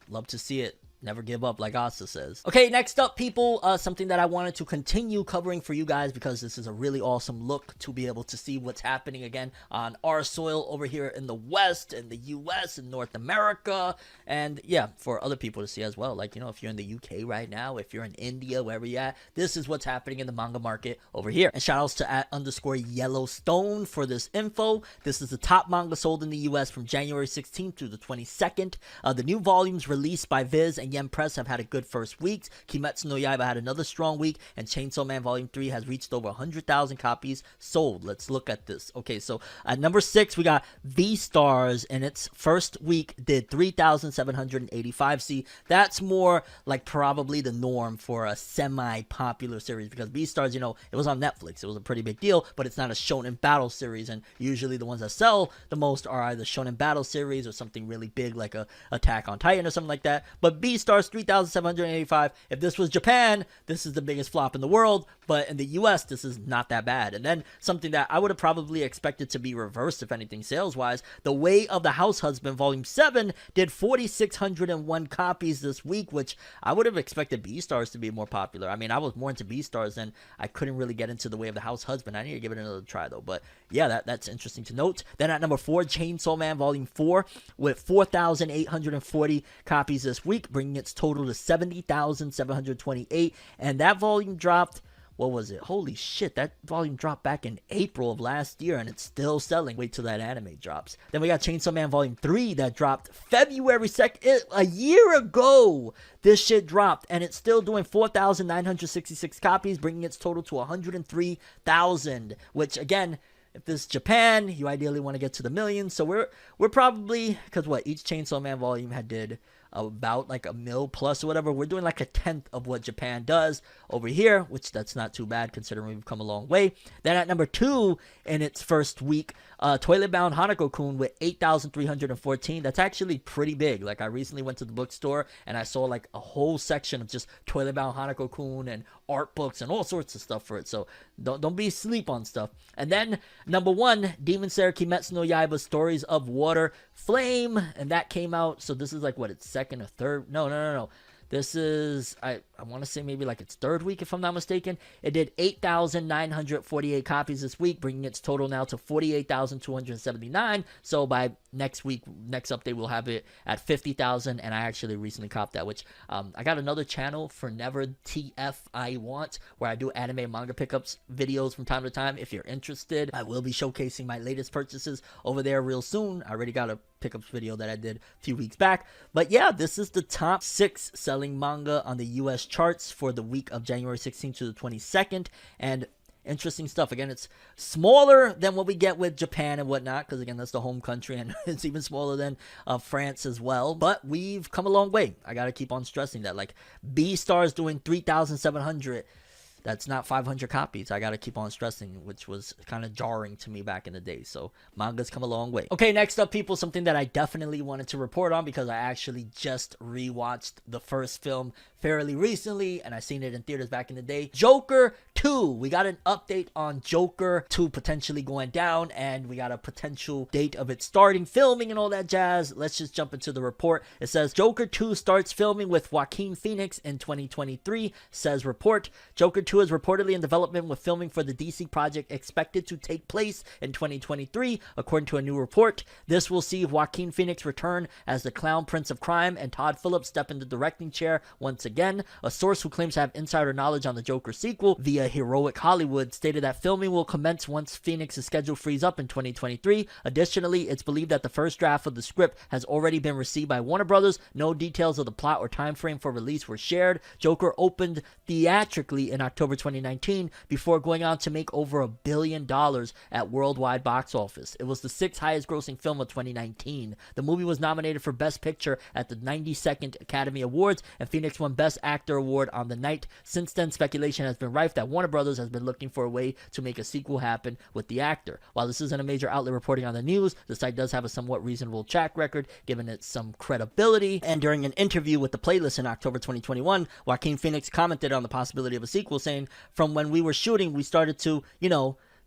Love to see it. Never give up, like Asta says. Okay, next up, people, something that I wanted to continue covering for you guys because this is a really awesome look to be able to see what's happening again on our soil over here in the West, in the US, in North America, and yeah, for other people to see as well. Like, if you're in the UK right now, if you're in India, wherever you're at, this is what's happening in the manga market over here. And shout outs to @_Yellowstone for this info. This is the top manga sold in the US from January 16th to the 22nd. The new volumes released by Viz and Yen Press have had a good first week. Kimetsu no Yaiba had another strong week, and Chainsaw Man Volume 3 has reached over 100,000 copies sold. Let's look at this. Okay, so at number 6, we got V-Stars, in its first week did 3,785. See, that's more like probably the norm for a semi-popular series, because V-Stars, it was on Netflix. It was a pretty big deal, but it's not a shonen battle series, and usually the ones that sell the most are either shonen battle series or something really big like a Attack on Titan or something like that. But V-Stars 3,785. If this was Japan, this is the biggest flop in the world, but in the US, this is not that bad. And then something that I would have probably expected to be reversed, if anything, sales-wise, The Way of the House Husband Volume 7 did 4,601 copies this week, which I would have expected B-Stars to be more popular. I mean, I was more into B-Stars, and I couldn't really get into The Way of the House Husband. I need to give it another try, though. But yeah, that's interesting to note. Then at number 4, Chainsaw Man Volume 4 with 4,840 copies this week, bringing its total to 70,728, and that volume dropped, what was it? Holy shit, that volume dropped back in April of last year, and it's still selling. Wait till that anime drops. Then we got Chainsaw Man Volume 3 that dropped February 2nd, a year ago. This shit dropped, and it's still doing 4,966 copies, bringing its total to 103,000, which again, if this is Japan, you ideally want to get to the millions. So we're probably, because each Chainsaw Man volume did about like a mil plus or whatever. We're doing like a 1/10 of what Japan does over here, which that's not too bad considering we've come a long way. Then at number 2 in its first week, Toilet Bound Hanako-kun with 8,314. That's actually pretty big. Like, I recently went to the bookstore and I saw like a whole section of just Toilet Bound Hanako-kun and art books and all sorts of stuff for it. So don't be asleep on stuff. And then number 1, Demon Slayer Kimetsu no Yaiba Stories of Water Flame, and that came out. So this is like what, its second or third? No. This is, I want to say maybe like its third week, if I'm not mistaken. It did 8,948 copies this week, bringing its total now to 48,279. So by next week, next update, we'll have it at 50,000. And I actually recently copped that, which I got another channel for Never TF I Want, where I do anime and manga pickups videos from time to time. If you're interested, I will be showcasing my latest purchases over there real soon. I already got a pickups video that I did a few weeks back. But yeah, this is the top 6 selling manga on the US charts for the week of January 16th to the 22nd. And interesting stuff. Again, it's smaller than what we get with Japan and whatnot, because again, that's the home country, and it's even smaller than France as well. But we've come a long way. I gotta keep on stressing that. Like, B-Star's doing 3,700. That's not 500 copies. I gotta keep on stressing, which was kind of jarring to me back in the day. So manga's come a long way. Okay, next up, people, something that I definitely wanted to report on, because I actually just rewatched the first film fairly recently, and I seen it in theaters back in the day. Joker 2. We got an update on Joker 2 potentially going down, and we got a potential date of it starting filming and all that jazz. Let's just jump into the report. It says Joker 2 starts filming with Joaquin Phoenix in 2023, says report. Joker 2 is reportedly in development, with filming for the DC project expected to take place in 2023, according to a new report. This will see Joaquin Phoenix return as the Clown Prince of Crime, and Todd Phillips step in the directing chair once again. A source who claims to have insider knowledge on the Joker sequel via Heroic Hollywood stated that filming will commence once Phoenix's schedule frees up in 2023. Additionally, it's believed that the first draft of the script has already been received by Warner Brothers. No details of the plot or time frame for release were shared. Joker opened theatrically in October 2019 before going on to make over $1 billion at worldwide box office. It was the 6th highest grossing film of 2019. The movie was nominated for Best Picture at the 92nd Academy Awards, and Phoenix won Best Actor award on the night. Since then, speculation has been rife that Warner Brothers has been looking for a way to make a sequel happen with the actor. While this isn't a major outlet reporting on the news, the site does have a somewhat reasonable track record, giving it some credibility. And during an interview with The Playlist in October 2021, Joaquin Phoenix commented on the possibility of a sequel, saying, "From when we were shooting, we started to,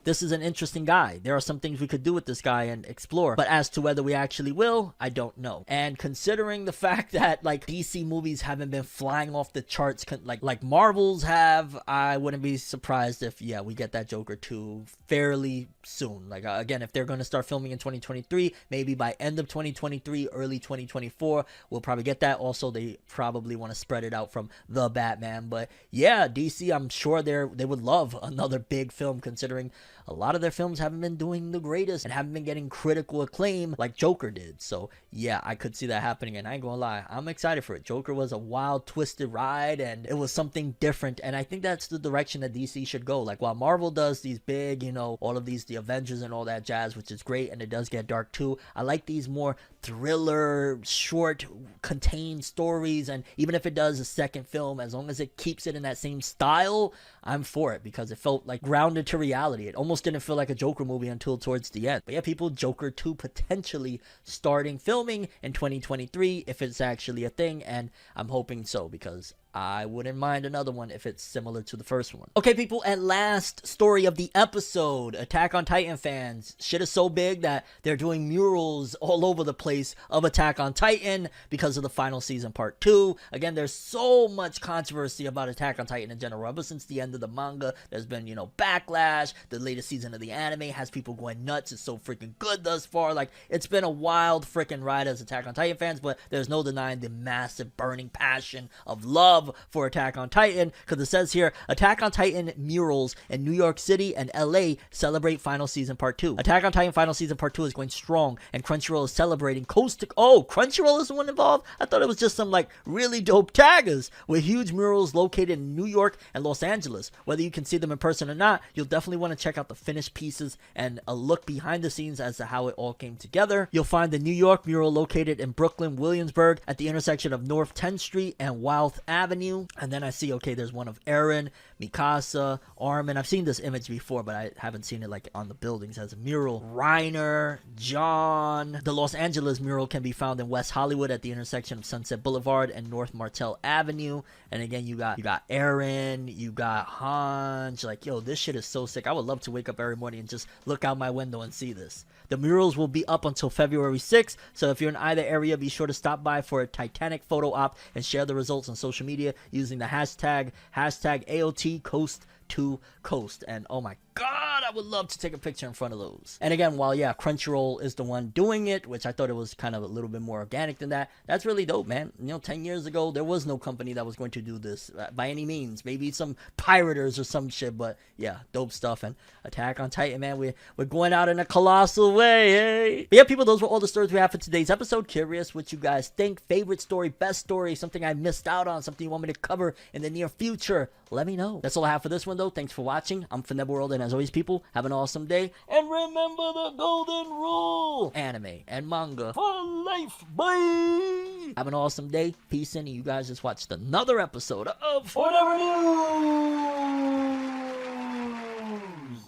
this is an interesting guy. There are some things we could do with this guy and explore. But as to whether we actually will, I don't know." And considering the fact that, like, DC movies haven't been flying off the charts like Marvel's have, I wouldn't be surprised if, yeah, we get that Joker 2 fairly soon. Like, again, if they're going to start filming in 2023, maybe by end of 2023, early 2024, we'll probably get that. Also, they probably want to spread it out from The Batman. But yeah, DC, I'm sure they would love another big film, considering a lot of their films haven't been doing the greatest and haven't been getting critical acclaim like Joker did. So yeah, I could see that happening, and I ain't gonna lie, I'm excited for it. Joker was a wild, twisted ride, and it was something different, and I think that's the direction that DC should go. Like, while Marvel does these big, all of these, the Avengers and all that jazz, which is great, and it does get dark too, I like these more thriller, short, contained stories, and even if it does a second film, as long as it keeps it in that same style, I'm for it, because it felt like grounded to reality. It almost didn't feel like a Joker movie until towards the end. But yeah, people, Joker 2 potentially starting filming in 2023 if it's actually a thing, and I'm hoping so, because I wouldn't mind another one if it's similar to the first one. Okay, people, and last story of the episode. Attack on Titan fans. Shit is so big that they're doing murals all over the place of Attack on Titan because of the final season part 2. Again, there's so much controversy about Attack on Titan in general. Ever since the end of the manga, there's been, backlash. The latest season of the anime has people going nuts. It's so freaking good thus far. Like, it's been a wild freaking ride as Attack on Titan fans, but there's no denying the massive burning passion of love for Attack on Titan, because it says here, Attack on Titan murals in New York City and LA celebrate final season part 2. Attack on Titan final season part 2 is going strong, and Crunchyroll is celebrating Crunchyroll is the one involved? I thought it was just some really dope taggers with huge murals located in New York and Los Angeles. Whether you can see them in person or not, you'll definitely want to check out the finished pieces and a look behind the scenes as to how it all came together. You'll find the New York mural located in Brooklyn, Williamsburg, at the intersection of North 10th Street and Wythe Avenue. And then I see, there's one of Eren, Mikasa, Armin. I've seen this image before, but I haven't seen it on the buildings as a mural. Reiner, John. The Los Angeles mural can be found in West Hollywood at the intersection of Sunset Boulevard and North Martel Avenue. And again, you got Eren, you got Hanj. This shit is so sick. I would love to wake up every morning and just look out my window and see this. The murals will be up until February 6th, so if you're in either area, be sure to stop by for a Titanic photo op and share the results on social media using the hashtag AOT Coast to Coast. And oh my god, I would love to take a picture in front of those. And again, while yeah, Crunchyroll is the one doing it, which I thought it was kind of a little bit more organic than that, that's really dope, man. You know, 10 years ago, there was no company that was going to do this by any means. Maybe some pirators or some shit, but yeah, dope stuff. And Attack on Titan, man, we're going out in a colossal way, hey? But yeah, people, those were all the stories we have for today's episode. Curious what you guys think. Favorite story, best story, something I missed out on, something you want me to cover in the near future. Let me know. That's all I have for this one, though. Thanks for watching. I'm ForneverWorld, and as always, people, have an awesome day. And remember the golden rule. Anime and manga for life, bye! Have an awesome day. Peace in, and you guys just watched another episode of ForneverNews.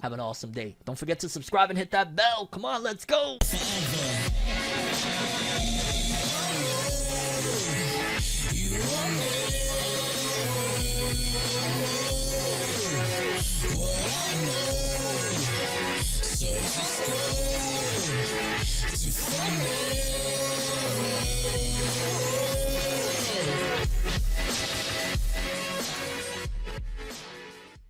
Have an awesome day. Don't forget to subscribe and hit that bell. Come on, let's go.